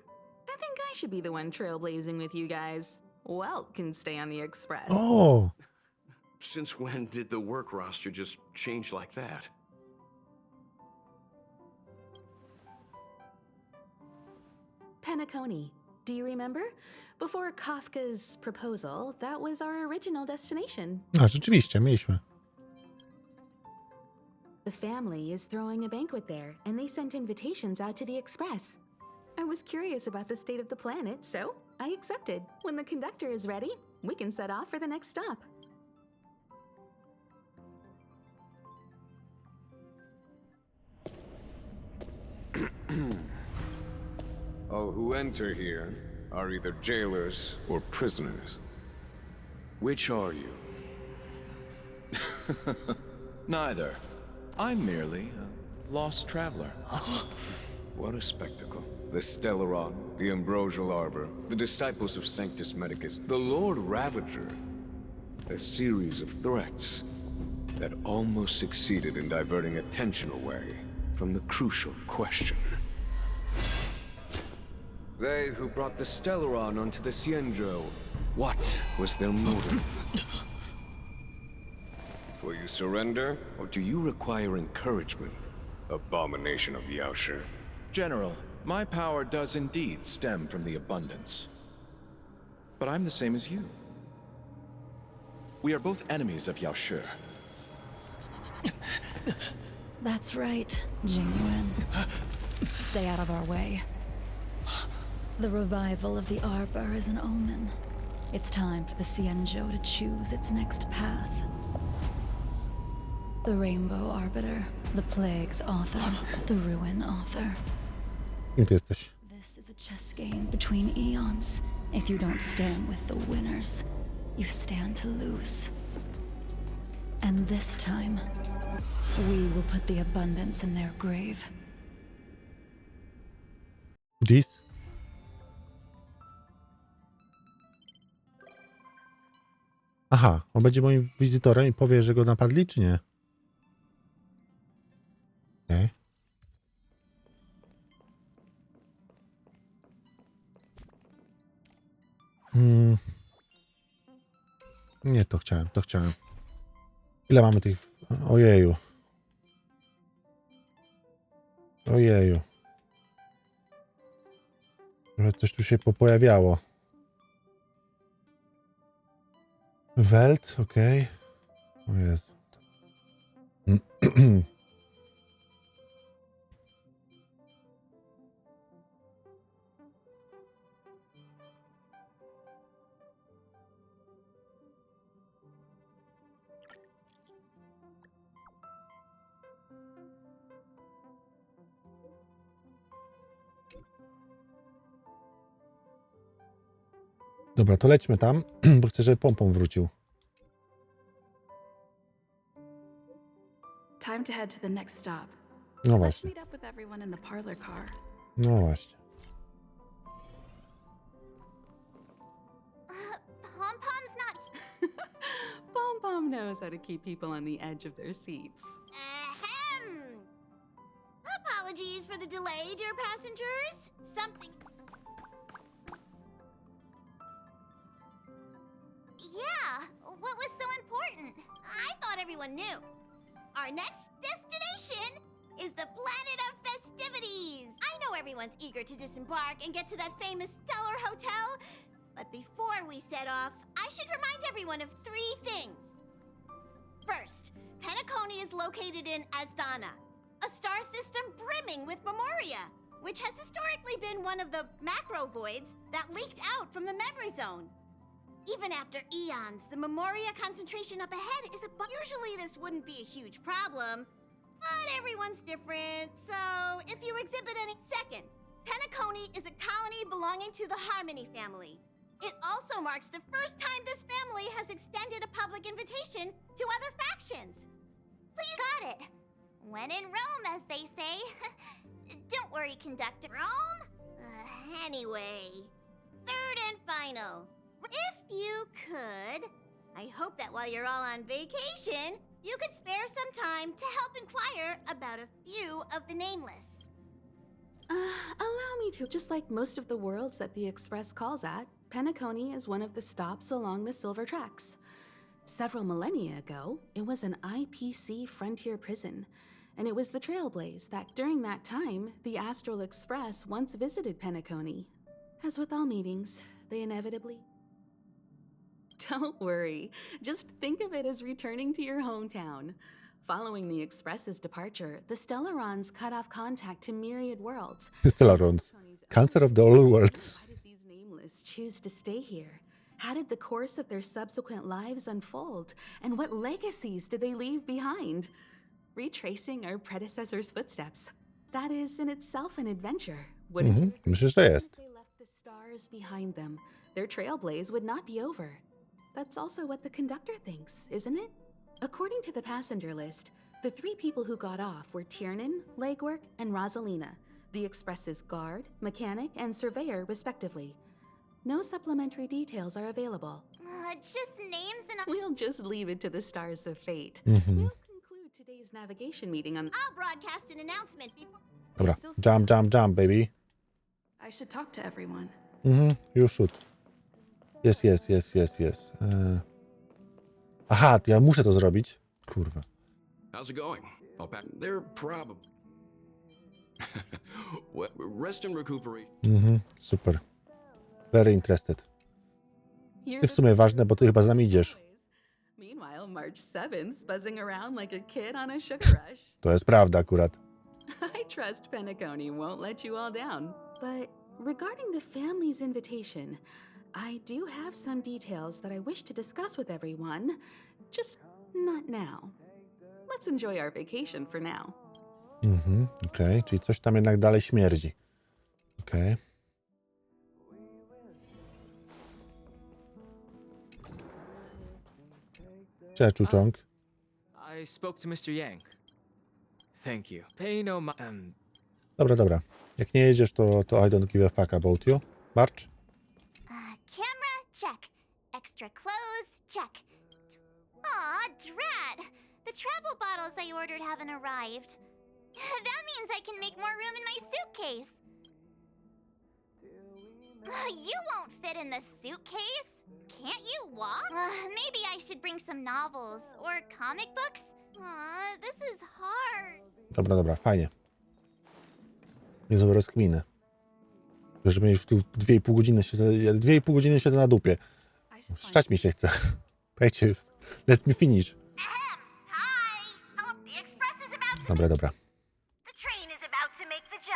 I think I should be the one trailblazing with you guys. 𝗏𝗏 can stay on the Express. Oh! Since when did the work roster just change like that? Penacony. Do you remember? Before Kafka's proposal, that was our original destination. A, rzeczywiście, mieliśmy. The family is throwing a banquet there, and they sent invitations out to the Express. I was curious about the state of the planet, so I accepted. When the conductor is ready, we can set off for the next stop. All who enter here are either jailers or prisoners. Which are you? Neither. I'm merely a lost traveler. What a spectacle. The Stellaron, the Ambrosial Arbor, the disciples of Sanctus Medicus, the Lord Ravager. A series of threats that almost succeeded in diverting attention away from the crucial question. They who brought the Stellaron onto the Xianzhou, what was their motive? Will you surrender, or do you require encouragement, abomination of Yaoshi? General, my power does indeed stem from the abundance. But I'm the same as you. We are both enemies of Yaoshi. That's right, Jing Yuan. Stay out of our way. The revival of the Arbor is an omen. It's time for the Xianzhou to choose its next path. The Rainbow Arbiter, the Plague's author, the Ruin author. Kim ty jesteś? This is a chess game between eons. If you don't stand with the winners, you stand to lose. And this time, we will put the abundance in their grave. This? Aha, on będzie moim wizytorem i powie, że go napadli, czy nie? Okej. Nie, to chciałem, to chciałem. Ile mamy tych... Ojeju. Ojeju. Że coś tu się pojawiało. Welt, okej. O Jezu. Dobra, to lećmy tam, bo chcę, żeby pompą wrócił. Time to head to the next stop. No Let's właśnie. meet up with everyone in the parlor car. No właśnie. Pom-Pom's not... Pom-Pom knows how to keep people on the edge of their seats. Ahem! Apologies for the delay, dear passengers. Something... Yeah, what was so important? I thought everyone knew. Our next destination is the planet of festivities. I know everyone's eager to disembark and get to that famous stellar hotel, but before we set off, I should remind everyone of 3 things. First, 𝗏𝗏 is located in Asdana, a star system brimming with memoria, which has historically been one of the macro voids that leaked out from the memory zone. Even after eons, the memoria concentration up ahead is usually this wouldn't be a huge problem, but everyone's different, so if you exhibit any... Second, 𝗏𝗏 is a colony belonging to the Harmony family. It also marks the first time this family has extended a public invitation to other factions. Please. Got it. When in Rome, as they say. Don't worry, conductor. Rome? Anyway, third and final. If you could, I hope that while you're all on vacation, you could spare some time to help inquire about a few of the nameless. Allow me to. Just like most of the worlds that the Express calls at, 𝗏𝗏 is one of the stops along the Silver Tracks. Several millennia ago, it was an IPC frontier prison, and it was the Trailblaze that during that time, the Astral Express once visited 𝗏𝗏. As with all meetings, they inevitably... Don't worry, just think of it as returning to your hometown. Following the Express's departure, the Stellarons cut off contact to myriad worlds. The Stellarons. Cancer of the all worlds. Why did these nameless choose to stay here? How did the course of their subsequent lives unfold? And what legacies did they leave behind? Retracing our predecessors' footsteps. That is in itself an adventure. Wouldn't you? Myślę, że jest. If they left the stars behind them, their trailblaze would not be over. That's also what the conductor thinks, isn't it? According to the passenger list, the 3 people who got off were Tiernan, Legwork, and Rosalina, the Express's guard, mechanic, and surveyor, respectively. No supplementary details are available. Just names and... We'll just leave it to the stars of fate. Mhm. We'll conclude today's navigation meeting on... I'll broadcast an announcement before... Dobra, jump, baby. I should talk to everyone. You should. Jest. Aha, to ja muszę to zrobić. Kurwa. How's it going? They're probably... What? Rest and recuperate. Super. Very interested. I w sumie ważne, bo ty chyba z nami idziesz. Meanwhile, March 7th's buzzing around like a kid on a sugar rush. To jest prawda akurat. I trust 𝗏𝗏 won't let you all down. But regarding the family's invitation, I do have some details that I wish to discuss with everyone, just not now. Let's enjoy our vacation for now. Okej, czyli coś tam jednak dalej śmierdzi. Okej. Cześć, Czuczong. I spoke to Mr. Yang. Thank you. Pay no Dobra. Jak nie jedziesz, to I don't give a fuck about you. March? Camera, check. Extra clothes, check. Aw, drat! The travel bottles I ordered haven't arrived. That means I can make more room in my suitcase. You won't fit in the suitcase. Can't you walk? Maybe I should bring some novels or comic books. This is hard. Dobra, fajnie. Niezłe rozkminy. Że będziesz tu 2,5 godziny siedzę, 2,5 godziny siedzę na dupie. Szczać mi się chce. Dajcie, let me finish. Dobra.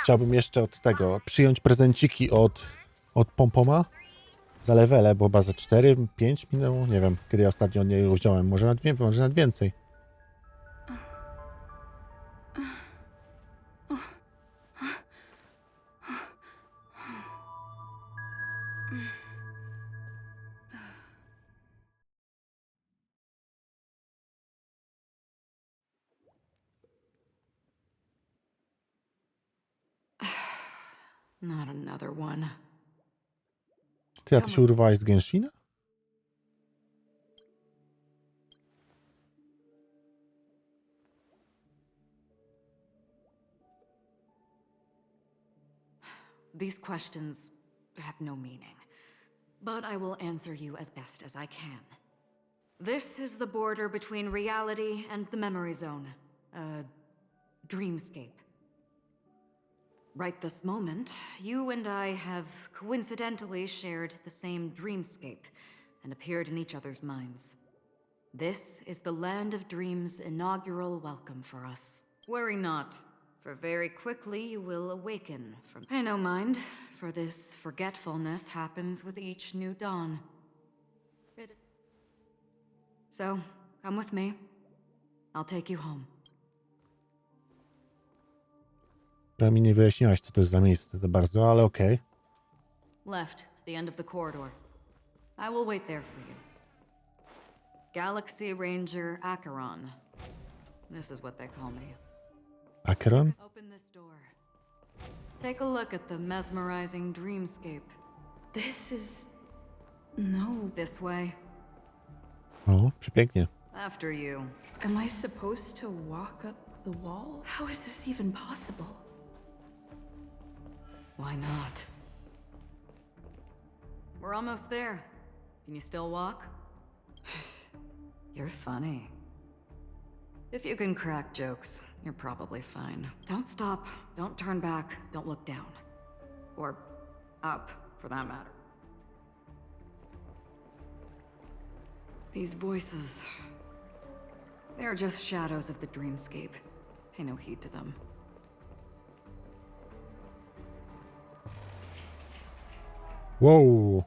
Chciałbym jeszcze od tego przyjąć prezenciki od Pompoma za levele, bo chyba za 4-5 minęło. Nie wiem, kiedy ja ostatnio od niego wziąłem. Może nawet więcej. Not another one. Ty się urwałaś z Genshina? These questions have no meaning, but I will answer you as best as I can. This is the border between reality and the memory zone, a dreamscape. Right this moment, you and I have coincidentally shared the same dreamscape and appeared in each other's minds. This is the Land of Dreams' inaugural welcome for us. Worry not, for very quickly you will awaken from... Pay no mind, for this forgetfulness happens with each new dawn. So, come with me. I'll take you home. Mi nie wyjaśniłaś, co to jest za miejsce za bardzo, ale okej. Left, to the end of the corridor. I will wait there for you. Galaxy Ranger Acheron. This is what they call me. Acheron? Open this door. Take a look at the mesmerizing dreamscape. This is... No. This way. O, przepięknie. After you. Am I supposed to walk up the wall? How is this even possible? Why not? We're almost there. Can you still walk? You're funny. If you can crack jokes, you're probably fine. Don't stop, don't turn back, don't look down. Or up, for that matter. These voices... they're just shadows of the dreamscape. Pay no heed to them. Wow.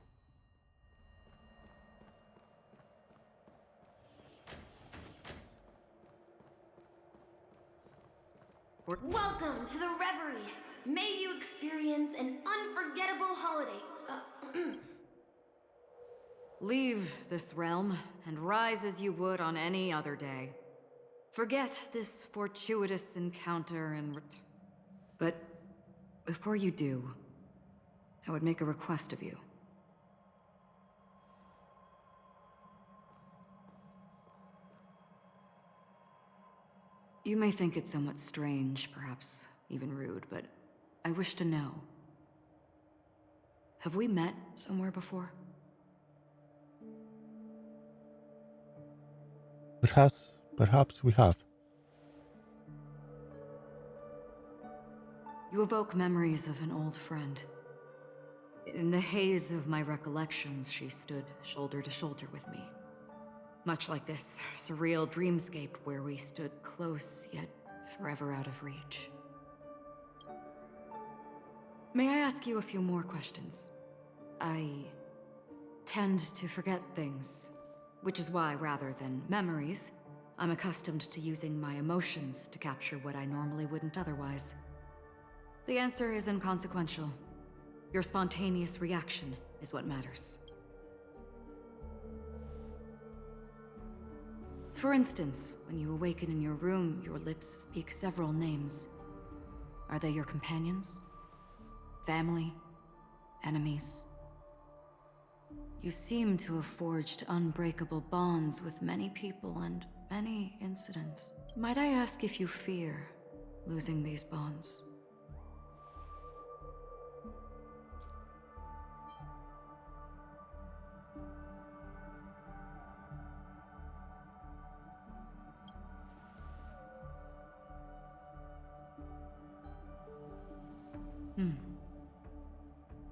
Welcome to the Reverie. May you experience an unforgettable holiday. Leave this realm and rise as you would on any other day. Forget this fortuitous encounter and But before you do, I would make a request of you. You may think it somewhat strange, perhaps even rude, but I wish to know. Have we met somewhere before? Perhaps we have. You evoke memories of an old friend. In the haze of my recollections, she stood shoulder to shoulder with me. Much like this surreal dreamscape where we stood close, yet forever out of reach. May I ask you a few more questions? I tend to forget things, which is why, rather than memories, I'm accustomed to using my emotions to capture what I normally wouldn't otherwise. The answer is inconsequential. Your spontaneous reaction is what matters. For instance, when you awaken in your room, your lips speak several names. Are they your companions? Family? Enemies? You seem to have forged unbreakable bonds with many people and many incidents. Might I ask if you fear losing these bonds?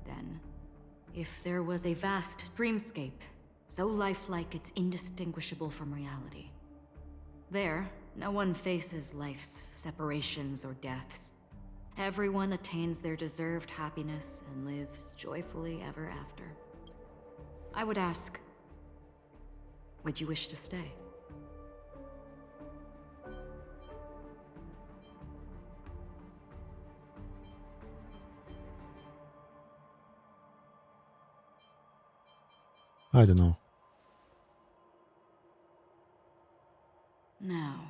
Then, if there was a vast dreamscape, so lifelike it's indistinguishable from reality, there, no one faces life's separations or deaths. Everyone attains their deserved happiness and lives joyfully ever after. I would ask, would you wish to stay? I don't know. Now,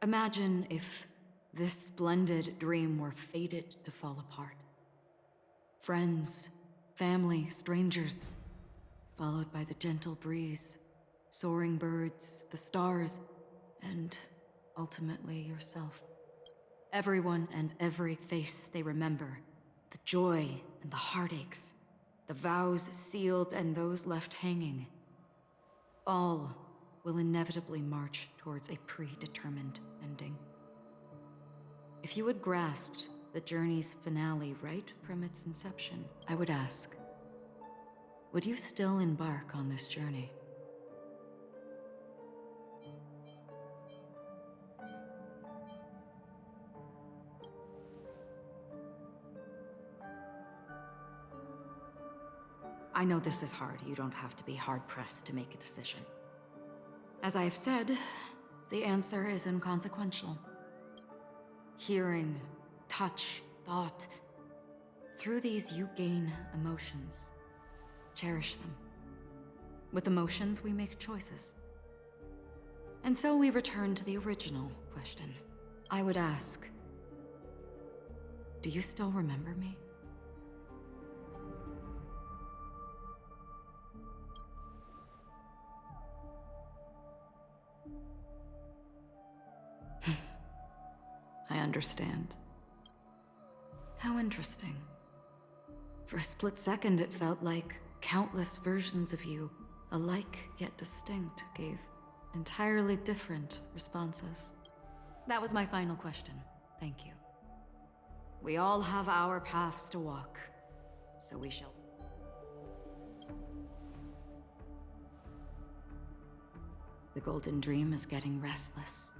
imagine if this splendid dream were fated to fall apart. Friends, family, strangers, followed by the gentle breeze, soaring birds, the stars, and ultimately yourself. Everyone and every face they remember, the joy and the heartaches, the vows sealed and those left hanging, all will inevitably march towards a predetermined ending. If you had grasped the journey's finale right from its inception, I would ask, would you still embark on this journey? I know this is hard. You don't have to be hard-pressed to make a decision. As I have said, the answer is inconsequential. Hearing, touch, thought. Through these you gain emotions. Cherish them. With emotions, we make choices. And so we return to the original question. I would ask, do you still remember me? I understand. How interesting. For a split second, it felt like countless versions of you, alike yet distinct, gave entirely different responses. That was my final question. Thank you. We all have our paths to walk, so we shall. The Golden Dream is getting restless.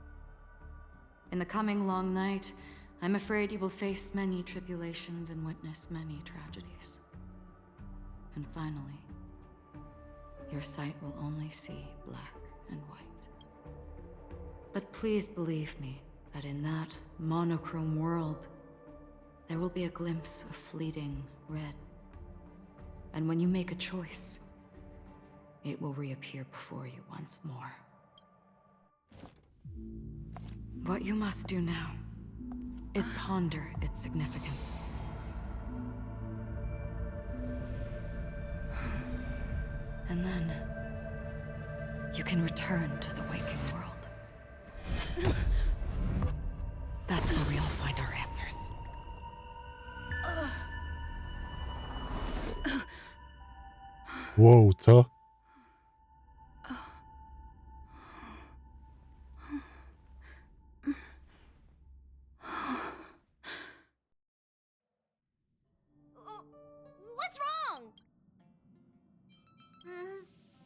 In the coming long night, I'm afraid you will face many tribulations and witness many tragedies. And finally, your sight will only see black and white. But please believe me that in that monochrome world, there will be a glimpse of fleeting red. And when you make a choice, it will reappear before you once more. What you must do now is ponder its significance. And then you can return to the waking world. That's where we all find our answers. Wow, co? What's wrong?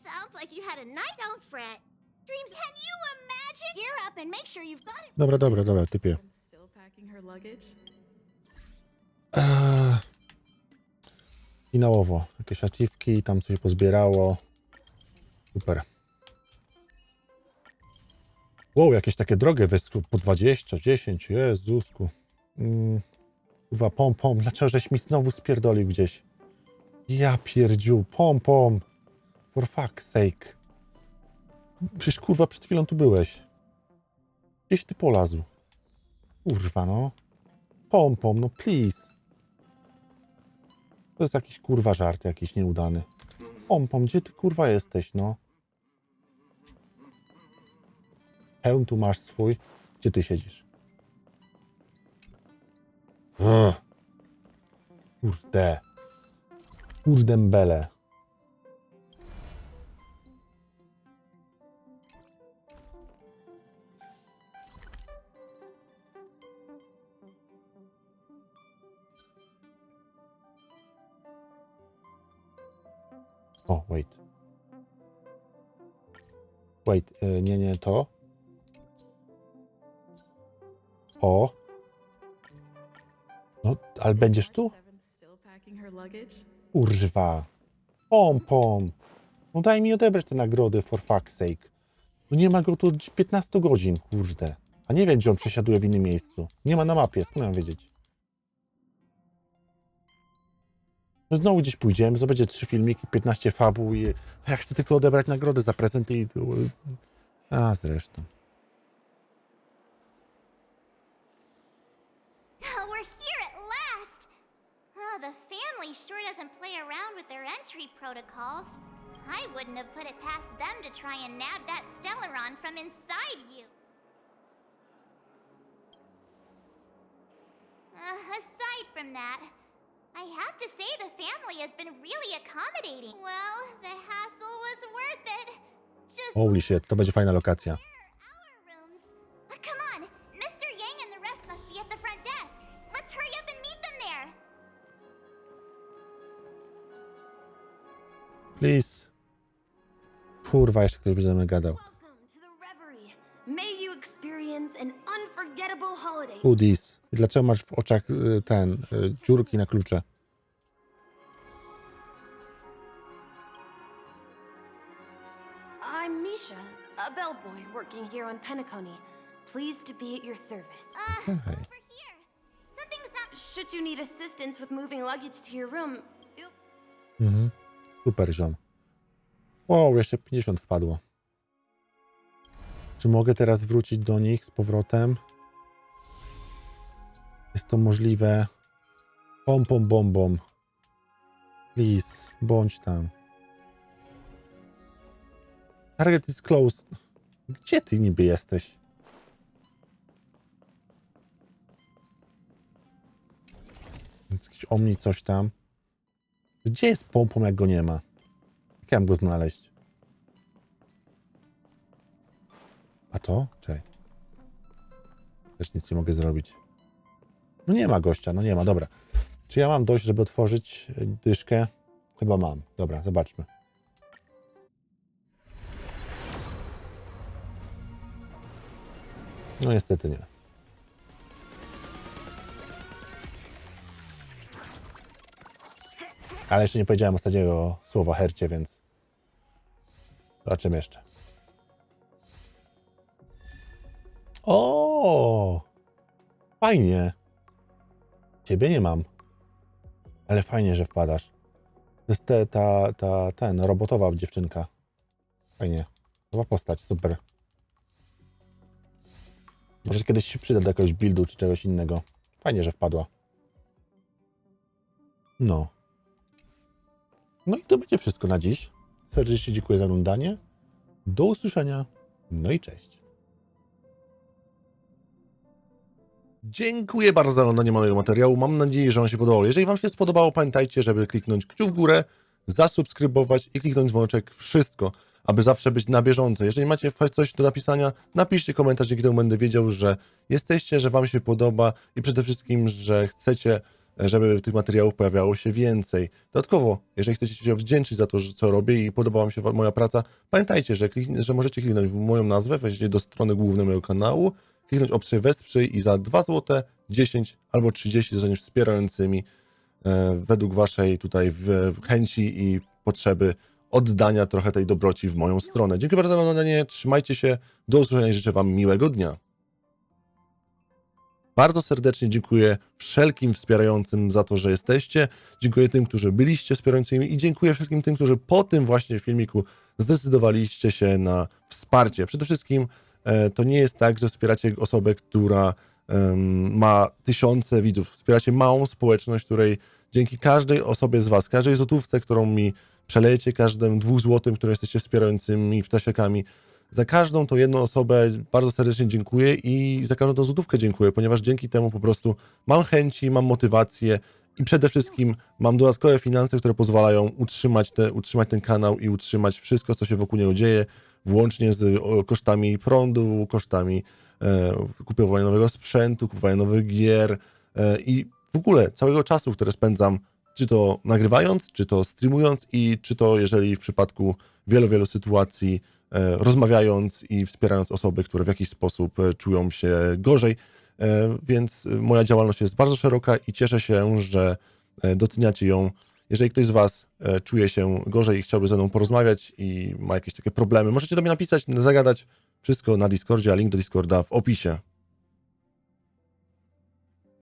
Sounds like you had a night. Don't fret. Dreams, can you imagine? Gear up and make sure you've got it. Dobra, typie. Still packing her luggage? Finałowo. Jakieś achievki, tam coś pozbierało. Super. Wow, jakieś takie drogie wyschły po 20, 10, Jezusku. Kurwa, pom. Dlaczego żeś mi znowu spierdolił gdzieś? Ja pierdziu, pom. For fuck's sake. Przecież kurwa przed chwilą tu byłeś. Gdzieś ty polazł. Kurwa no. Pom, no please. To jest jakiś kurwa żart, jakiś nieudany. Pom, gdzie ty kurwa jesteś, no? Hełm tu masz swój. Gdzie ty siedzisz? Kurde mbele. O, wait, nie to. O. No, ale będziesz tu? Kurwa. Pom. No daj mi odebrać te nagrody, for fuck's sake. No nie ma go tu 15 godzin, kurde. A nie wiem, gdzie on przesiaduje w innym miejscu. Nie ma na mapie, skąd mam wiedzieć? No znowu gdzieś pójdziemy, zobaczycie 3 filmiki, 15 fabuł i ja chcę tylko odebrać nagrody za prezenty i... A zresztą. We're here at last! The family sure doesn't play around with their entry protocols. I wouldn't have put it past them to try and nab that Stellaron from inside you. Aside from that, I have to say the family has been really accommodating. Well, the hassle was worth it. Just Holy shit, to będzie fajna lokacja. come on, Mr. Yang and the rest must be at the front desk. Let's hurry up and meet them there. Please. Kurwa, jeszcze ktoś będzie ze mną gadał. May you experience an unforgettable holiday. Hoodies. I dlaczego masz w oczach dziurki na klucze? I'm Misha, a bellboy working here on Penacony. Pleased to be at your service. Over here. Something's not... Should you need assistance with moving luggage to your room, feel... Super, ziom. Wow, jeszcze 50 wpadło. Czy mogę teraz wrócić do nich z powrotem? Jest to możliwe. Bom. Please, bądź tam. Target is closed. Gdzie ty niby jesteś? Jakiś omni coś tam. Gdzie jest pompą, jak go nie ma? Jak ja mam go znaleźć? A to? Czekaj. Też nic nie mogę zrobić. No nie ma gościa, no nie ma, dobra. Czy ja mam dość, żeby otworzyć dyszkę? Chyba mam. Dobra, zobaczmy. No niestety nie. Ale jeszcze nie powiedziałem ostatniego słowa hercie, więc zobaczymy jeszcze. O! Fajnie. Ciebie nie mam. Ale fajnie, że wpadasz. To jest ten robotowa dziewczynka. Fajnie. Nowa postać, super. Może kiedyś się przyda do jakiegoś buildu czy czegoś innego. Fajnie, że wpadła. No. No i to będzie wszystko na dziś. Serdecznie dziękuję za oglądanie. Do usłyszenia. No i cześć. Dziękuję bardzo za oglądanie mojego materiału. Mam nadzieję, że Wam się podobało. Jeżeli Wam się spodobało, pamiętajcie, żeby kliknąć kciuk w górę, zasubskrybować i kliknąć dzwoneczek. Wszystko, aby zawsze być na bieżąco. Jeżeli macie coś do napisania, napiszcie komentarz, dzięki temu będę wiedział, że jesteście, że Wam się podoba i przede wszystkim, że chcecie, żeby tych materiałów pojawiało się więcej. Dodatkowo, jeżeli chcecie się wdzięczyć za to, co robię i podoba Wam się moja praca, pamiętajcie, że możecie kliknąć w moją nazwę, wejdziecie do strony głównej mojego kanału, kliknąć opcję wesprzyj i za 2 zł, 10 albo 30 zostaniesz wspierającymi według Waszej tutaj chęci i potrzeby oddania trochę tej dobroci w moją stronę. Dziękuję bardzo za oglądanie, trzymajcie się, do usłyszenia i życzę Wam miłego dnia. Bardzo serdecznie dziękuję wszelkim wspierającym za to, że jesteście. Dziękuję tym, którzy byliście wspierającymi i dziękuję wszystkim tym, którzy po tym właśnie filmiku zdecydowaliście się na wsparcie. Przede wszystkim to nie jest tak, że wspieracie osobę, która ma tysiące widzów. Wspieracie małą społeczność, której dzięki każdej osobie z Was, każdej złotówce, którą mi przelejecie, każdym 2 złotym, które jesteście wspierającymi ptasiakami, za każdą tą jedną osobę bardzo serdecznie dziękuję i za każdą tą złotówkę dziękuję, ponieważ dzięki temu po prostu mam chęci, mam motywację i przede wszystkim mam dodatkowe finanse, które pozwalają utrzymać ten kanał i utrzymać wszystko, co się wokół niego dzieje, włącznie z kosztami prądu, kosztami kupowania nowego sprzętu, kupowania nowych gier i w ogóle całego czasu, które spędzam, czy to nagrywając, czy to streamując i czy to, jeżeli w przypadku wielu sytuacji rozmawiając i wspierając osoby, które w jakiś sposób czują się gorzej. Więc moja działalność jest bardzo szeroka i cieszę się, że doceniacie ją. Jeżeli ktoś z Was czuje się gorzej i chciałby ze mną porozmawiać i ma jakieś takie problemy, możecie do mnie napisać, zagadać. Wszystko na Discordzie, a link do Discorda w opisie.